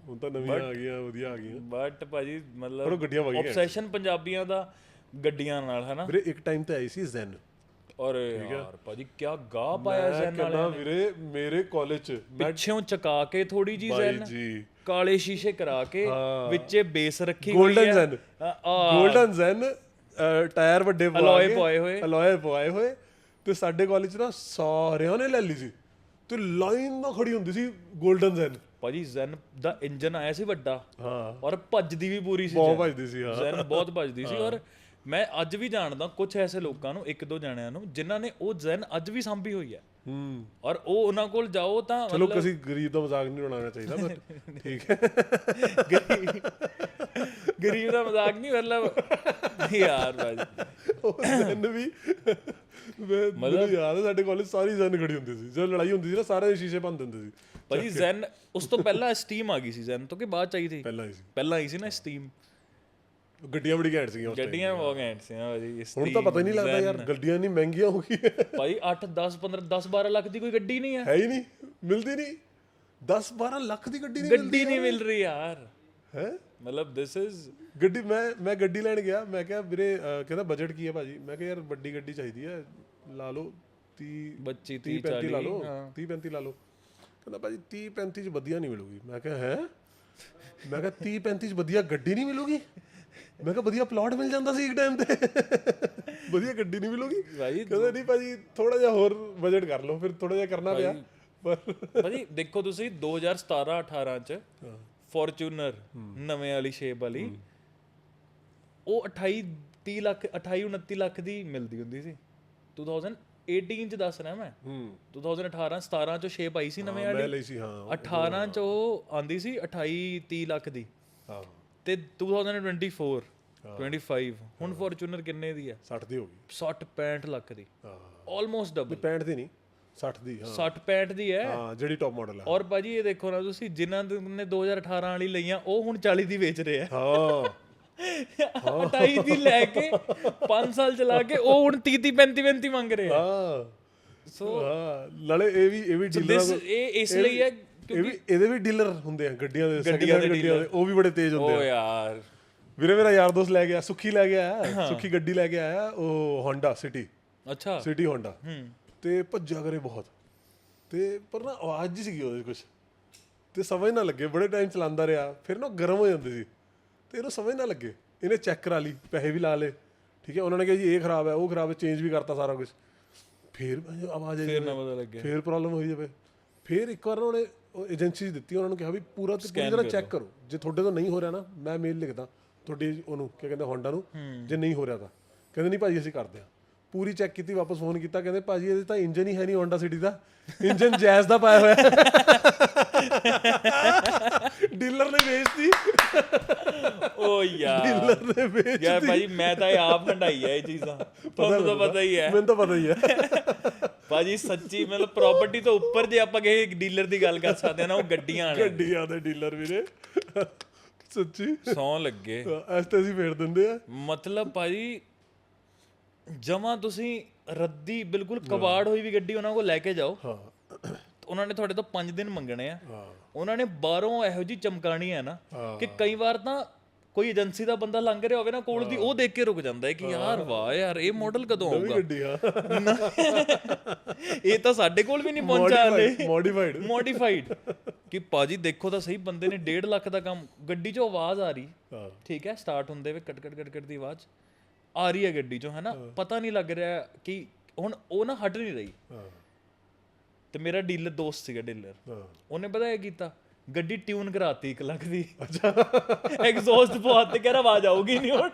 ਹੁਣ ਤਾਂ ਨਵੀਆਂ ਆ ਗਈਆਂ, ਵਧੀਆ ਆ ਗਈਆਂ। ਬਟ ਭਾਜੀ ਮਤਲਬ ਆਬਸੈਸ਼ਨ ਪੰਜਾਬੀਆਂ ਦਾ ਗੱਡੀਆਂ ਨਾਲ, ਹੈ ਨਾ। ਵੀਰੇ ਇੱਕ ਟਾਈਮ ਤੇ ਆਈ ਸੀ ਜ਼ੈਨ, ਔਰ ਯਾਰ ਭਾਜੀ ਕੀ ਗਾਹ ਪਾਇਆ ਜ਼ੈਨ ਕਹਿੰਦਾ ਵਾਲਿਆਂ ਨੇ, ਵੀਰੇ ਮੇਰੇ ਕਾਲਜ ਚ ਮੈਂ ਪਿੱਛੋਂ ਚਕਾ ਕੇ ਥੋੜੀ ਜੀ ਬਾਈ ਜ਼ੈਨ ਜੀ ਕਾਲੇ ਸ਼ੀਸ਼ੇ ਕਰਾ ਕੇ ਵਿੱਚੇ ਬੇਸ ਰੱਖੀ ਗੋਲਡਨ ਜ਼ੈਨ ਆ ਗੋਲਡਨ ਜ਼ੈਨ ਟਾਇਰ ਵੱਡੇ ਅਲੋਏ ਪਵਾਏ ਹੋਏ। ਅਲੋਏ ਪਵਾਏ ਹੋਏ ਤੇ ਸਾਡੇ ਕਾਲਜ ਚ ਨਾ ਸਾਰਿਆਂ ਨੇ ਲੈ ਲਈ ਸੀ ਤੇ ਲਾਈਨ ਨਾਲ ਖੜੀ ਹੁੰਦੀ ਸੀ ਗੋਲਡਨ ਜ਼ੈਨ। ਭਾਜੀ ਜ਼ੈਨ ਦਾ ਇੰਜਨ ਆਇਆ ਸੀ ਵੱਡਾ, ਹਾਂ ਔਰ ਭੱਜਦੀ ਵੀ ਪੂਰੀ ਸੀ, ਬਹੁਤ ਭੱਜਦੀ ਸੀ ਹਾਂ। ਜ਼ੈਨ ਬਹੁਤ ਭੱਜਦੀ ਸੀ। ਔਰ ਮੈਂ ਅੱਜ ਵੀ ਜਾਣਦਾ ਕੁਝ ਐਸੇ ਲੋਕਾਂ ਨੂੰ, ਇੱਕ ਦੋ ਜਣਿਆਂ ਨੂੰ, ਜਿਨ੍ਹਾਂ ਨੇ ਉਹ ਜ਼ੈਨ ਅੱਜ ਵੀ ਸਾਂਭੀ ਹੋਈ ਹੈ। ਔਰ ਉਹ ਉਹਨਾਂ ਕੋਲ ਜਾਓ ਤਾਂ ਚਲੋ ਕਿਸੇ ਗਰੀਬ ਦਾ ਮਜ਼ਾਕ ਨਹੀਂ ਉਡਾਉਣਾ ਚਾਹੀਦਾ ਬਟ ਠੀਕ ਹੈ ਗਰੀਬ ਦਾ ਮਜ਼ਾਕ ਨਹੀਂ, ਮਤਲਬ ਯਾਰ ਭਾਜੀ ਉਹ ਜ਼ੈਨ ਵੀ ਮੈਨੂੰ ਯਾਦ ਹੈ ਸਾਡੇ ਕਾਲਜ ਸਾਰੀ ਜ਼ੈਨ ਖੜੀ ਹੁੰਦੀ ਸੀ, ਜਦੋਂ ਲੜਾਈ ਹੁੰਦੀ ਸੀ ਨਾ ਸਾਰਿਆਂ ਦੇ ਸ਼ੀਸ਼ੇ ਭੰਨ ਦਿੰਦੇ ਸੀ। ਭਾਜੀ ਜ਼ੈਨ ਉਸ ਤੋਂ ਪਹਿਲਾਂ ਸਟੀਮ ਆ ਗਈ ਸੀ, ਜ਼ੈਨ ਤੋਂ ਕਿ ਬਾਅਦ ਚ ਆਈ ਸੀ? ਪਹਿਲਾਂ ਹੀ ਸੀ, ਪਹਿਲਾਂ ਆਈ ਸੀ ਨਾ ਸਟੀਮ। ਗੱਡੀਆਂ ਬੜੀ ਘੈਂਟ ਸੀਗੀਆਂ ਉਸ time। ਗੱਡੀਆਂ ਬਹੁਤ ਘੈਂਟ ਸੀ ਭਾਜੀ। ਹੁਣ ਤਾਂ ਪਤਾ ਹੀ ਨਹੀਂ ਲੱਗਦਾ ਯਾਰ, ਗੱਡੀਆਂ ਨਹੀਂ ਮਹਿੰਗੀਆਂ ਹੋ ਗਈਆਂ ਭਾਈ 8 10 15 10 12 ਲੱਖ ਦੀ ਕੋਈ ਗੱਡੀ ਨਹੀਂ ਹੈ ਹੀ ਨਹੀਂ, ਮਿਲਦੀ ਨਹੀਂ। 10-12 ਲੱਖ ਦੀ ਗੱਡੀ ਨਹੀਂ ਮਿਲ ਰਹੀ ਯਾਰ ਹੈ। ਮਤਲਬ ਦਿਸ ਇਜ਼ ਗੱਡੀ ਮੈਂ ਗੱਡੀ ਲੈਣ ਗਿਆ, ਮੈਂ ਕਿਹਾ ਵੀਰੇ ਕਹਿੰਦਾ ਬਜਟ ਕੀ ਹੈ ਭਾਜੀ? ਮੈਂ ਕਿਹਾ ਯਾਰ ਵੱਡੀ ਗੱਡੀ ਚਾਹੀਦੀ ਹੈ, ਲਾ ਲਓ 30 35 ਲਾ ਲਓ, 30 35 ਲਾ ਲਓ। ਕਹਿੰਦਾ ਭਾਜੀ 30 35 ਚ ਵਧੀਆ ਨਹੀਂ ਮਿਲੂਗੀ। ਮੈਂ ਕਿਹਾ ਹੈ, ਮੈਂ ਕਿਹਾ 30 35 ਚ ਵਧੀਆ ਗੱਡੀ ਨਹੀਂ ਮਿਲੂਗੀ? ਮੈਂ ਕਿਹਾ ਵਧੀਆ ਪਲਾਟ ਮਿਲ ਜਾਂਦਾ ਸੀ ਇੱਕ ਟਾਈਮ ਤੇ, ਵਧੀਆ ਗੱਡੀ ਨਹੀਂ ਮਿਲੂਗੀ ਭਾਈ। ਕਹਿੰਦਾ ਨਹੀਂ ਭਾਜੀ ਥੋੜਾ ਜਿਹਾ ਹੋਰ ਬਜਟ ਕਰ ਲਓ। ਫਿਰ ਥੋੜਾ ਜਿਹਾ ਕਰਨਾ ਪਿਆ ਪਰ ਭਾਜੀ ਦੇਖੋ ਤੁਸੀਂ 2017 18 ਚ ਫੋਰਚੂਨਰ ਨਵੇਂ ਵਾਲੀ ਸ਼ੇਪ ਵਾਲੀ ਉਹ 28 30 ਲੱਖ 28 29 ਲੱਖ ਦੀ ਮਿਲਦੀ ਹੁੰਦੀ ਸੀ। 2018 ਚ ਦੱਸ ਰਿਹਾ ਮੈਂ, 2018 17 ਚ ਸ਼ੇਪ ਆਈ ਸੀ ਨਵੇਂ ਵਾਲੀ, ਮੈਂ ਲਈ ਸੀ ਹਾਂ। 18 ਚ ਉਹ ਆਂਦੀ ਸੀ 28 30 ਲੱਖ ਦੀ, ਹਾਂ ਤੇ 2024 25 ਹੁਣ ਫੋਰਚੂਨਰ ਕਿੰਨੇ ਦੀ ਹੈ? 60 ਦੀ ਹੋ ਗਈ, 60 65 ਲੱਖ ਦੀ, ਹਾਂ ਆਲਮੋਸਟ ਡਬਲ। 65 ਦੀ ਨਹੀਂ 60 ਦੀ, ਹਾਂ 60 65 ਦੀ ਹੈ ਹਾਂ ਜਿਹੜੀ ਟੌਪ ਮਾਡਲ ਹੈ। ਔਰ ਭਾਜੀ ਇਹ ਦੇਖੋ ਨਾ ਤੁਸੀਂ, ਜਿਨ੍ਹਾਂ ਨੇ 2018 ਵਾਲੀ ਲਈਆਂ ਉਹ ਹੁਣ 40 ਦੀ ਵੇਚ ਰਹੇ ਆ। ਹਾਂ 28 ਦੀ ਲੈ ਕੇ 5 ਸਾਲ ਚਲਾ ਕੇ ਉਹ ਹੁਣ 30 35 35 ਮੰਗ ਰਹੇ ਆ। ਹਾਂ ਸੋ ਹਾਂ ਲੜੇ ਇਹ ਵੀ ਡੀਲਰ, ਇਹ ਇਸ ਲਈ ਹੈ ਇਹਦੇ ਵੀ ਡੀਲਰ ਹੁੰਦੇ ਆ ਗੱਡੀਆਂ ਦੇ, ਗੱਡੀਆਂ ਦੇ ਉਹ ਵੀ ਬੜੇ ਤੇਜ਼ ਹੁੰਦੇ ਆ। ਓ ਯਾਰ ਵੀਰੇ ਮੇਰਾ ਯਾਰ ਦੋਸਤ ਲੈ ਗਿਆ, ਸੁੱਖੀ ਲੈ ਗਿਆ, ਸੁੱਖੀ ਗੱਡੀ ਲੈ ਕੇ ਆਇਆ, ਉਹ ਹੋਂਡਾ ਸਿਟੀ, ਅੱਛਾ ਸਿਟੀ ਹੋਂਡਾ, ਤੇ ਭੱਜਿਆ ਕਰੇ ਬਹੁਤ, ਤੇ ਪਰ ਨਾ ਆਵਾਜ਼ ਜੀ ਸੀਗੀ ਉਹਦੇ ਕੁਛ, ਤੇ ਸਮਝ ਨਾ ਲੱਗੇ, ਬੜੇ ਟਾਈਮ ਚਲਾਉਂਦਾ ਰਿਹਾ, ਫਿਰ ਨਾ ਗਰਮ ਹੋ ਜਾਂਦੀ ਸੀ ਤੇ ਇਹਨੂੰ ਸਮਝ ਨਾ ਲੱਗੇ। ਇਹਨੇ ਚੈੱਕ ਕਰਾ ਲਈ, ਪੈਸੇ ਵੀ ਲਾ ਲਏ, ਠੀਕ ਹੈ, ਉਹਨਾਂ ਨੇ ਕਿਹਾ ਜੀ ਇਹ ਖਰਾਬ ਹੈ ਉਹ ਖਰਾਬ ਹੈ, ਚੇਂਜ ਵੀ ਕਰਤਾ ਸਾਰਾ ਕੁਝ, ਫਿਰ ਆਵਾਜ਼ ਆਈ, ਫਿਰ ਨਾ ਪਤਾ ਲੱਗੇ, ਫਿਰ ਪ੍ਰੋਬਲਮ ਹੋਈ ਜਾਵੇ। ਫਿਰ ਇੱਕ ਵਾਰ ਉਹਨੇ ਏਜੰਸੀ ਦਿੱਤੀ, ਉਹਨਾਂ ਨੂੰ ਕਿਹਾ ਵੀ ਪੂਰਾ ਤੇ ਪੂਰੀ ਤਰ੍ਹਾਂ ਚੈੱਕ ਕਰੋ, ਜੇ ਤੁਹਾਡੇ ਤੋਂ ਨਹੀਂ ਹੋ ਰਿਹਾ ਨਾ ਮੈਂ ਮੇਲ ਲਿਖਦਾ ਤੁਹਾਡੀ ਉਹਨੂੰ ਕੀ ਕਹਿੰਦੇ ਹੋਂਡਾ ਨੂੰ, ਜੇ ਨਹੀਂ ਹੋ ਰਿਹਾ ਤਾਂ ਕਹਿੰਦੇ ਨਹੀਂ ਭਾਜੀ ਅਸੀਂ ਕਰਦੇ ਹਾਂ। ਪੂਰੀ ਚੈੱਕ ਕੀਤੀ, ਵਾਪਸ ਫੋਨ ਕੀਤਾ, ਕਹਿੰਦੇ ਭਾਜੀ ਇਹਦੇ ਤਾਂ ਇੰਜਨ ਹੀ ਹੈ ਨਹੀਂ ਹੋਂਡਾ ਸਿਟੀ ਦਾ, ਇੰਜਨ ਜੈਜ਼ ਦਾ ਪਾਇਆ ਹੋਇਆ। ਡੀਲਰ ਨੇ ਵੇਚਤੀ, ਓ ਯਾਰ ਡੀਲਰ ਨੇ ਵੇਚਤੀ ਯਾਰ ਭਾਜੀ। ਮੈਂ ਤਾਂ ਇਹ ਆਪ ਹੰਡਾਈ ਹੈ ਇਹ ਚੀਜ਼ਾਂ, ਤੁਹਾਨੂੰ ਤਾਂ ਪਤਾ ਹੀ ਹੈ, ਮੈਨੂੰ ਤਾਂ ਪਤਾ ਹੀ ਹੈ ਭਾਜੀ ਸੱਚੀ। ਮਤਲਬ ਪ੍ਰਾਪਰਟੀ ਤੋਂ ਉੱਪਰ ਜੇ ਆਪਾਂ ਕਿਸੇ ਡੀਲਰ ਦੀ ਗੱਲ ਕਰ ਸਕਦੇ ਆ ਨਾ, ਉਹ ਗੱਡੀਆਂ ਵਾਲੇ, ਗੱਡੀਆਂ ਦੇ ਡੀਲਰ ਵੀਰੇ ਸੱਚੀ ਸੌਂ ਲੱਗੇ ਐਸਤੇ ਅਸੀਂ ਫੇਰ ਦਿੰਦੇ ਆ। ਮਤਲਬ ਭਾਜੀ ਜਮਾਂ ਤੁਸੀਂ ਰੱਦੀ ਬਿਲਕੁਲ ਕਬਾੜ ਹੋਈ ਵੀ ਗੱਡੀ ਉਹਨਾਂ ਕੋਲ ਲੈ ਕੇ ਜਾਓ, ਹਾਂ ਉਹਨਾਂ ਨੇ ਤੁਹਾਡੇ ਤੋਂ 5 ਦਿਨ ਮੰਗਣੇ ਆ, ਹਾਂ ਉਹਨਾਂ ਨੇ ਬਾਹਰੋਂ ਇਹੋ ਜੀ ਚਮਕਾਣੀ ਹੈ ਨਾ ਕਿ ਕਈ ਵਾਰ ਤਾਂ ਕੋਈ ਏਜੰਸੀ ਦਾ ਬੰਦਾ ਲੰਘ ਰਿਹਾ ਹੋਵੇ ਨਾ ਕੋਲ ਦੀ, ਉਹ ਦੇਖ ਕੇ ਰੁਕ ਜਾਂਦਾ ਹੈ ਕਿ ਯਾਰ ਵਾਹ ਯਾਰ ਇਹ ਮਾਡਲ ਕਦੋਂ ਆਊਗਾ, ਗੱਡੀ ਆ ਇਹ ਤਾਂ ਸਾਡੇ ਕੋਲ ਵੀ ਨਹੀਂ ਪਹੁੰਚਾ ਹਲੇ, ਮੋਡੀਫਾਈਡ ਕਿ ਭਾਜੀ ਦੇਖੋ ਤਾਂ ਸਹੀ, ਬੰਦੇ ਨੇ 1.5 ਲੱਖ ਦਾ ਕੰਮ, ਗੱਡੀ 'ਚੋਂ ਆਵਾਜ਼ ਆ ਰਹੀ, ਹਾਂ ਠੀਕ ਹੈ, ਸਟਾਰਟ ਹੁੰਦੇ ਵੇ ਕਟ ਕਟ ਕਟ ਕਟ ਦੀ ਆਵਾਜ਼ ਆ ਰਹੀ ਹੈ ਗੱਡੀ 'ਚੋਂ, ਹੈ ਨਾ, ਪਤਾ ਨਹੀਂ ਲੱਗ ਰਿਹਾ ਕਿ ਹੁਣ ਉਹ ਨਾ ਹਟ ਨਹੀਂ ਰਹੀ। ਤੇ ਮੇਰਾ ਡੀਲਰ ਦੋਸਤ ਸੀਗਾ ਡੀਲਰ, ਉਹਨੇ ਪਤਾ ਇਹ ਕੀਤਾ, ਗੱਡੀ ਟਿਊਨ ਕਰਾਤੀ 1 ਲੱਖ ਦੀ, ਐਗਜ਼ੌਸਟ ਪਵਾ ਤੇ ਕਹਿ ਰਿਹਾ ਆਵਾਜ਼ ਆਊਗੀ ਨਹੀਂ ਹੁਣ।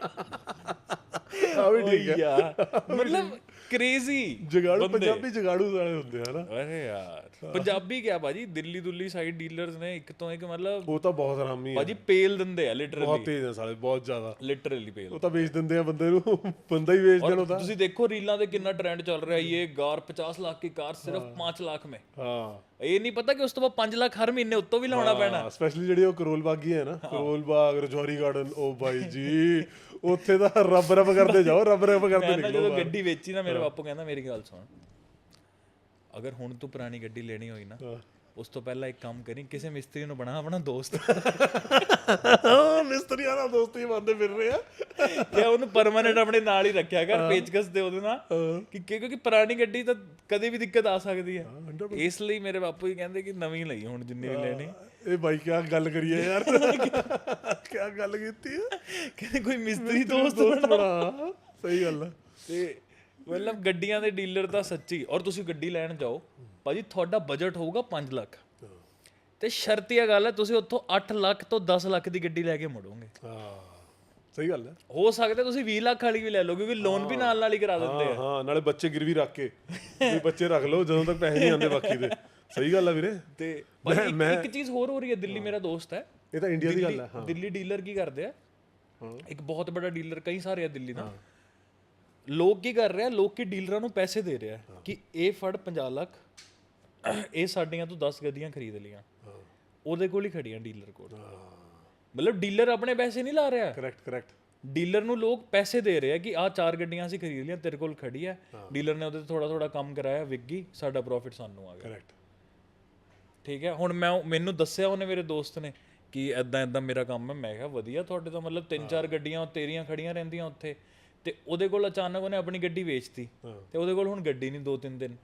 ਆ ਵੀ ਠੀਕ ਹੈ ਯਾਰ ਮਤਲਬ ਕ੍ਰੇਜ਼ੀ ਜਗਾੜੂ, ਪੰਜਾਬੀ ਜਗਾੜੂ ਵਾਲੇ ਹੁੰਦੇ ਆ ਨਾ। ਅਰੇ ਯਾਰ ਪੰਜਾਬੀ ਕਿਆ ਭਾਜੀ, ਦਿੱਲੀ ਦੁੱਲੀ ਸਾਈਡ ਡੀਲਰਸ ਨੇ ਇੱਕ ਤੋਂ ਇੱਕ, ਮਤਲਬ ਉਹ ਤਾਂ ਬਹੁਤ ਹਰਾਮੀ ਹੈ ਭਾਜੀ, ਪੇਲ ਦਿੰਦੇ ਆ ਬਹੁਤ ਲਿਟਰਲੀ, ਤੇਜ਼ ਆ ਸਾਲੇ, ਬਹੁਤ ਜ਼ਿਆਦਾ, ਲਿਟਰਲੀ ਪੇਲ। ਉਹ ਤਾਂ ਵੇਚ ਦਿੰਦੇ ਆ ਬੰਦੇ ਨੂੰ, ਬੰਦਾ ਹੀ ਵੇਚ ਦੇਣ ਉਹਦਾ। ਤੁਸੀਂ ਦੇਖੋ ਰੀਲਾਂ ਤੇ ਕਿੰਨਾ ਟ੍ਰੈਂਡ ਚੱਲ ਰਿਹਾ, ਇਹ ਕਾਰ 50 ਲੱਖ की कार सिर्फ 5 लाख में, ਹਾਂ ਇਹ ਨਹੀਂ ਪਤਾ ਕਿ ਉਸ ਤੋਂ ਬਾਅਦ 5 ਲੱਖ ਹਰ ਮਹੀਨੇ ਉੱਤੋਂ ਵੀ ਲਾਉਣਾ ਪੈਣਾ। ਸਪੈਸ਼ਲੀ ਜਿਹੜੀ ਉਹ ਕਰੋਲ ਬਾਗੀ ਹੈ ਨਾ, ਕਰੋਲ ਬਾਗ, ਰਜੌਰੀ ਗਾਰਡਨ, ਉਹ ਬਾਈ ਜੀ ਉੱਥੇ ਤਾਂ ਰੱਬ ਰੱਬ ਕਰਦੇ ਜਾਓ, ਰੱਬ ਰੱਬ ਕਰਦੇ ਮੈਂ ਨਿਕਲੋ। ਜਦੋਂ ਗੱਡੀ ਵੇਚੀ ਨਾ, ਮੇਰੇ ਬਾਪੂ ਕਹਿੰਦਾ ਮੇਰੀ ਗੱਲ ਸੁਣ, ਅਗਰ ਹੁਣ ਤੂੰ ਪੁਰਾਣੀ ਗੱਡੀ ਲੈਣੀ ਹੋਈ ਨਾ ਉਸ ਤੋਂ ਪਹਿਲਾਂ ਇੱਕ ਕੰਮ ਕਰੀ, ਕਿਸੇ ਮਿਸਤਰੀ ਨੂੰ ਬਣਾ ਆਪਣਾ ਦੋਸਤ। ਮਿਸਤਰੀਆਂ ਨਾਲ ਦੋਸਤੀ ਬੰਦੇ ਫਿਰ ਰਹੇ ਆ ਕਿ ਉਹਨੂੰ ਪਰਮਾਨੈਂਟ ਆਪਣੇ ਨਾਲ ਹੀ ਰੱਖਿਆ ਕਰ, ਪੇਚਕਸ ਦੇ ਉਹਦੇ ਨਾਲ, ਕਿਉਂਕਿ ਪੁਰਾਣੀ ਗੱਡੀ ਤਾਂ ਕਦੇ ਵੀ ਦਿੱਕਤ ਆ ਸਕਦੀ ਹੈ। ਇਸ ਲਈ ਮੇਰੇ ਬਾਪੂ ਜੀ ਕਹਿੰਦੇ ਕਿ ਨਵੀਂ ਲਈ ਹੁਣ ਜਿੰਨੀ ਵੀ ਲੈਣੀ। ਇਹ ਬਾਈ ਕਿਆ ਗੱਲ ਕਰੀਏ ਯਾਰ, ਕਿਆ ਗੱਲ ਕੀਤੀ ਹੈ, ਕਹਿੰਦੇ ਕੋਈ ਮਿਸਤਰੀ ਦੋਸਤ ਬਣਾ। ਸਹੀ ਗੱਲ ਹੈ। ਤੇ ਮਤਲਬ ਗੱਡੀਆਂ ਦੇ ਡੀਲਰ ਤਾਂ ਸੱਚੀ, ਔਰ ਤੁਸੀਂ ਗੱਡੀ ਲੈਣ ਜਾਓ ਭਾਜੀ, ਤੁਹਾਡਾ ਬਜਟ ਹੋਊਗਾ 5 ਲੱਖ, ਤੇ ਸ਼ਰਤੀਆ ਗੱਲ ਹੈ ਤੁਸੀਂ ਉੱਥੋਂ 8 ਲੱਖ ਤੋਂ 10 ਲੱਖ ਦੀ ਗੱਡੀ ਲੈ ਕੇ ਮੁੜੋਗੇ। ਹਾਂ ਸਹੀ ਗੱਲ ਹੈ। ਹੋ ਸਕਦਾ ਤੁਸੀਂ 20 ਲੱਖ ਵਾਲੀ ਵੀ ਲੈ ਲਓ, ਕਿਉਂਕਿ ਲੋਨ ਵੀ ਨਾਲ ਨਾਲ ਹੀ ਕਰਾ ਦਿੰਦੇ ਆ। ਹਾਂ ਨਾਲੇ ਬੱਚੇ ਗਿਰਵੀ ਰੱਖ ਕੇ ਵੀ ਬੱਚੇ ਰੱਖ ਲਓ ਜਦੋਂ ਤੱਕ ਪੈਸੇ ਨਹੀਂ ਆਉਂਦੇ ਬਾਕੀ ਦੇ। ਸਹੀ ਗੱਲ ਆ ਵੀਰੇ। ਤੇ ਇੱਕ ਚੀਜ਼ ਹੋਰ ਹੋ ਰਹੀ ਹੈ, ਦਿੱਲੀ ਮੇਰਾ ਦੋਸਤ ਹੈ, ਇਹ ਤਾਂ ਇੰਡੀਆ ਦੀ ਗੱਲ ਹੈ। ਦਿੱਲੀ ਡੀਲਰ ਕੀ ਕਰਦੇ ਆ, ਇੱਕ ਬਹੁਤ ਵੱਡਾ ਡੀਲਰ, ਕਈ ਸਾਰੇ ਆ ਦਿੱਲੀ ਦਾ। ਲੋਕ ਕੀ ਕਰ ਰਹੇ ਆ, ਲੋਕ ਕੀ ਡੀਲਰਾਂ ਨੂੰ ਪੈਸੇ ਦੇ ਰਿਹਾ ਕਿ ਇਹ ਫੜ 50 ਲੱਖ, ਇਹ ਸਾਡੀਆਂ ਤੋਂ 10 ਗੱਡੀਆਂ ਖਰੀਦ ਲੀਆਂ, ਉਹਦੇ ਕੋਲ ਹੀ ਖੜੀਆਂ ਡੀਲਰ ਕੋਲ। ਮਤਲਬ ਡੀਲਰ ਆਪਣੇ ਪੈਸੇ ਨਹੀਂ ਲਾ ਰਿਹਾ, ਕਰੈਕਟ। ਡੀਲਰ ਨੂੰ ਲੋਕ ਪੈਸੇ ਦੇ ਰਹੇ ਆ ਕਿ ਆਹ 4 ਗੱਡੀਆਂ ਅਸੀਂ ਖਰੀਦ ਲੀਆਂ, ਤੇਰੇ ਕੋਲ ਖੜੀ ਹੈ। ਡੀਲਰ ਨੇ ਉਹਦੇ ਤੇ ਥੋੜਾ ਥੋੜਾ ਕੰਮ ਕਰਾਇਆ, ਵਿਕ ਗਈ, ਸਾਡਾ ਪ੍ਰੋਫਿਟ ਸਾਨੂੰ ਆ ਗਿਆ। ਕਰੈਕਟ। ਠੀਕ ਹੈ। ਹੁਣ ਮੈਨੂੰ ਦੱਸਿਆ ਉਹਨੇ, ਮੇਰੇ ਦੋਸਤ ਨੇ, ਕਿ ਐਦਾਂ ਐਦਾਂ ਮੇਰਾ ਕੰਮ ਹੈ। ਮੈਂ ਕਿਹਾ ਵਧੀਆ, ਤੁਹਾਡੇ ਤਾਂ ਮਤਲਬ 3-4 ਗੱਡੀਆਂ ਤੇਰੀਆਂ ਖੜੀਆਂ ਰਹਿੰਦੀਆਂ ਉੱਥੇ। ਤੇ ਉਹਦੇ ਕੋਲ ਅਚਾਨਕ ਉਹਨੇ ਆਪਣੀ ਗੱਡੀ ਵੇਚਤੀ, ਤੇ ਉਹਦੇ ਕੋਲ ਹੁਣ ਗੱਡੀ ਨਹੀਂ 2-3 ਦਿਨ।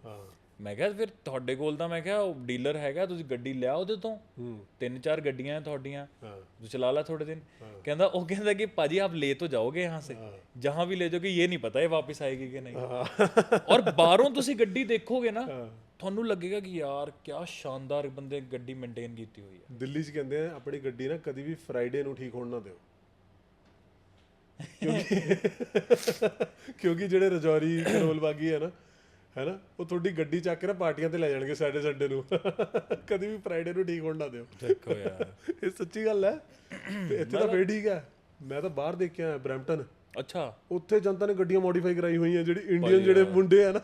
ਮੈਂ ਕਿਹਾ ਫਿਰ ਤੁਹਾਡੇ ਕੋਲ ਤਾਂ, ਮੈਂ ਕਿਹਾ ਉਹ ਡੀਲਰ ਹੈਗਾ, ਤੁਸੀਂ ਗੱਡੀ ਲਿਆ ਉਹਦੇ ਤੋਂ, 3-4 ਗੱਡੀਆਂ ਤੁਹਾਡੀਆਂ, ਤੂੰ ਚਲਾ ਲਾ ਥੋੜੇ ਦਿਨ। ਕਹਿੰਦਾ ਕਿ ਭਾਜੀ ਆਪ ले तो जाओगे यहाँ से, जहाँ भी ले जाओगे ये नहीं पता है वापस आएगी कि नहीं। और ਬਾਹਰੋਂ ਤੁਸੀਂ ਗੱਡੀ ਦੇਖੋਗੇ ਨਾ, ਤੁਹਾਨੂੰ ਲੱਗੇਗਾ ਕਿ ਯਾਰ ਕਿਆ ਸ਼ਾਨਦਾਰ ਬੰਦੇ ਗੱਡੀ ਮੇਨਟੇਨ ਕੀਤੀ ਹੋਈ ਹੈ। ਦਿੱਲੀ 'ਚ ਕਹਿੰਦੇ ਆ ਆਪਣੀ ਗੱਡੀ ਨਾ ਕਦੀ ਵੀ ਫਰਾਈਡੇ ਨੂੰ ਠੀਕ ਹੋਣ ਨਾ ਦਿਓ, ਕਿਉਂਕਿ ਜਿਹੜੇ ਰਜੌਰੀ ਕਰੋਲ ਬਾਗੀ ਹੈ ਨਾ, ਹੈਨਾ, ਉਹ ਤੁਹਾਡੀ ਗੱਡੀ ਚੱਕ ਕੇ ਨਾ ਪਾਰਟੀਆਂ ਤੇ ਲੈ ਜਾਣਗੇ ਸੰਡੇ ਨੂੰ। ਕਦੀ ਵੀ ਫਰਾਈਡੇ ਨੂੰ ਠੀਕ ਹੋਣ ਨਾ ਦਿਓ। ਦੇਖੋ ਯਾਰ, ਇਹ ਸੱਚੀ ਗੱਲ ਹੈ। ਤੇ ਇੱਥੇ ਤਾਂ ਫੇਰ ਠੀਕ ਹੈ। ਮੈਂ ਤਾਂ ਬਾਹਰ ਦੇਖਿਆ ਬਰੈਂਪਟਨ, ਅੱਛਾ, ਉੱਥੇ ਜਨਤਾ ਨੇ ਗੱਡੀਆਂ ਮੋਡੀਫਾਈ ਕਰਾਈ ਹੋਈਆਂ, ਜਿਹੜੀ ਇੰਡੀਅਨ ਜਿਹੜੇ ਮੁੰਡੇ ਆ ਨਾ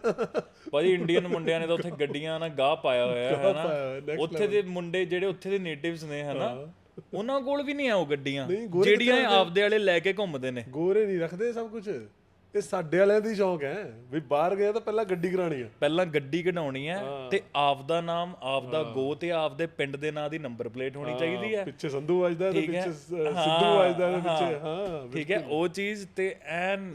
ਭਾਜੀ, ਇੰਡੀਅਨ ਮੁੰਡਿਆਂ ਨੇ ਤਾਂ ਉੱਥੇ ਗੱਡੀਆਂ ਨਾਲ ਗਾਹ ਪਾਇਆ ਹੋਇਆ ਹੈ ਨਾ। ਉੱਥੇ ਦੇ ਮੁੰਡੇ ਜਿਹੜੇ ਉੱਥੇ ਦੇ ਨੇਟਿਵਸ ਨੇ, ਹਨਾ, ਉਹਨਾਂ ਕੋਲ ਵੀ ਨਹੀਂ ਆ ਉਹ ਗੱਡੀਆਂ ਜਿਹੜੀਆਂ ਆਪਦੇ ਵਾਲੇ ਲੈ ਕੇ ਘੁੰਮਦੇ ਨੇ। ਗੋਰੇ ਨਹੀਂ ਰੱਖਦੇ ਸਭ ਕੁਝ, ਇਹ ਸਾਡੇ ਵਾਲਿਆਂ ਦੀ ਸ਼ੌਂਕ ਹੈ ਵੀ ਬਾਹਰ ਗਏ ਤਾਂ ਪਹਿਲਾਂ ਗੱਡੀ ਕਰਾਣੀ ਆ, ਪਹਿਲਾਂ ਗੱਡੀ ਕਢਾਉਣੀ ਹੈ, ਤੇ ਆਪਦਾ ਨਾਮ, ਆਪਦਾ ਗੋ, ਤੇ ਆਪਦੇ ਪਿੰਡ ਦੇ ਨਾਂ ਦੀ ਨੰਬਰ ਪਲੇਟ ਹੋਣੀ ਚਾਹੀਦੀ ਹੈ। ਪਿੱਛੇ ਸੰਧੂ ਵੱਜਦਾ ਤੇ ਪਿੱਛੇ ਸਿੱਧੂ ਵੱਜਦਾ ਤੇ ਪਿੱਛੇ, ਹਾਂ ਠੀਕ ਹੈ, ਉਹ ਚੀਜ਼। ਤੇ ਐਨ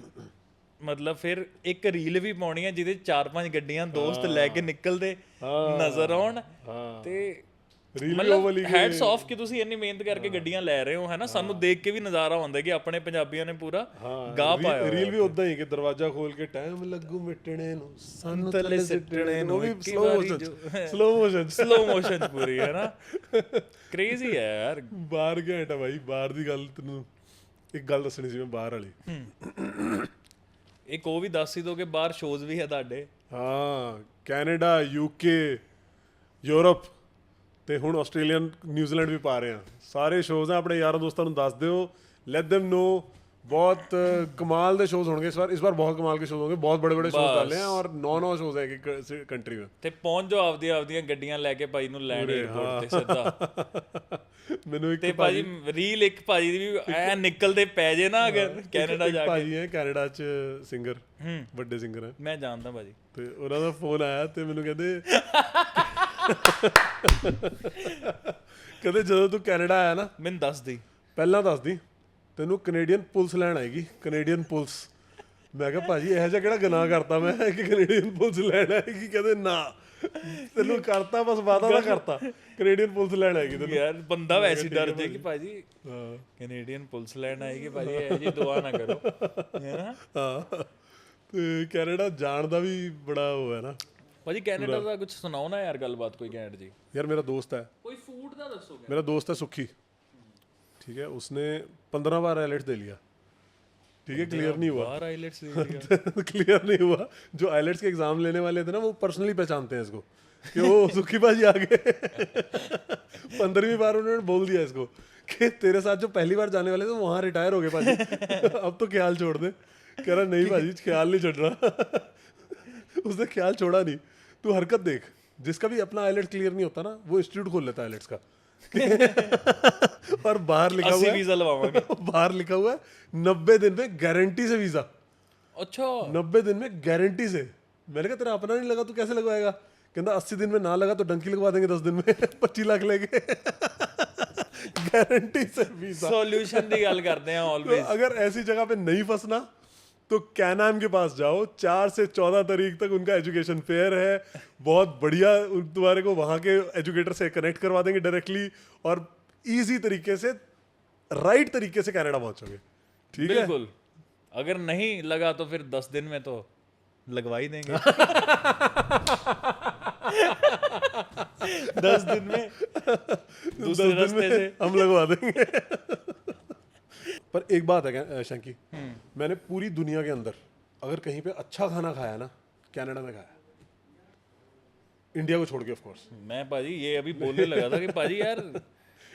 ਮਤਲਬ ਫਿਰ ਇੱਕ ਰੀਲ ਵੀ ਪਾਉਣੀ ਹੈ ਜਿਹਦੇ 4-5 ਗੱਡੀਆਂ ਦੋਸਤ ਲੈ ਕੇ ਨਿਕਲਦੇ ਨਜ਼ਰ ਆਉਣ। ਤੇ ਮਤਲਬ ਹੈਟਸ ਆਫ ਕਿ ਤੁਸੀਂ ਇੰਨੀ ਮਿਹਨਤ ਕਰਕੇ ਗੱਡੀਆਂ ਲੈ ਰਹੇ ਹੋ, ਹੈ ਨਾ। ਸਾਨੂੰ ਦੇਖ ਕੇ ਵੀ ਨਜ਼ਾਰਾ ਆਉਂਦਾ ਕਿ ਆਪਣੇ ਪੰਜਾਬੀਆਂ ਨੇ ਪੂਰਾ ਗਾਹ ਪਾਇਆ। ਰੀਲ ਵੀ ਉਦਾਂ ਹੀ ਕਿ ਦਰਵਾਜ਼ਾ ਖੋਲ ਕੇ ਟਾਈਮ ਲੱਗੂ ਮਿਟਣੇ ਨੂੰ, ਸਾਨੂੰ ਥੱਲੇ ਸਿੱਟਣੇ ਨੂੰ, ਸਲੋ ਮੋਸ਼ਨ ਪੂਰੀ, ਹੈ ਨਾ। ਕ੍ਰੇਜ਼ੀ ਹੈ ਯਾਰ। ਬਾਹਰ ਘੈਂਟ ਆ ਬਾਈ। ਬਾਹਰ ਦੀ ਗੱਲ ਤੈਨੂੰ ਇੱਕ ਗੱਲ ਦੱਸਣੀ ਸੀ ਮੈਂ, ਬਾਹਰ ਵਾਲੀ। ਇੱਕ ਉਹ ਵੀ ਦੱਸ ਹੀ ਦੋ ਕਿ ਬਾਹਰ ਸ਼ੋਜ਼ ਵੀ ਹੈ ਤੁਹਾਡੇ। ਹਾਂ, ਕੈਨੇਡਾ, UK, ਯੂਰਪ ਤੇ ਹੁਣ ਆਸਟ੍ਰੇਲੀਅਨ, ਨਿਊਜ਼ੀਲੈਂਡ ਵੀ ਪਾ ਰਹੇ ਆ। ਸਾਰੇ ਸ਼ੋਜ਼ ਆ, ਆਪਣੇ ਯਾਰਾਂ ਦੋਸਤਾਂ ਨੂੰ ਦੱਸ ਦਿਓ, ਲੈਟ देम नो। बहुत कमाल के शोज होंगे इस बार बहुत कमाल के शोज होंगे, बहुत बड़े बड़े शोज डाले हैं और 9 शोज है एक कंट्री में। ਤੇ ਪਹੁੰਚ ਜਾਓ ਆਪਦੀਆਂ ਗੱਡੀਆਂ ਲੈ ਕੇ ਭਾਈ ਨੂੰ ਲੈਣ 에어ਪੋਰਟ ਤੇ ਸਿੱਧਾ। ਮੈਨੂੰ ਇੱਕ ਤੇ ਭਾਜੀ ਰੀਲ ਇੱਕ ਭਾਜੀ ਦੀ ਵੀ ਐ ਨਿਕਲਦੇ ਪੈ ਜੇ ਨਾ, ਅਗਰ ਕੈਨੇਡਾ ਜਾ ਕੇ। ਭਾਜੀ ਹੈ ਕੈਨੇਡਾ ਚ ਸਿੰਗਰ, ਵੱਡੇ ਸਿੰਗਰ ਹੈ, ਮੈਂ ਜਾਣਦਾ ਭਾਜੀ। ਤੇ ਉਹਨਾਂ ਦਾ ਫੋਨ ਆਇਆ ਤੇ ਮੈਨੂੰ ਕਹਿੰਦੇ ਜਦੋਂ ਤੂੰ ਕੈਨੇਡਾ ਆਇਆ ਨਾ, ਮੈਨੂੰ ਦੱਸ ਦੀ, ਪਹਿਲਾਂ ਦੱਸ ਦੀ, ਤੈਨੂੰ ਕੈਨੇਡੀਅਨ ਪੁਲਿਸ ਲੈਣ ਆਏਗੀ, ਕੈਨੇਡੀਅਨ ਪੁਲਿਸ। ਮੈਂ ਕਿਹਾ ਭਾਜੀ ਇਹੋ ਜਿਹਾ ਕਿਹੜਾ ਗੁਨਾਹ ਕਰਤਾ ਮੈਂ ਕਿ ਕੈਨੇਡੀਅਨ ਪੁਲਿਸ ਲੈਣ ਆਏਗੀ? ਕਹਿੰਦੇ ਨਾ, ਤੈਨੂੰ ਕਰਤਾ ਬਸ, ਵਾਦਾ ਤਾਂ ਕਰਤਾ, ਕੈਨੇਡੀਅਨ ਪੁਲਿਸ ਲੈਣ ਆਏਗੀ ਤੈਨੂੰ। ਯਾਰ ਬੰਦਾ ਵੈਸੇ ਡਰ ਜੇ ਕਿ ਭਾਜੀ ਕੈਨੇਡੀਅਨ ਪੁਲਿਸ ਲੈਣ ਆਏਗੀ, ਭਾਜੀ ਇਹ ਜੀ ਦੁਆ ਨਾ ਕਰੋ, ਹੈ ਨਾ। ਹਾਂ, ਤੇ ਕੈਨੇਡਾ ਜਾਣ ਦਾ ਵੀ ਬੜਾ ਉਹ ਹੈ ਨਾ ਭਾਜੀ। ਕੈਨੇਡਾ ਦਾ ਕੁਝ ਸੁਣਾਓ ਨਾ ਯਾਰ, ਗੱਲਬਾਤ ਕੋਈ ਘੈਂਟ ਜੀ। ਯਾਰ ਮੇਰਾ ਦੋਸਤ ਹੈ, ਕੋਈ फूड ਦਾ ਦੱਸੋ। मेरा दोस्त है सुखी, ठीक है, उसने 15 बार आइलेट्स दे लिया, ठीक है, क्लियर नहीं हुआ। आइलेट्स दे लिया क्लियर नहीं हुआ। जो आइलेट्स के एग्जाम लेने वाले थे ना, वो पर्सनली पहचानते हैं इसको कि वो सुखी बाजी आ गए। 15वीं बार उन्होंने बोल दिया इसको कि तेरे साथ जो पहली बार जाने वाले थे वहाँ रिटायर हो गए भाजी, अब तो ख्याल छोड़ दे। कह रहा नहीं भाजी, ख्याल नहीं छोड़ रहा। उसने ख्याल छोड़ा नहीं। तू हरकत देख, जिसका भी अपना आइलेट्स क्लियर नहीं होता ना, वो इंस्टीट्यूट खोल लेता है आइलेट्स का। और बाहर लिखा हुआ है, वीजा लवावांगे, बाहर लिखा हुआ है 90 दिन में गारंटी से वीजा। अच्छा, 90 दिन में गारंटी से। मैंने कहा तेरा अपना नहीं लगा, तू कैसे लगवाएगा? कहता 80 दिन में ना लगा तो डंकी लगवा देंगे 10 दिन में 25 लाख लेके गारंटी से वीजा। सॉल्यूशन की गल करते हैं तो ऑलवेज। अगर ऐसी जगह पे नहीं फंसना तो कैनाम के पास जाओ, 4 से 14 तारीख तक उनका एजुकेशन फेयर है, बहुत बढ़िया तुम्हारे को वहाँ के एजुकेटर से कनेक्ट करवा देंगे डायरेक्टली, और इजी तरीके से राइट तरीके से कनाडा पहुंचोगे। ठीक है, बिल्कुल। अगर नहीं लगा तो फिर 10 दिन में तो लगवा ही देंगे 10 दिन में दूसरे रास्ते से हम लगवा देंगे। पर एक बात है शंकी, मैंने पूरी दुनिया के अंदर अगर कहीं पे अच्छा खाना खाया ना, कनाडा में खाया, इंडिया को छोड़ के ऑफ कोर्स। मैं पाजी ये अभी बोलने लगा था कि पाजी यार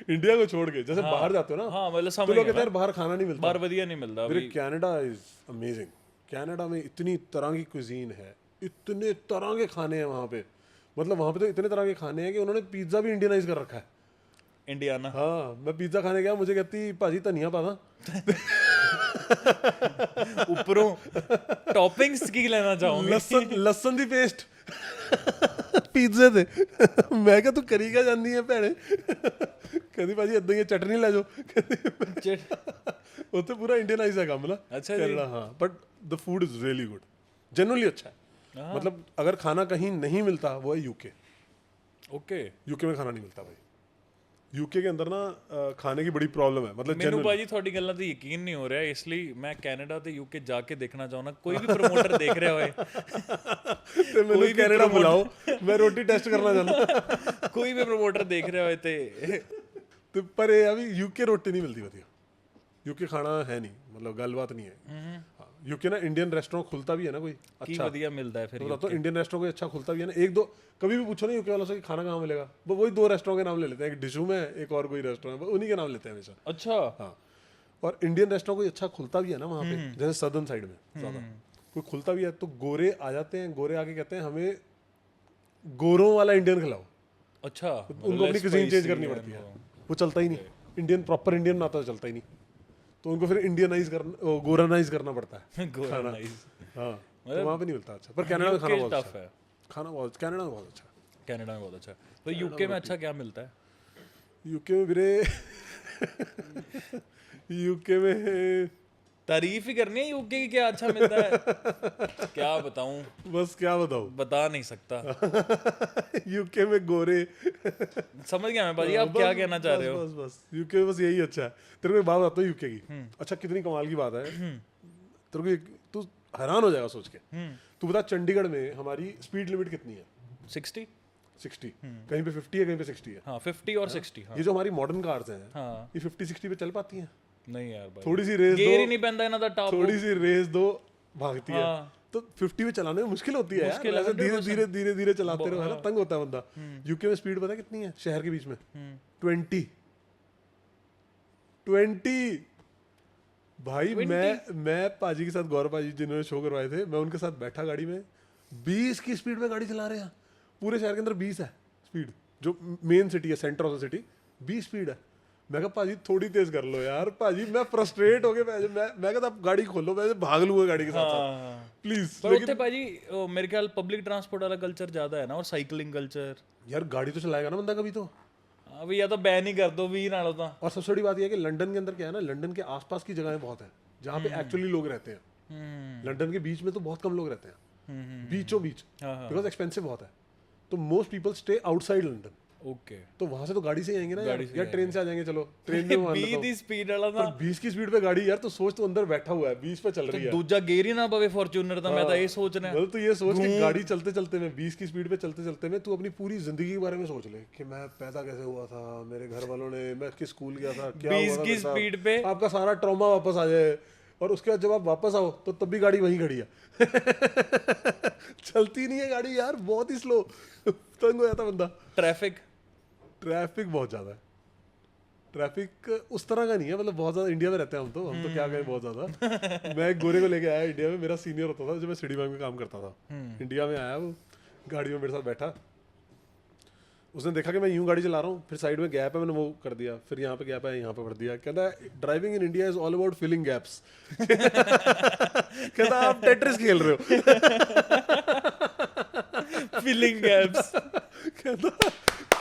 इंडिया को छोड़ के जैसे बाहर जाते हो ना, हाँ मतलब तो समझ लोग गया कहते हैं यार बाहर खाना नहीं मिलता, बार बढ़िया नहीं मिलता मेरे अभी। Canada is amazing. कनाडा में इतनी तरह की कुजीन है, इतने तरह के खाने हैं वहाँ पे, मतलब वहाँ पे तो इतने तरह के खाने हैं कि उन्होंने पिज्जा भी इंडियनाइज कर रखा है। इंडियाना हाँ, मैं पिज्जा खाने गया, मुझे कहती भाजी धनिया पादा ऊपरों टॉपिंग्स की लेना चाहूंगी। लसन दी पेस्ट पिज्जे ते मैं क्या तू करी क्या जानी है भैने, कहती भाजी इदां ही चटनी ले जाओ, उत्थे पूरा इंडियनाइज है काम ना। अच्छा जी। कनाडा, हाँ, but the food is really good, genuinely अच्छा है। मतलब अगर खाना कहीं नहीं मिलता वो है यूके। ओके यूके में खाना नहीं मिलता भाई। यूके के अंदर ना खाने की बड़ी प्रॉब्लम है, मतलब ਮੈਨੂੰ ਭਾਜੀ ਤੁਹਾਡੀ ਗੱਲਾਂ ਤੇ ਯਕੀਨ ਨਹੀਂ ਹੋ ਰਿਹਾ, ਇਸ ਲਈ ਮੈਂ ਕੈਨੇਡਾ ਤੇ ਯੂਕੇ ਜਾ ਕੇ ਦੇਖਣਾ ਚਾਹੁੰਦਾ। ਕੋਈ ਵੀ ਪ੍ਰਮੋਟਰ ਦੇਖ ਰਿਹਾ ਹੋਏ ਤੇ ਮੈਨੂੰ ਕੈਨੇਡਾ ਬੁਲਾਓ, ਮੈਂ ਰੋਟੀ ਟੈਸਟ ਕਰਨਾ ਚਾਹੁੰਦਾ। ਕੋਈ ਵੀ ਪ੍ਰਮੋਟਰ ਦੇਖ ਰਿਹਾ ਹੋਏ ਤੇ ਪਰ ਇਹ ਆ ਵੀ यूके रोटी नहीं मिलती ਵਧੀਆ, यूके ਖਾਣਾ ਹੈ ਨਹੀਂ, मतलब गलबात नहीं है। यूके ना इंडियन रेस्टोरेंट खुलता भी है ना कोई ਕੀ अच्छा, ਵਧੀਆ ਮਿਲਦਾ ਹੈ ਫਿਰ। तो इंडियन रेस्टोरेंट कोई अच्छा खुलता भी है ना, एक दो कभी भी पूछो ना यूके वालों से कि खाना कहाँ मिलेगा, वो वही 2 रेस्टोरेंट के नाम ले लेते हैं, एक डिशू में एक और कोई रेस्टोरेंट, उन्हीं के नाम लेते हैं हमेशा। अच्छा हाँ, और इंडियन रेस्टोरेंट कोई अच्छा खुलता भी है ना वहाँ पे, जैसे सदर्न साइड में ज़्यादा कोई खुलता भी है, तो गोरे आ जाते हैं, गोरे आके कहते हैं हमें गोरों वाला इंडियन खिलाओ। अच्छा, उनको अपनी कुजीन चेंज करनी पड़ती है, वो चलता ही नहीं, इंडियन प्रॉपर इंडियन बनाता तो चलता ही नहीं, तो उनको फिर इंडियनाइज करना, गोरानाइज करना पड़ता है खाना। हाँ, तो वहाँ पे नहीं मिलता अच्छा, पर कनाडा में खाना बहुत अच्छा है, खाना बहुत कनाडा में बहुत अच्छा है। कनाडा में बहुत अच्छा। तो यूके में अच्छा क्या मिलता है? यूके में ਵੀਰੇ यूके में तारीफ ही करनी है यूके की, क्या अच्छा मिलता है क्या बताऊं, बस क्या बताऊं, बता नहीं सकता। यूके में गोरे समझ गया मैं भाजी आप क्या कहना चाह रहे हो। बस बस यूके में बस यही अच्छा है। तेरे को एक बात बताता हूँ यूके की, अच्छा कितनी कमाल की बात है, तेरे को तू हैरान हो जाएगा सोच के। तू बता चंडीगढ़ में हमारी स्पीड लिमिट कितनी है? 60 कहीं पे 50 है, कहीं पे 60 है। हाँ 50 और 60। हाँ ये जो हमारी मॉडर्न कार्स हैं, हाँ ये 50-60 पे चल पाती हैं? नहीं यार भाई, थोड़ी सी रेस गेयर ही दो, नहीं पहनता इन्हों दा टॉप, थोड़ी सी रेस दो भागती है। हाँ। तो 50 में चलाने में मुश्किल होती है मुश्किल यार, है, ऐसे धीरे 100%। धीरे धीरे धीरे चलाते रहो, है ना, तंग होता है बंदा। यूके में स्पीड पता है कितनी है शहर के बीच में? 20 भाई। मैं पाजी के साथ, गौरव पाजी जिन्होंने शो करवाए थे, मैं उनके साथ बैठा गाड़ी में, 20 की स्पीड में गाड़ी चला रहे हैं। पूरे शहर के अंदर 20 है स्पीड, जो मेन सिटी है, centre of the city, 20 speed है। मैं कहा पाजी थोड़ी तेज कर लो यार, पाजी मैं फ्रस्ट्रेट हो गया, मैं कहता आप गाड़ी खोलो, मैं भाग लूंगा गाड़ी के साथ साथ प्लीज। पर उत्थे भाजी मेरे ख्याल पब्लिक ट्रांसपोर्ट वाला कल्चर ज्यादा है ना, और साइकिलिंग कल्चर। यार गाड़ी तो चलाएगा ना बंदा कभी तो। अभी या तो बैन ही कर दो 20 नालों तो। और सबसे बड़ी बात यह है कि लंदन के अंदर क्या है ना, लंदन के आसपास की जगहें बहुत है जहाँ पे एक्चुअली लोग रहते हैं। लंदन के बीच में तो बहुत कम लोग रहते हैं, बीचों बीच, बिकॉज एक्सपेंसिव बहुत है, तो most people stay outside London. Okay, तो वहां से तो गाड़ी से ही आएंगे ना यार, गाड़ी से या ट्रेन से आ जाएंगे, चलो ट्रेन में मान लेता 20 हूं। ਦੀ स्पीड वाला ना, पर 20 की स्पीड पे गाड़ी यार, तो सोच, तो अंदर बैठा हुआ है 20 पे चल रही है, दूजा गेयर ही ना पवे फॉर्च्यूनर तो मैं तो ये सोच रहा मतलब तो ये सोच कि गाड़ी चलते चलते में 20 की स्पीड पे चलते चलते में तू अपनी पूरी जिंदगी के बारे में सोच ले कि मैं पैदा कैसे हुआ था, मेरे घर वालों ने, मैं किस स्कूल गया था, क्या 20 हुआ की था, स्पीड पे आपका सारा ट्रॉमा वापस आ जाए, और उसके बाद जब आप वापस आओ तो तब भी गाड़ी वहीं खड़ी है चलती नहीं है गाड़ी यार, बहुत ही स्लो, तंग हो जाता बंदा। ट्रैफिक बहुत ज़्यादा है, ट्रैफिक उस तरह का नहीं है, मतलब बहुत ज़्यादा इंडिया में रहते हैं हम तो क्या कहें, बहुत ज़्यादा। मैं एक गोरे को लेके आया इंडिया में, मेरा सीनियर होता था जब मैं सिटी बैंक में काम करता था, इंडिया में आया वो, गाड़ी में मेरे साथ बैठा, उसने देखा कि मैं यूं गाड़ी चला रहा हूँ, फिर साइड में गैप है, मैंने वो कर दिया, फिर यहाँ पे गैप है, यहाँ पे भर दिया, कहता है driving in India is all about filling gaps कहता आप टेट्रिस खेल रहे हो filling gaps.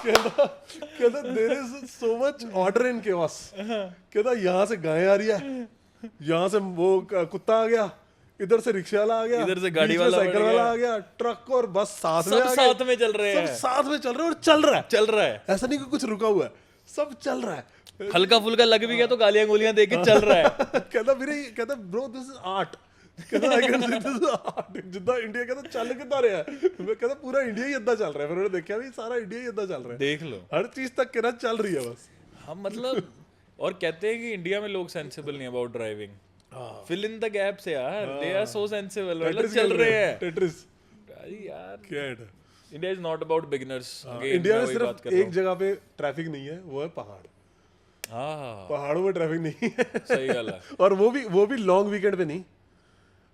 कहता there is so much order in chaos. कहता यहाँ से गाय आ रही है, यहाँ से वो कुत्ता आ गया, इधर से रिक्शा वाला आ गया, इधर से गाड़ी बीच में वाला साइकिल वाला आ गया, ट्रक और बस साथ में सब आ गए, साथ में चल रहे सब हैं, साथ में चल रहे हैं और चल रहा है. चल रहा है. ऐसा नहीं कि कुछ रुका हुआ है, सब चल रहा है. हल्का फुल्का लग भी गया तो गालियां गोलियां दे के चल रहा है. कहता ਵੀਰੇ कहता ब्रो दिस इज आर्ट. ਕਹਿੰਦਾ I can see this is art. ਜਿੱਦਾਂ ਇੰਡੀਆ ਕਹਿੰਦਾ ਚੱਲ ਕਿੱਦਾਂ ਰਿਹਾ, ਮੈਂ ਕਹਿੰਦਾ ਪੂਰਾ ਇੰਡੀਆ ਹੀ ਇਦਾਂ ਚੱਲ ਰਿਹਾ. ਫਿਰ ਉਹਨੇ ਦੇਖਿਆ ਵੀ ਸਾਰਾ ਇੰਡੀਆ ਹੀ ਇਦਾਂ ਚੱਲ ਰਿਹਾ, देख लो. हर चीज तक किरा चल रही है बस. हम मतलब और कहते हैं कि इंडिया में लोग सेंसिबल नहीं about driving. Fill in the gaps यार, दे आर सो सेंसिबल. मतलब चल रहे हैं टेट्रिस भाई यार. क्या है. India is not about beginners. India में सिर्फ एक जगह पे ट्रैफिक नहीं है, वो है पहाड़. हाँ पहाड़ों में ट्रैफिक नहीं है. सही गल है. और वो भी लॉन्ग वीकेंड पे नहीं.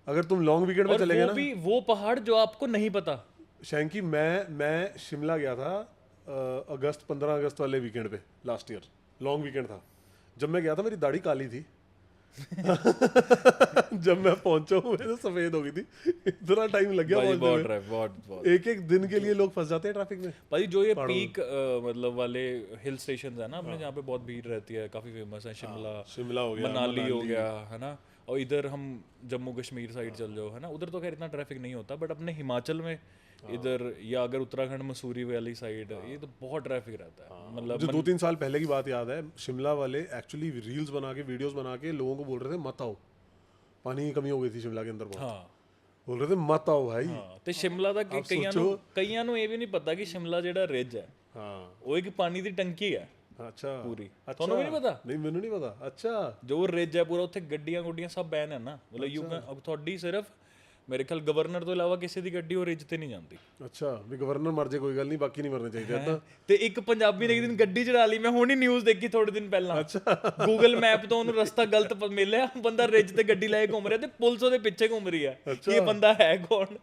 अगर तुम लॉन्ग वीकेंड पे और चले गए वो ना, भी वो पहाड़ जो आपको नहीं पता. शैंकी मैं शिमला गया था 15 अगस्त वाले वीकेंड पे लास्ट ईयर. लॉन्ग वीकेंड था. जब मैं गया था मेरी दाढ़ी काली थी. जब मैं पहुंचा हूँ मेरे सफेद हो गई थी. इतना टाइम लग गया भाई पहुंचने बहुत में. ड्राइव बहुत. एक दिन के लिए लोग फंस जाते हैं ट्रैफिक में. भाई जो ये पीक मतलब वाले हिल स्टेशन है ना अपने, जहाँ पे बहुत भीड़ रहती है, काफी फेमस है. शिमला हो गया, मनाली हो गया है ना. और इधर हम जम्मू कश्मीर साइड चल जाओ है ना, उधर तो खैर इतना ट्रैफिक नहीं होता, बट अपने हिमाचल में इधर या अगर उत्तराखंड मसूरी वाली साइड ये तो बहुत ट्रैफिक रहता है. मतलब मुझे 2-3 साल पहले की बात याद है. शिमला वाले एक्चुअली रील्स बना के, वीडियोस बना के लोगों को बोल रहे थे मत आओ. पानी की कमी हो गई थी शिमला के अंदर बहुत. हाँ बोल रहे थे मत आओ भाई. ਹਾਂ ਤੇ ਸ਼ਿਮਲਾ ਦਾ ਕਈਆਂ ਨੂੰ ਇਹ ਵੀ ਨਹੀਂ ਪਤਾ ਕਿ ਸ਼ਿਮਲਾ ਜਿਹੜਾ ਰਿਜ ਹੈ हाँ ਉਹ ਇੱਕ ਪਾਣੀ ਦੀ ਟੰਕੀ ਹੈ अच्छा ਪੂਰੀ. अच्छा. ਤੁਹਾਨੂੰ ਵੀ ਨਹੀਂ ਪਤਾ? नहीं मैंने नहीं पता. अच्छा ਜੋ ਰਿਜ ਹੈ ਪੂਰਾ, ਉੱਥੇ ਗੱਡੀਆਂ ਗੁੱਡੀਆਂ ਸਭ ਬੈਨ ਹੈ ਨਾ. ਮਤਲਬ ਯੂ ਤੁਹਾਡੀ ਸਿਰਫ ਮੇਰੇ ਖਿਆਲ ਗਵਰਨਰ ਤੋਂ ਇਲਾਵਾ ਕਿਸੇ ਦੀ ਗੱਡੀ ਉਹ ਰਿਜ ਤੇ ਨਹੀਂ ਜਾਂਦੀ. अच्छा भी गवर्नर मर जाए कोई गल नहीं, बाकी नहीं मरने चाहिए था. ਤੇ ਇੱਕ ਪੰਜਾਬੀ ਨੇ ਇੱਕ ਦਿਨ ਗੱਡੀ ਚੜਾ ਲਈ. ਮੈਂ ਹੁਣੀ ਨਿਊਜ਼ ਦੇਖੀ ਥੋੜੇ ਦਿਨ ਪਹਿਲਾਂ. ਗੂਗਲ ਮੈਪ ਤੋਂ ਉਹਨੂੰ ਰਸਤਾ ਗਲਤ ਮਿਲਿਆ, ਬੰਦਾ ਰਿਜ ਤੇ ਗੱਡੀ ਲੈ ਕੇ ਘੁੰਮ ਰਿਹਾ ਤੇ ਪੁਲਿਸ ਉਹਦੇ ਪਿੱਛੇ ਘੁੰਮ ਰਹੀ ਹੈ ਕਿ ਇਹ ਬੰਦਾ ਹੈ ਕੌਣ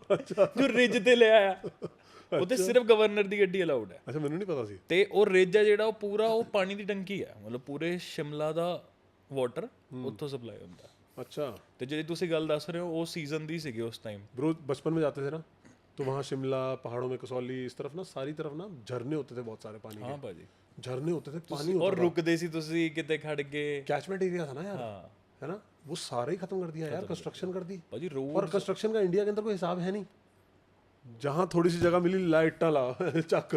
ਜੋ ਰਿਜ ਤੇ ਲਿਆ ਆ. ਉੱਥੇ ਸਿਰਫ ਗਵਰਨਰ ਦੀ ਗੱਡੀ ਅਲਾਉਡ ਹੈ. अच्छा मैंने नहीं पता सी. ਤੇ ਉਹ ਰਿਜ ਹੈ ਜਿਹੜਾ ਉਹ ਪੂਰਾ ਉਹ ਪਾਣੀ ਦੀ ਟੰਕੀ ਹੈ. ਮਤਲਬ ਪੂਰੇ ਸ਼ਿਮਲਾ ਦਾ ਵਾਟਰ ਉੱਥੋਂ ਸਪਲਾਈ ਹੁੰਦਾ. अच्छा ਤੇ ਜਿਹੜੀ ਤੁਸੀਂ ਗੱਲ ਦੱਸ ਰਹੇ ਹੋ ਉਹ ਸੀਜ਼ਨ ਦੀ ਸੀਗੀ ਉਸ ਟਾਈਮ. ब्रो बचपन में जाते थे ना, तो वहाँ शिमला पहाड़ों में कसौली इस तरफ ना सारी तरफ ना झरने होते थे बहुत सारे पानी ਹਾਂ के. ਭਾਜੀ. झरने होते थे, पानी ਔਰ होता था. ਰੁਕਦੇ ਸੀ ਤੁਸੀਂ ਕਿਤੇ ਖੜ ਕੇ. कैचमेंट एरिया था ना यार, ਹਾਂ है ना. वो सारे ही खत्म कर दिया यार, कंस्ट्रक्शन कर दी. ਭਾਜੀ रोड और कंस्ट्रक्शन का इंडिया के अंदर कोई हिसाब है नहीं. जहाँ थोड़ी सी जगह मिली लाइटा ला चक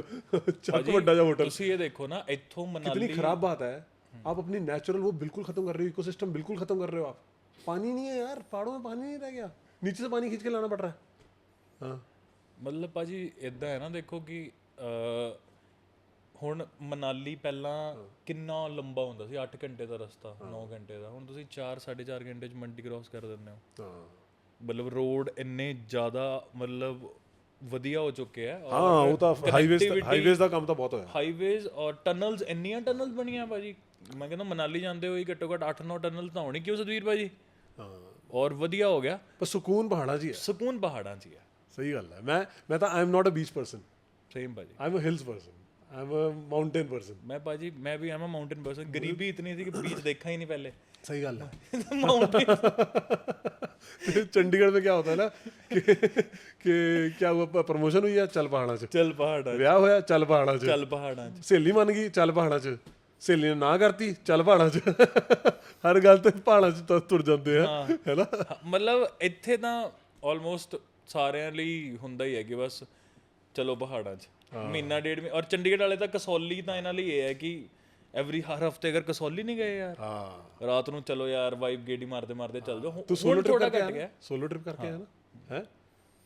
बड़ा जा होटल. ਤੁਸੀਂ ਇਹ ਦੇਖੋ ਨਾ ਇੱਥੋਂ कितनी ਮਨਾਲੀ. खराब बात है. आप अपनी नेचुरल वो बिल्कुल खत्म कर रहे हो, इकोसिस्टम बिल्कुल खत्म कर रहे हो आप. पानी नहीं है यार, पहाड़ों में पानी नहीं रह गया, नीचे से पानी खींच के लाना पड़ रहा है. हाँ ਮਤਲਬ ਭਾਜੀ ਇਦਾਂ ਹੈ ਨਾ, ਦੇਖੋ ਕਿ ਹੁਣ ਮਨਾਲੀ ਪਹਿਲਾਂ ਕਿੰਨਾ ਲੰਬਾ ਹੁੰਦਾ ਸੀ, 8 ਘੰਟੇ ਦਾ ਰਸਤਾ, 9 ਘੰਟੇ ਦਾ. ਹੁਣ ਤੁਸੀਂ 4-4.5 ਘੰਟੇ 'ਚ ਮੰਡੀ ਕ੍ਰਾਸ ਕਰ ਦਿੰਦੇ ਹੋ. हाँ ਮਤਲਬ ਰੋਡ ਇੰਨੇ ਜ਼ਿਆਦਾ ਮਤਲਬ ਵਧੀਆ ਹੋ ਚੁੱਕੇ ਆ. हाँ वो तो हाईवेज का काम तो बहुत होया. ਹਾਈਵੇਜ਼ ਔਰ ਟਨਲਸ, ਇੰਨੀਆਂ ਟਨਲਸ ਬਣੀਆਂ ਭਾਜੀ. ਮੈਂ ਕਹਿੰਦਾ ਮਨਾਲੀ ਜਾਂਦੇ ਹੋਈ ਘੱਟੋ ਘੱਟ 8-9 ਟਨਲ ਤਾਂ ਹੋਣੀ. ਕਿਉਂ ਸਤਵੀਰ ਭਾਜੀ? हाँ ਔਰ ਵਧੀਆ ਹੋ ਗਿਆ. पर सुकून पहाड़ा जी है. ਸਕੂਨ ਪਹਾੜਾਂ 'ਚ ਹੀ ਹੈ. सही गल है. मैं तो I am not a beach person, same ਭਾਜੀ. I am a hills person, I am a mountain person. ਮੈਂ ਭਾਜੀ ਮੈਂ ਵੀ ਐਮ ਮਾਊਂਟੇਨ ਪਰਸਨ. ਗਰੀਬੀ ਇਤਨੀ ਸੀ ਕਿ ਬੀਚ ਦੇਖਾ ਹੀ ਨਹੀਂ ਪਹਿਲੇ. सही गल है. ਮਾਊਂਟੇਨ चंडीगढ़ में क्या होता है ना कि क्या हुआ, प्रमोशन हुई है चल पहाड़ा च, ਚੱਲ ਪਹਾੜਾਂ 'ਚ, ਵਿਆਹ ਹੋਇਆ ਚੱਲ ਪਹਾੜਾਂ ਚ, ਚੱਲ ਪਹਾੜਾਂ 'ਚ. ਸਹੇਲੀ ਮੰਨ ਗਈ ਚੱਲ ਪਹਾੜਾਂ ਚ, ਸਹੇਲੀ ਨੇ ਨਾ ਕਰਤੀ ਚੱਲ ਪਹਾੜਾਂ ਚ. ਹਰ ਗੱਲ ਤੇ ਪਹਾੜਾਂ ਚ ਤੁਰ ਜਾਂਦੇ ਆ, ਹੈ ਨਾ. ਮਤਲਬ ਇੱਥੇ ਤਾਂ ਆਲਮੋਸਟ ਸਾਰਿਆਂ ਲਈ ਹੁੰਦਾ ਹੀ ਹੈ ਕਿ ਬਸ ਚਲੋ ਪਹਾੜਾਂ 'ਚ ਮਹੀਨਾ ਡੇਢ ਮਹੀਨਾ. ਔਰ ਚੰਡੀਗੜ੍ਹ ਵਾਲੇ ਤਾਂ ਕਸੌਲੀ ਤਾਂ ਇਹਨਾਂ ਲਈ ਇਹ ਹੈ ਕਿ ਹਰ ਹਫਤੇ ਅਗਰ ਕਸੌਲੀ ਨਹੀਂ ਗਏ ਯਾਰ, ਹਾਂ ਰਾਤ ਨੂੰ ਚਲੋ ਯਾਰ ਵਾਈਬ ਗੇੜੀ ਮਾਰਦੇ ਮਾਰਦੇ ਚੱਲ ਜਾਓ. ਤੂੰ ਸੋਲੋ ਟ੍ਰਿਪ ਥੋੜਾ ਕਰਕੇ ਘਟ ਗਿਆ. ਸੋਲੋ ਟ੍ਰਿਪ ਕਰਕੇ ਆਇਆ ਨਾ, ਹੈ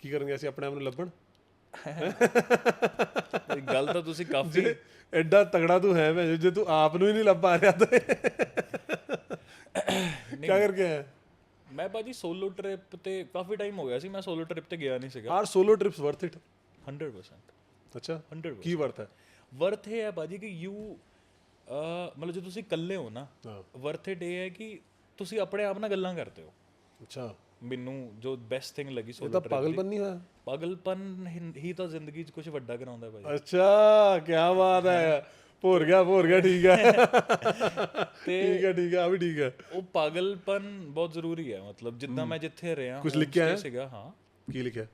ਕੀ ਕਰਾਂਗੇ ਅਸੀਂ ਆਪਣੇ ਆਪ ਨੂੰ ਲੱਭਣ. ਗੱਲ ਤਾਂ ਤੁਸੀਂ ਕਾਫੀ ਐਡਾ ਤਗੜਾ ਤੂੰ ਹੈ ਮੈਂ, ਜੇ ਤੂੰ ਆਪ ਨੂੰ ਹੀ ਨਹੀਂ ਲੱਭ ਪਾ ਰਿਹਾ ਤੇ ਕੀ ਕਰਕੇ ਆਇਆ. ਮੈਂ ਭਾਜੀ ਸੋਲੋ ਟ੍ਰਿਪ ਤੇ ਕਾਫੀ ਟਾਈਮ ਹੋ ਗਿਆ ਸੀ. ਮੈਂ ਸੋਲੋ ਟ੍ਰਿਪ ਤੇ ਗਿਆ ਨਹੀਂ ਸੀਗਾ. Are solo trips worth it? 100%. ਅੱਛਾ 100%. ਕੀ ਵਰਥ ਹੈ? ਵਰਥ ਇਹ ਹੈ ਭਾਜੀ ਕਿ ਮਤਲਬ ਜੇ ਤੁਸੀਂ ਇਕੱਲੇ ਹੋ ਨਾ, ਵਰਥ ਇਟ ਇਹ ਹੈ ਕਿ ਤੁਸੀਂ ਆਪਣੇ ਆਪ ਨਾਲ ਗੱਲਾਂ ਕਰਦੇ ਹੋ. ਅੱਛਾ ਮੈਨੂੰ ਜੋ ਬੈਸਟ ਥਿੰਗ ਲੱਗੀ ਇਹ ਸੋਲੋ ਤਾਂ ਟ੍ਰਿਪ ਪਾਗਲਪਨ ਨਹੀਂ ਹੋਇਆ? ਪਾਗਲਪਨ ਹੀ ਤਾਂ ਜ਼ਿੰਦਗੀ 'ਚ ਕੁਝ ਵੱਡਾ ਕਰਾਉਂਦਾ ਭਾਜੀ. ਅੱਛਾ ਕੀ ਬਾਤ ਹੈ. ਭੁਰ ਗਿਆ ਠੀਕ ਹੈ. ਠੀਕ ਹੈ ਆ ਵੀ ਠੀਕ ਹੈ. ਉਹ ਪਾਗਲਪਨ ਬਹੁਤ ਜ਼ਰੂਰੀ ਹੈ. ਮਤਲਬ ਜਿੱਦਾਂ ਮੈਂ ਜਿੱਥੇ ਰਿਹਾ ਕੁਝ ਲਿਖਿਆ ਹੈ ਸੀਗਾ. ਹਾਂ ਕੀ ਲਿਖਿਆ?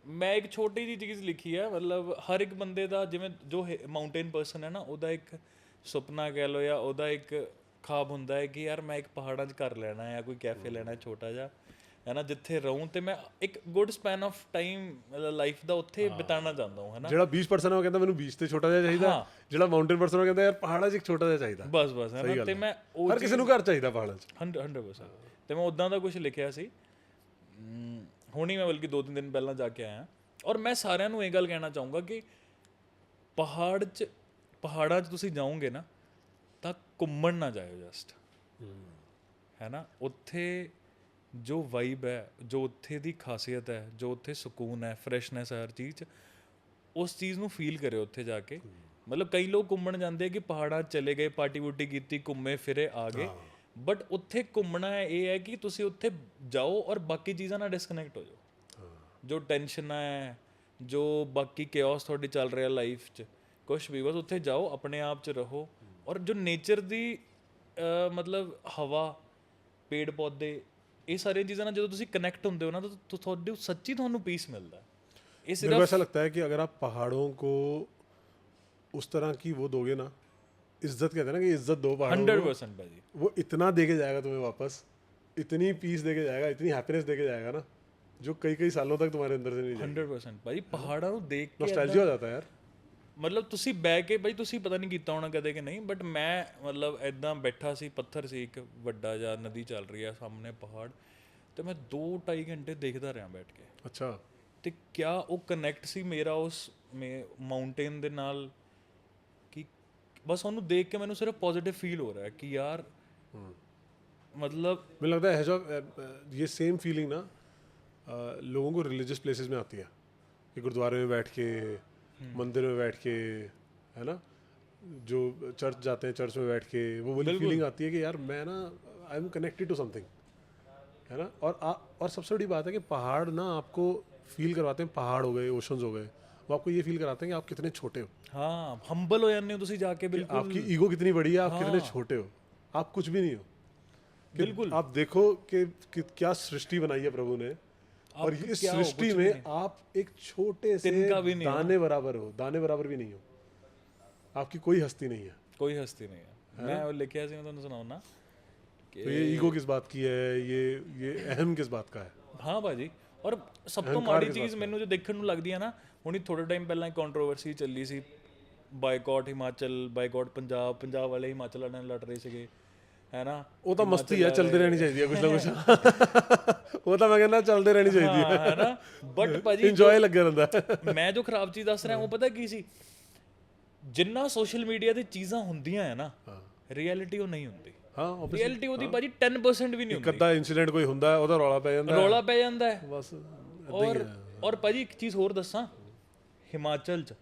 ਮੈਂ ਇੱਕ ਛੋਟੀ ਜਿਹੀ ਚੀਜ਼ ਲਿਖੀ ਹੈ, ਮਤਲਬ ਹਰ ਇੱਕ ਬੰਦੇ ਦਾ ਜਿਵੇਂ ਜੋ ਮਾਊਂਟੇਨ ਪਰਸਨ ਹੈ ਨਾ, ਉਹਦਾ ਇੱਕ ਸੁਪਨਾ ਕਹਿ ਲਓ ਜਾਂ ਉਹਦਾ ਇੱਕ ਖਾਬ ਹੁੰਦਾ ਹੈ ਕਿ ਯਾਰ ਮੈਂ ਇੱਕ ਪਹਾੜਾਂ 'ਚ ਘਰ ਲੈਣਾ ਜਾਂ ਕੋਈ ਕੈਫੇ ਲੈਣਾ ਛੋਟਾ ਜਿਹਾ, ਹੈ ਨਾ, ਜਿੱਥੇ ਰਹੂੰ ਤੇ ਮੈਂ ਇੱਕ good span of time life ਦਾ ਉੱਥੇ ਬਿਤਾਉਣਾ ਚਾਹੁੰਦਾ ਹਾਂ, ਹੈ ਨਾ। ਜਿਹੜਾ ਬੀਚ ਪਰਸਨ ਹੈ ਉਹ ਕਹਿੰਦਾ ਮੈਨੂੰ ਬੀਚ ਤੇ ਛੋਟਾ ਜਿਹਾ ਚਾਹੀਦਾ, ਜਿਹੜਾ ਮਾਊਂਟੇਨ ਪਰਸਨ ਉਹ ਕਹਿੰਦਾ ਯਾਰ ਪਹਾੜਾਂ 'ਚ ਇੱਕ ਛੋਟਾ ਜਿਹਾ ਚਾਹੀਦਾ। ਬਸ ਹੈ ਨਾ, ਤੇ ਮੈਂ ਉਹ ਹਰ ਕਿਸੇ ਨੂੰ ਘਰ ਚਾਹੀਦਾ ਪਹਾੜਾਂ 'ਚ 100%। ਤੇ ਮੈਂ ਉੱਦਾਂ ਦਾ ਕੁਝ ਲਿਖਿਆ ਸੀ ਹੁਣੀ, ਮੈਂ ਬਲਕਿ 2-3 ਦਿਨ ਪਹਿਲਾਂ ਜਾ ਕੇ ਆਇਆ। ਔਰ ਮੈਂ ਸਾਰਿਆਂ ਨੂੰ ਇਹ ਗੱਲ ਕਹਿਣਾ ਚਾਹੂੰਗਾ ਕਿ ਪਹਾੜਾਂ 'ਚ ਤੁਸੀਂ ਜਾਓਗੇ ਨਾ ਤਾਂ ਘੁੰਮਣ ਨਾ ਜਾਇਓ ਜਸਟ, ਹੈ ਨਾ। ਉੱਥੇ ਜੋ ਵਾਈਬ ਹੈ, ਜੋ ਉੱਥੇ ਦੀ ਖਾਸੀਅਤ ਹੈ, ਜੋ ਉੱਥੇ ਸਕੂਨ ਹੈ, ਫਰੈਸ਼ਨੈਸ ਹੈ ਹਰ ਚੀਜ਼ 'ਚ, ਉਸ ਚੀਜ਼ ਨੂੰ ਫੀਲ ਕਰਿਓ ਉੱਥੇ ਜਾ ਕੇ। ਮਤਲਬ ਕਈ ਲੋਕ ਘੁੰਮਣ ਜਾਂਦੇ ਕਿ ਪਹਾੜਾਂ 'ਚ ਚਲੇ ਗਏ, ਪਾਰਟੀ ਵੂਟੀ ਕੀਤੀ, ਘੁੰਮੇ ਫਿਰੇ ਆ ਗਏ, ਬਟ ਉੱਥੇ ਘੁੰਮਣਾ ਇਹ ਹੈ ਕਿ ਤੁਸੀਂ ਉੱਥੇ ਜਾਓ ਔਰ ਬਾਕੀ ਚੀਜ਼ਾਂ ਨਾਲ ਡਿਸਕਨੈਕਟ ਹੋ ਜਾਓ। ਜੋ ਟੈਨਸ਼ਨ ਹੈ, ਜੋ ਬਾਕੀ ਕਿਓਸ ਤੁਹਾਡੀ ਚੱਲ ਰਿਹਾ ਲਾਈਫ 'ਚ, ਕੁਛ ਵੀ, ਬਸ ਉੱਥੇ ਜਾਓ, ਆਪਣੇ ਆਪ 'ਚ ਰਹੋ। ਔਰ ਜੋ ਨੇਚਰ ਦੀ ਮਤਲਬ ਹਵਾ, ਪੇੜ ਪੌਦੇ, ਇਹ ਸਾਰੀਆਂ ਚੀਜ਼ਾਂ ਨਾਲ ਜਦੋਂ ਤੁਸੀਂ ਕਨੈਕਟ ਹੁੰਦੇ ਹੋ ਨਾ ਤਾਂ ਤੁਹਾਡੇ ਸੱਚੀ ਤੁਹਾਨੂੰ ਪੀਸ ਮਿਲਦਾ है। मेरे को ऐसा लगता है कि अगर आप पहाड़ों को उस तरह की वो दोगे ना, इज्जत कहते हैं ना कि इज्जत दो पहाड़ों को, 100% भाजी, वो इतना दे के जाएगा तुम्हें वापस, इतनी पीस दे के जाएगा, इतनी हैप्पीनेस दे के जाएगा ना, जो कई कई सालों तक तुम्हारे अंदर से नहीं जाएगी। 100% ਭਾਜੀ। ਪਹਾੜਾਂ ਨੂੰ ਦੇਖ ਕੇ नॉस्टैल्जिया हो जाता है यार। ਮਤਲਬ ਤੁਸੀਂ ਬਹਿ ਕੇ, ਬਾਈ ਤੁਸੀਂ ਪਤਾ ਨਹੀਂ ਕੀਤਾ ਹੋਣਾ ਕਦੇ ਕਿ ਨਹੀਂ, ਬਟ ਮੈਂ ਮਤਲਬ ਐਦਾਂ ਬੈਠਾ ਸੀ, ਪੱਥਰ ਸੀ, ਇੱਕ ਵੱਡਾ ਜਿਹਾ ਨਦੀ ਚੱਲ ਰਹੀ ਆ ਸਾਹਮਣੇ, ਪਹਾੜ, ਤੇ ਮੈਂ 2-2.5 ਘੰਟੇ ਦੇਖਦਾ ਰਿਹਾ ਬੈਠ ਕੇ। अच्छा, ਤੇ ਕਿਆ ਉਹ ਕਨੈਕਟ ਸੀ ਮੇਰਾ ਉਸ ਮਾਊਂਟੇਨ ਦੇ ਨਾਲ ਕਿ ਬਸ ਉਹਨੂੰ ਦੇਖ ਕੇ ਮੈਨੂੰ ਸਿਰਫ ਪੋਜ਼ਿਟਿਵ ਫੀਲ ਹੋ ਰਿਹਾ ਕਿ ਯਾਰ मतलब मुझे लगता है जो ये सेम फीलिंग ना लोगों को रिलीजियस प्लेसेस में आती है, कि गुरुद्वारे में बैठ के, मंदिर में बैठ के, है ना, जो चर्च जाते हैं चर्च में बैठ के, वो वाली फीलिंग आती है कि यार मैं ना I am connected to something, है ना। और सबसे बड़ी बात है कि पहाड़ ना आपको फील करवाते हैं, पहाड़ हो गए, ओशंस हो गए, वो आपको ये फील कराते हैं कि आप कितने छोटे हो। हाँ, हम्बल हो जाते हो तुसी जाके, बिल्कुल आपकी ईगो कितनी बड़ी है, आप कितने छोटे हो, आप कुछ भी नहीं हो। बिल्कुल आप देखो कि क्या सृष्टि बनाई है प्रभु ने, और इस सृष्टि में आप एक छोटे से दाने बराबर हो, दाने बराबर भी नहीं हो, आपकी कोई हस्ती नहीं है, कोई हस्ती नहीं है। मैं वो लिखा है, मैं तुमको सुनाऊं ना, तो ये ईगो किस बात की है, ये अहम किस बात का है। हाँ भाजी। और सब तो माड़ी चीज़ मैनू जो देखने ਨੂੰ ਲੱਗਦੀ ਹੈ ਨਾ, ਹੁਣੀ ਥੋੜੇ ਟਾਈਮ ਪਹਿਲਾਂ ਇੱਕ ਕੰਟਰੋਵਰਸੀ ਚੱਲੀ ਸੀ, ਬਾਈਕਾਟ ਹਿਮਾਚਲ, ਬਾਈਕਾਟ ਪੰਜਾਬ, ਪੰਜਾਬ ਵਾਲੇ ਹਿਮਾਚਲ ਵਾਲਿਆਂ ਨਾਲ ਲੜ ਰਹੇ ਸੀਗੇ, ਹੈ ਨਾ। ਉਹ ਤਾਂ ਮਸਤੀ ਹੈ, ਚੱਲਦੀ ਰਹਿਣੀ ਚਾਹੀਦੀ ਹੈ ਕੁਝ ਨਾ ਕੁਝ, ਉਹ ਤਾਂ ਮੈਂ ਕਹਿੰਦਾ ਚੱਲਦੇ ਰਹਿਣੀ ਚਾਹੀਦੀ ਹੈ ਨਾ। ਬਟ ਭਾਜੀ ਇੰਜੋਏ ਲੱਗਿਆ ਰਹਿੰਦਾ। ਮੈਂ ਜੋ ਖਰਾਬ ਚੀਜ਼ ਦੱਸ ਰਿਹਾ ਉਹ ਪਤਾ ਕੀ ਸੀ, ਜਿੰਨਾ ਸੋਸ਼ਲ ਮੀਡੀਆ ਤੇ ਚੀਜ਼ਾਂ ਹੁੰਦੀਆਂ ਹੈ ਨਾ, ਰਿਐਲਿਟੀ ਉਹ ਨਹੀਂ ਹੁੰਦੀ। ਹਾਂ, ਰਿਐਲਿਟੀ ਉਹਦੀ ਭਾਜੀ 10% ਵੀ ਨਹੀਂ ਹੁੰਦੀ। ਕਦਾ ਇਨਸੀਡੈਂਟ ਕੋਈ ਹੁੰਦਾ ਉਹਦਾ ਰੌਲਾ ਪੈ ਜਾਂਦਾ ਹੈ ਬਸ। ਔਰ ਭਾਜੀ ਇੱਕ ਚੀਜ਼ ਹੋਰ ਦੱਸਾਂ, ਹਿਮਾਚਲ 'ਚ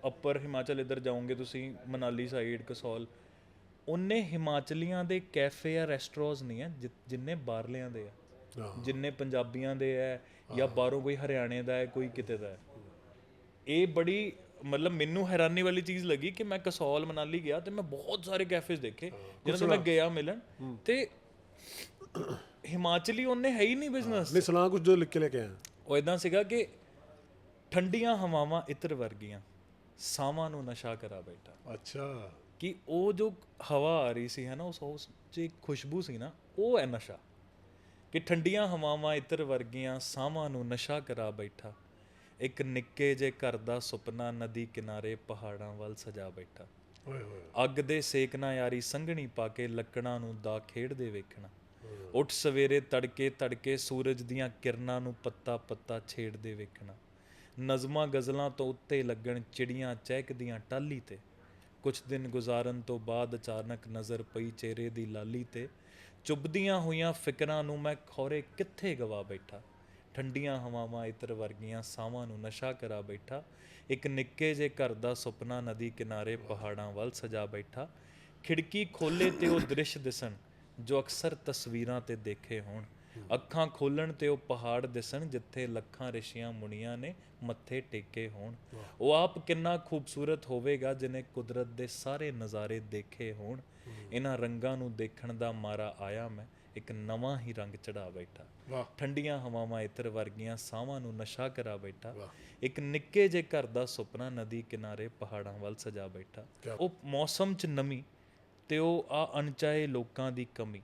ਅੱਪਰ ਹਿਮਾਚਲ ਇੱਧਰ ਜਾਓਗੇ ਤੁਸੀਂ, ਮਨਾਲੀ ਸਾਈਡ, ਕਸੌਲ, ਉਹਨੇ ਹਿਮਾਚਲੀਆਂ ਦੇ ਕੈਫੇ ਆ, ਰੈਸਟੋਰੈਂਟਸ ਨਹੀਂ ਹੈ ਜਿੰਨੇ ਬਾਹਰਲਿਆਂ ਦੇ ਆ, ਜਿੰਨੇ ਪੰਜਾਬੀਆਂ ਦੇ ਹੈ, ਜਾਂ ਬਾਹਰੋਂ ਕੋਈ ਹਰਿਆਣੇ ਦਾ ਹੈ, ਕੋਈ ਕਿਤੇ ਦਾ ਹੈ। ਇਹ ਬੜੀ ਮਤਲਬ ਮੈਨੂੰ ਹੈਰਾਨੀ ਵਾਲੀ ਚੀਜ਼ ਲੱਗੀ ਕਿ ਮੈਂ ਕਸੌਲ, ਮਨਾਲੀ ਗਿਆ ਤੇ ਮੈਂ ਬਹੁਤ ਸਾਰੇ ਕੈਫੇਜ਼ ਦੇਖੇ ਜਿਹਨਾਂ ਤੋਂ ਮੈਂ ਗਿਆ ਮਿਲਣ, ਤੇ ਹਿਮਾਚਲੀ ਉਹਨੇ ਹੈ ਹੀ ਨਹੀਂ ਬਿਜ਼ਨਸ। ਨਹੀਂ ਸੁਣਾ ਕੁਝ ਜੋ ਲਿਖ ਕੇ ਲੈ ਕੇ ਆਇਆ। ਉਹ ਇਦਾਂ ਸੀਗਾ ਕਿ ਠੰਡੀਆਂ ਹਵਾਵਾਂ ਇਤਰ ਵਰਗੀਆਂ, ਸਾਵਾਂ ਨੂੰ ਨਸ਼ਾ ਕਰਾ ਬੈਠਾ। ਅੱਛਾ, ਕਿ ਉਹ ਜੋ ਹਵਾ ਆ ਰਹੀ ਸੀ, ਹੈ ਨਾ, ਉਸ 'ਚ ਇੱਕ ਖੁਸ਼ਬੂ ਸੀ ਨਾ, ਉਹ ਹੈ ਨਸ਼ਾ। ਕਿ ਠੰਡੀਆਂ ਹਵਾਵਾਂ ਇਤਰ ਵਰਗੀਆਂ, ਸਾਵਾਂ ਨੂੰ ਨਸ਼ਾ ਕਰਾ ਬੈਠਾ, ਇੱਕ ਨਿੱਕੇ ਜੇ ਘਰ ਦਾ ਸੁਪਨਾ ਨਦੀ ਕਿਨਾਰੇ ਪਹਾੜਾਂ ਵੱਲ ਸਜਾ ਬੈਠਾ। ਅੱਗ ਦੇ ਸੇਕ ਨਾ ਯਾਰੀ ਸੰਘਣੀ ਪਾ ਕੇ, ਲੱਕੜਾਂ ਨੂੰ ਦਾ ਖੇਡਦੇ ਵੇਖਣਾ। ਉੱਠ ਸਵੇਰੇ ਤੜਕੇ ਤੜਕੇ, ਸੂਰਜ ਦੀਆਂ ਕਿਰਨਾਂ ਨੂੰ ਪੱਤਾ ਪੱਤਾ ਛੇੜਦੇ ਵੇਖਣਾ। ਨਜ਼ਮਾਂ ਗਜ਼ਲਾਂ ਤੋਂ ਉੱਤੇ ਲੱਗਣ, ਚਿੜੀਆਂ ਚਹਿਕਦੀਆਂ ਟਾਹਲੀ ਤੇ। ਕੁਛ ਦਿਨ ਗੁਜ਼ਾਰਨ ਤੋਂ ਬਾਅਦ ਅਚਾਨਕ ਨਜ਼ਰ ਪਈ ਚਿਹਰੇ ਦੀ ਲਾਲੀ ਤੇ। ਚੁੱਭਦੀਆਂ ਹੋਈਆਂ ਫਿਕਰਾਂ ਨੂੰ ਮੈਂ ਖੌਰੇ ਕਿੱਥੇ ਗਵਾ ਬੈਠਾ। ਠੰਡੀਆਂ ਹਵਾਵਾਂ ਇਤਰ ਵਰਗੀਆਂ, ਸਾਵਾਂ ਨੂੰ ਨਸ਼ਾ ਕਰਾ ਬੈਠਾ, ਇੱਕ ਨਿੱਕੇ ਜੇ ਘਰ ਦਾ ਸੁਪਨਾ ਨਦੀ ਕਿਨਾਰੇ ਪਹਾੜਾਂ ਵੱਲ ਸਜਾ ਬੈਠਾ। ਖਿੜਕੀ ਖੋਲੇ ਤੇ ਉਹ ਦ੍ਰਿਸ਼ ਦਿਸਣ ਜੋ ਅਕਸਰ ਤਸਵੀਰਾਂ ਤੇ ਦੇਖੇ ਹੋਣ। ਅੱਖਾਂ ਖੋਲਣ ਤੇ ਉਹ ਪਹਾੜ ਦਿਸਣ ਜਿੱਥੇ ਲੱਖਾਂ ਰਿਸ਼ੀਆਂ ਮੁਨੀਆਂ ਨੇ ਮੱਥੇ ਟੇਕੇ ਹੋਣ। ਉਹ ਆਪ ਕਿੰਨਾ ਖੂਬਸੂਰਤ ਹੋਵੇਗਾ ਜਿਹਨੇ ਕੁਦਰਤ ਦੇ ਸਾਰੇ ਨਜ਼ਾਰੇ ਦੇਖੇ ਹੋਣ। ਇਹਨਾਂ ਰੰਗਾਂ ਨੂੰ ਦੇਖਣ ਦਾ ਮਾਰਾ ਆਇਆ ਮੈਂ, ਇੱਕ ਨਵਾਂ ਹੀ ਰੰਗ ਚੜਾ ਬੈਠਾ। ਵਾਹ ਠੰਡੀਆਂ ਹਵਾਵਾਂ ਇਤਰ ਵਰਗੀਆਂ ਸਾਵਾਂ ਨੂੰ ਨਸ਼ਾ ਕਰਾ ਬੈਠਾ। ਵਾਹ ਇੱਕ ਨਿੱਕੇ ਜਿਹੇ ਘਰ ਦਾ ਸੁਪਨਾ ਨਦੀ ਕਿਨਾਰੇ ਪਹਾੜਾਂ ਵੱਲ ਸਜਾ ਬੈਠਾ। ਉਹ ਮੌਸਮ 'ਚ ਨਮੀ ਤੇ ਉਹ ਆ ਅਣਚਾਹੇ ਲੋਕਾਂ ਦੀ ਕਮੀ,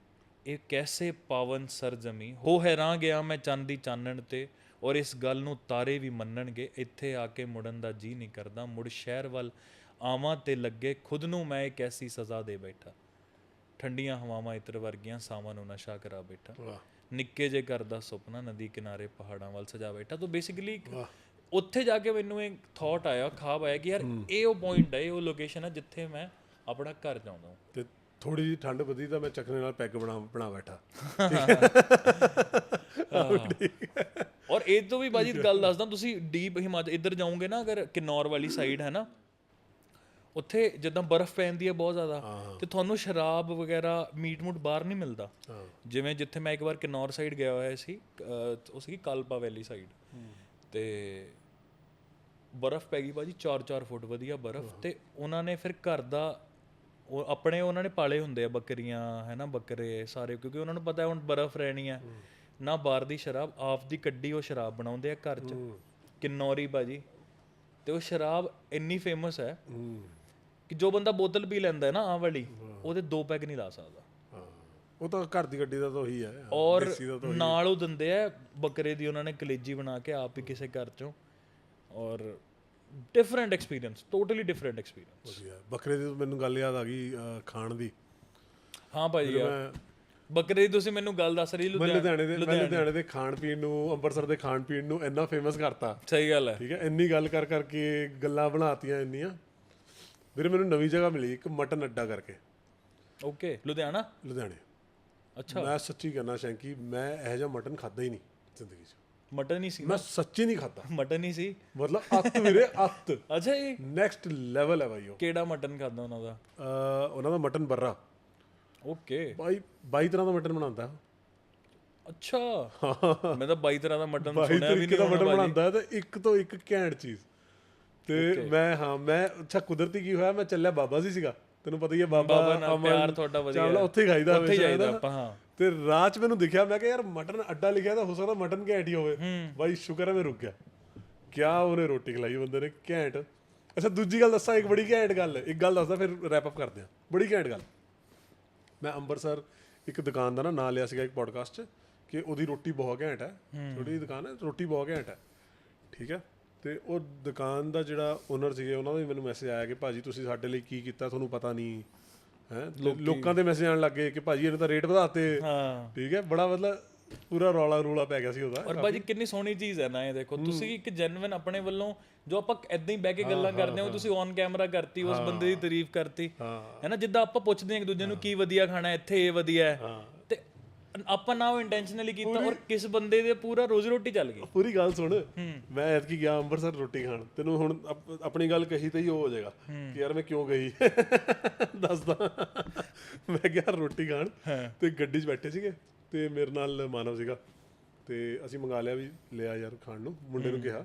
ਇਹ ਕੈਸੇ ਪਾਵਨ ਸਰਜਮੀ। ਹੋ ਹੈਰਾਨ ਗਿਆ ਮੈਂ ਚੰਨ ਦੀ ਚਾਨਣ ਤੇ, ਔਰ ਇਸ ਗੱਲ ਨੂੰ ਤਾਰੇ ਵੀ ਮੰਨਣਗੇ। ਇੱਥੇ ਆ ਕੇ ਮੁੜਨ ਦਾ ਜੀ ਨਹੀਂ ਕਰਦਾ, ਮੁੜ ਸ਼ਹਿਰ ਵੱਲ ਆਵਾਂ ਤੇ ਲੱਗੇ ਖੁਦ ਨੂੰ ਮੈਂ ਇੱਕ ਐਸੀ ਸਜ਼ਾ ਦੇ ਬੈਠਾ। ਠੰਡੀਆਂ ਹਵਾਵਾਂ ਇਤਰ ਵਰਗੀਆਂ ਸਾਵਾਂ ਨੂੰ ਨਸ਼ਾ ਕਰਾ ਬੈਠਾ। ਵਾਹ ਨਿੱਕੇ ਜਿਹੇ ਘਰ ਦਾ ਸੁਪਨਾ ਨਦੀ ਕਿਨਾਰੇ ਪਹਾੜਾਂ ਵੱਲ ਸਜਾ ਬੈਠਾ। ਤਾਂ ਬੇਸਿਕਲੀ ਵਾਹ ਉੱਥੇ ਜਾ ਕੇ ਮੈਨੂੰ ਇੱਕ ਥਾਟ ਆਇਆ, ਖਾਬ ਆਇਆ ਕਿ ਯਾਰ ਇਹ ਉਹ ਪੁਆਇੰਟ ਹੈ, ਇਹ ਉਹ ਲੋਕੇਸ਼ਨ ਹੈ ਜਿੱਥੇ ਮੈਂ ਆਪਣਾ ਘਰ ਚਾਹੁੰਦਾ ਹਾਂ। ਤੇ ਥੋੜੀ ਜਿਹੀ ਠੰਡ ਵਧੀ ਤਾਂ ਮੈਂ ਚੱਕਰੇ ਨਾਲ ਪੈਗ ਬਣਾ ਬੈਠਾ। ਔਰ ਇਹ ਤੋਂ ਵੀ ਬਾਜੀ ਗੱਲ ਦੱਸਦਾ, ਤੁਸੀਂ ਡੀਪ ਹਿਮਾਚਲ ਇੱਧਰ ਜਾਓਗੇ ਨਾ, ਅਗਰ ਕਿਨੌਰ ਵਾਲੀ ਸਾਈਡ ਹੈ ਨਾ, ਉੱਥੇ ਜਿੱਦਾਂ ਬਰਫ਼ ਪੈਂਦੀ ਹੈ ਬਹੁਤ ਜ਼ਿਆਦਾ, ਤੇ ਤੁਹਾਨੂੰ ਸ਼ਰਾਬ ਵਗੈਰਾ ਮੀਟ ਮੂਟ ਬਾਹਰ ਨਹੀਂ ਮਿਲਦਾ। ਜਿਵੇਂ ਜਿੱਥੇ ਮੈਂ ਇੱਕ ਵਾਰ ਕਿਨੌਰ ਸਾਈਡ ਗਿਆ ਹੋਇਆ ਸੀ, ਉਹ ਸੀਗੀ ਕਾਲਪਾ ਵੈਲੀ ਸਾਈਡ, ਤੇ ਬਰਫ਼ ਪੈ ਗਈ ਭਾਜੀ 4-4 ਫੁੱਟ ਵਧੀਆ ਬਰਫ਼। ਤੇ ਉਹਨਾਂ ਨੇ ਫਿਰ ਘਰ ਦਾ ਉਹ ਆਪਣੇ ਉਹਨਾਂ ਨੇ ਪਾਲੇ ਹੁੰਦੇ ਆ ਬੱਕਰੀਆਂ ਹੈ ਨਾ, ਬੱਕਰੇ ਸਾਰੇ, ਕਿਉਂਕਿ ਉਹਨਾਂ ਨੂੰ ਪਤਾ ਹੁਣ ਬਰਫ਼ ਰਹਿਣੀ ਹੈ ਨਾ। ਬਾਹਰ ਦੀ ਸ਼ਰਾਬ ਆਪ ਦੀ ਕੱਢੀ ਉਹ ਸ਼ਰਾਬ ਬਣਾਉਂਦੇ ਆ ਘਰ 'ਚ, ਕਿਨੌਰੀ ਭਾਜੀ। ਤੇ ਉਹ ਸ਼ਰਾਬ ਇੰਨੀ ਫੇਮਸ ਹੈ ਕਿ ਜੋ ਬੰਦਾ ਬੋਤਲ ਪੀ ਲੈਂਦਾ ਹੈ ਨਾ ਆਹ ਵਾਲੀ, ਉਹਦੇ 2 ਪੈਗ ਨਹੀਂ ਲਾ ਸਕਦਾ। ਉਹ ਤਾਂ ਘਰ ਦੀ ਗੱਡੀ ਦਾ ਤਾਂ ਉਹੀ ਹੈ। ਔਰ ਨਾਲ ਉਹ ਦਿੰਦੇ ਆ ਬੱਕਰੇ ਦੀ, ਉਹਨਾਂ ਨੇ ਕਲੇਜੀ ਬਣਾ ਕੇ ਆਪ ਹੀ ਕਿਸੇ ਘਰ 'ਚੋਂ। ਔਰ different experience, totally different experience. ਬੱਕਰੇ ਦੀ ਮੈਨੂੰ ਗੱਲ ਯਾਦ ਆ ਗਈ ਖਾਣ ਦੀ। ਹਾਂ ਭਾਜੀ ਯਾਰ ਬੱਕਰੇ ਦੀ ਤੁਸੀਂ ਮੈਨੂੰ ਗੱਲ ਦੱਸ ਰਹੀ ਲੁਧਿਆਣੇ ਦੇ ਖਾਣ ਪੀਣ ਨੂੰ, ਅੰਮ੍ਰਿਤਸਰ ਦੇ ਖਾਣ ਪੀਣ ਨੂੰ ਇੰਨਾ ਫੇਮਸ ਕਰਤਾ। ਸਹੀ ਗੱਲ ਹੈ, ਠੀਕ ਹੈ। ਇੰਨੀ ਗੱਲ ਕਰਕੇ ਗੱਲਾਂ ਬਣਾਤੀਆਂ ਇੰਨੀਆਂ। ਵੀਰੇ ਮੈਨੂੰ ਨਵੀਂ ਜਗ੍ਹਾ ਮਿਲੀ ਇੱਕ ਮਟਨ ਅੱਡਾ ਕਰਕੇ। ਓਕੇ, ਲੁਧਿਆਣੇ। ਅੱਛਾ। ਮੈਂ ਸੱਚੀ ਕਹਿਣਾ ਸ਼ੈਂਕੀ, ਮੈਂ ਇਹੋ ਜਿਹਾ ਮਟਨ ਖਾਦਾ ਹੀ ਨਹੀਂ ਜ਼ਿੰਦਗੀ 'ਚ। ਮਟਨ ਹੀ ਸੀ? ਮੈਂ ਸੱਚੀ ਨਹੀਂ ਖਾਦਾ। ਮਟਨ ਹੀ ਸੀ ਮਤਲਬ ਅੱਤ ਵੀਰੇ, ਅੱਤ। ਅੱਛਾ ਜੀ, ਨੈਕਸਟ ਲੈਵਲ ਹੈ ਬਾਈ। ਉਹ ਕਿਹੜਾ ਮਟਨ ਖਾਦਾ ਉਹਨਾਂ ਦਾ? ਉਹਨਾਂ ਦਾ ਮਟਨ ਬਰਰਾ। ਓਕੇ ਬਾਈ 22 ਤਰ੍ਹਾਂ ਦਾ ਮਟਨ ਬਣਾਉਂਦਾ। ਅੱਛਾ, ਮੈਂ ਤਾਂ 22 ਤਰ੍ਹਾਂ ਦਾ ਮਟਨ ਸੁਣਿਆ ਵੀ ਨਹੀਂ। ਦਾ ਮਟਨ ਬਣਾਉਂਦਾ ਤੇ ਇੱਕ ਤੋਂ ਇੱਕ ਘੈਂਟ ਚੀਜ਼। ਤੇ ਮੈਂ ਅੱਛਾ ਕੁਦਰਤੀ ਕੀ ਹੋਇਆ, ਮੈਂ ਚੱਲਿਆ ਬਾਬਾ ਜੀ ਸੀਗਾ, ਤੈਨੂੰ ਪਤਾ ਹੀ ਹੈ ਬਾਬਾ ਨਾਲ ਪਿਆਰ ਤੁਹਾਡਾ ਵਧੀਆ, ਉੱਥੇ ਖਾਈਦਾ ਆਪਾਂ। ਹਾਂ, ਤੇ ਰਾਤ 'ਚ ਮੈਨੂੰ ਦਿਖਿਆ, ਮੈਂ ਕਿਹਾ ਯਾਰ ਮਟਨ ਅੱਡਾ ਲਿਖਿਆ ਤਾਂ ਹੋ ਸਕਦਾ ਮਟਨ ਘੈਂਟ ਹੀ ਹੋਵੇ। ਬਾਈ ਸ਼ੁਕਰ ਹੈ ਮੈਂ ਰੁਕ ਗਿਆ। ਕਿਆ ਉਹਨੇ ਰੋਟੀ ਖਿਲਾਈ ਬੰਦੇ ਨੇ, ਘੈਂਟ। ਅੱਛਾ ਦੂਜੀ ਗੱਲ ਦੱਸਾਂ, ਇੱਕ ਬੜੀ ਘੈਂਟ ਗੱਲ, ਇੱਕ ਗੱਲ ਦੱਸਦਾ ਫਿਰ ਰੈਪ ਅਪ ਕਰਦੇ ਹਾਂ। ਬੜੀ ਘੈਂਟ ਗੱਲ, ਮੈਂ ਅੰਮ੍ਰਿਤਸਰ ਇੱਕ ਦੁਕਾਨ ਦਾ ਨਾਂ ਲਿਆ ਸੀਗਾ ਇੱਕ ਪੋਡਕਾਸਟ 'ਚ ਕਿ ਉਹਦੀ ਰੋਟੀ ਬਹੁਤ ਘੈਂਟ ਹੈ। ਛੋਟੀ ਜਿਹੀ ਦੁਕਾਨ ਹੈ, ਰੋਟੀ ਬਹੁਤ ਘੈਂਟ ਹੈ, ਠੀਕ ਹੈ। ਤੇ ਉਹ ਦੁਕਾਨ ਦਾ ਜਿਹੜਾ ਓਨਰ ਸੀਗੇ, ਉਹਨਾਂ ਦਾ ਵੀ ਮੈਨੂੰ ਮੈਸੇਜ ਆਇਆ ਕਿ ਭਾਜੀ ਤੁਸੀਂ ਸਾਡੇ ਲਈ ਕੀ ਕੀਤਾ ਤੁਹਾਨੂੰ ਪਤਾ ਨਹੀਂ ਹੈ। ਲੋਕਾਂ ਦੇ ਮੈਸੇਜ ਆਉਣ ਲੱਗ ਗਏ ਕਿ ਭਾਜੀ ਇਹਨੇ ਤਾਂ ਰੇਟ ਵਧਾਤੇ, ਠੀਕ ਹੈ। ਬੜਾ ਮਤਲਬ ਪੂਰਾ ਰੌਲਾ ਪੈ ਗਿਆ ਸੀ ਉਹਦਾ। ਔਰ ਭਾਜੀ ਕਿੰਨੀ ਸੋਹਣੀ ਚੀਜ਼ ਹੈ ਨਾ ਇਹ, ਦੇਖੋ ਤੁਸੀਂ ਇੱਕ ਜੈਨੂਇਨ ਆਪਣੇ ਵੱਲੋਂ ਜੋ ਆਪਾਂ ਏਦਾਂ ਹੀ ਬਹਿ ਕੇ ਗੱਲਾਂ ਕਰਦੇ ਹਾਂ, ਤੁਸੀਂ ਔਨ ਕੈਮਰਾ ਕਰਤੀ, ਉਸ ਬੰਦੇ ਦੀ ਤਾਰੀਫ ਕਰਤੀ, ਹੈ ਨਾ। ਜਿੱਦਾਂ ਆਪਾਂ ਪੁੱਛਦੇ ਹਾਂ ਇੱਕ ਦੂਜੇ ਨੂੰ ਕੀ ਵਧੀਆ ਖਾਣਾ ਇੱਥੇ, ਇਹ ਵਧੀਆ ਹੈ, ਤੇ ਆਪਾਂ ਨਾ ਉਹ ਇੰਟੈਂਸ਼ਨਲੀ ਕੀਤਾ ਔਰ ਕਿਸ ਬੰਦੇ ਦੇ ਪੂਰਾ ਰੋਜ਼ੀ ਰੋਟੀ ਚੱਲ ਗਈ। ਪੂਰੀ ਗੱਲ ਸੁਣ, ਮੈਂ ਐਤਕੀ ਗਿਆ ਅੰਮ੍ਰਿਤਸਰ ਰੋਟੀ ਖਾਣ। ਤੈਨੂੰ ਹੁਣ ਆਪਣੀ ਗੱਲ ਕਹੀ ਤੇ ਹੀ ਉਹ ਹੋ ਜਾਏਗਾ ਕਿ ਯਾਰ ਮੈਂ ਕਿਉਂ ਗਈ। ਦੱਸਦਾ, ਮੈਂ ਗਿਆ ਰੋਟੀ ਖਾਣ ਤੇ ਗੱਡੀ 'ਚ ਬੈਠੇ ਸੀਗੇ ਤੇ ਮੇਰੇ ਨਾਲ ਮਾਨਵ ਸੀਗਾ, ਤੇ ਅਸੀਂ ਮੰਗਾ ਲਿਆ ਵੀ ਲਿਆ ਯਾਰ ਖਾਣ ਨੂੰ। ਮੁੰਡੇ ਨੂੰ ਕਿਹਾ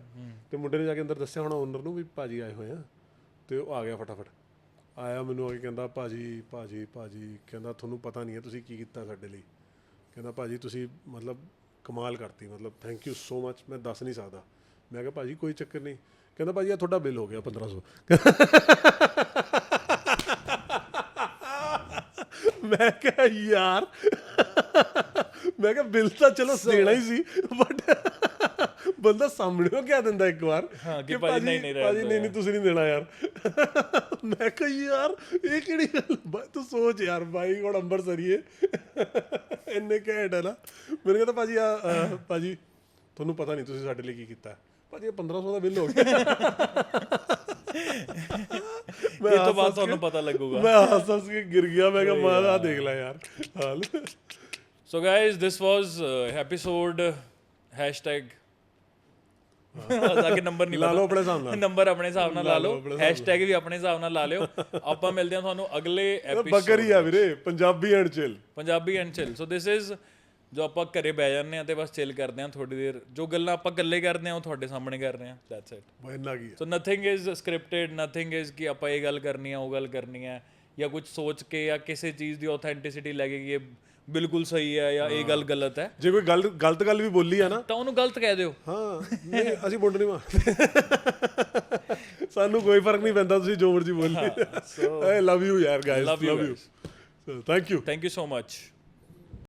ਤੇ ਮੁੰਡੇ ਨੇ ਜਾ ਕੇ ਅੰਦਰ ਦੱਸਿਆ ਹੋਣਾ ਓਨਰ ਨੂੰ ਵੀ ਭਾਜੀ ਆਏ ਹੋਏ ਆ। ਤੇ ਉਹ ਆ ਗਿਆ, ਫਟਾਫਟ ਆਇਆ, ਮੈਨੂੰ ਆ ਕੇ ਕਹਿੰਦਾ ਭਾਜੀ ਕਹਿੰਦਾ ਤੁਹਾਨੂੰ ਪਤਾ ਨਹੀਂ ਹੈ ਤੁਸੀਂ ਕੀ ਕੀਤਾ ਸਾਡੇ ਲਈ। ਕਹਿੰਦਾ ਭਾਜੀ ਤੁਸੀਂ ਮਤਲਬ ਕਮਾਲ ਕਰਤੀ, ਮਤਲਬ ਥੈਂਕ ਯੂ ਸੋ ਮਚ, ਮੈਂ ਦੱਸ ਨਹੀਂ ਸਕਦਾ। ਮੈਂ ਕਿਹਾ ਭਾਜੀ ਕੋਈ ਚੱਕਰ ਨਹੀਂ। ਕਹਿੰਦਾ ਭਾਜੀ ਆ ਤੁਹਾਡਾ ਬਿੱਲ ਹੋ ਗਿਆ 1500। ਮੈਂ ਕਿਹਾ ਯਾਰ, ਮੈਂ ਕਿਹਾ ਬਿੱਲ ਤਾਂ ਚਲੋ ਦੇਣਾ ਹੀ ਸੀ, ਬਟ ਬੰਦਾ ਸਾਹਮਣੇ ਕਹਿ ਦਿੰਦਾ ਇੱਕ ਵਾਰ ਕਿ ਭਾਜੀ ਨਹੀਂ ਤੁਸੀਂ ਨਹੀਂ ਦੇਣਾ ਯਾਰ। ਮੈਂ ਕਿਹਾ ਯਾਰ ਇਹ ਕਿਹੜੀ ਗੱਲ, ਤੂੰ ਸੋਚ ਯਾਰ ਬਾਈ ਹੁਣ ਅੰਮ੍ਰਿਤਸਰੀਏ ਇੰਨੇ ਘੈਂਟ ਹੈ ਨਾ। ਮੈਨੂੰ ਕਹਿੰਦਾ ਭਾਜੀ ਭਾਜੀ ਤੁਹਾਨੂੰ ਪਤਾ ਨਹੀਂ ਤੁਸੀਂ ਸਾਡੇ ਲਈ ਕੀ ਕੀਤਾ। ਭਾਜੀ 1500 ਦਾ ਬਿੱਲ ਹੋ ਗਿਆ। ਇਹ ਤੋਂ ਬਾਅਦ ਤੁਹਾਨੂੰ ਪਤਾ ਲੱਗੂਗਾ। ਮੈਂ ਹੱਸ ਕੇ ਗਿਰ ਗਿਆ। ਮੈਂ ਕਿਹਾ ਮਾਰਾ ਦੇਖ ਲੈ ਯਾਰ ਹਾਲ। So guys, this was episode hashtag number ਨਹੀਂ ਲਾ ਲਓ ਆਪਣੇ ਹਿਸਾਬ ਨਾਲ, ਨੰਬਰ ਆਪਣੇ ਹਿਸਾਬ ਨਾਲ ਲਾ ਲਓ, ਹੈਸ਼ਟੈਗ ਵੀ ਆਪਣੇ ਹਿਸਾਬ ਨਾਲ ਲਾ ਲਿਓ। ਆਪਾਂ ਮਿਲਦੇ ਹਾਂ ਤੁਹਾਨੂੰ ਅਗਲੇ ਐਪੀਸੋਡ। ਬੱਕਰੀ ਆ ਵੀਰੇ, Punjabi and chill. So this is ਜੋ ਆਪਾਂ ਘਰੇ ਬਹਿ ਜਾਂਦੇ ਹਾਂ ਤੇ ਬਸ ਚਿਲ ਕਰਦੇ ਹਾਂ ਥੋੜੀ ਦੇਰ, ਜੋ ਗੱਲਾਂ ਆਪਾਂ ਇਕੱਲੇ ਕਰਦੇ ਹਾਂ ਉਹ ਤੁਹਾਡੇ ਸਾਹਮਣੇ ਕਰ ਰਹੇ ਹਾਂ, ਦੈਟਸ ਇਟ। ਇੰਨਾ ਕੀ। So nothing is scripted, nothing is ਕਿ ਆਪਾਂ ਇਹ ਗੱਲ ਕਰਨੀ ਹੈ ਉਹ ਗੱਲ ਕਰਨੀ ਹੈ, ਜਾਂ ਕੁਝ ਸੋਚ ਕੇ ਜਾਂ ਕਿਸੇ ਚੀਜ਼ ਦੀ ਆਥੈਂਟਿਸਿਟੀ ਲੈ ਕੇ ਕਿ ਬਿਲਕੁਲ ਸਹੀ ਹੈ ਜਾਂ ਇਹ ਗੱਲ ਗਲਤ ਹੈ, ਜੇ ਕੋਈ ਗਲਤ ਗੱਲ ਵੀ ਬੋਲੀ ਆ ਨਾ ਤਾਂ ਉਹਨੂੰ ਗਲਤ ਕਹਿ ਦਿਓ। ਹਾਂ ਨਹੀਂ ਅਸੀਂ ਬੁੰਡ ਨਹੀਂ ਮਾਰਦੇ, ਸਾਨੂੰ ਕੋਈ ਫਰਕ ਨਹੀਂ ਪੈਂਦਾ ਤੁਸੀਂ ਜੋ ਮਰਜ਼ੀ ਬੋਲੀ। ਆਈ ਲਵ ਯੂ ਯਾਰ guys, love you, thank you thank you so much.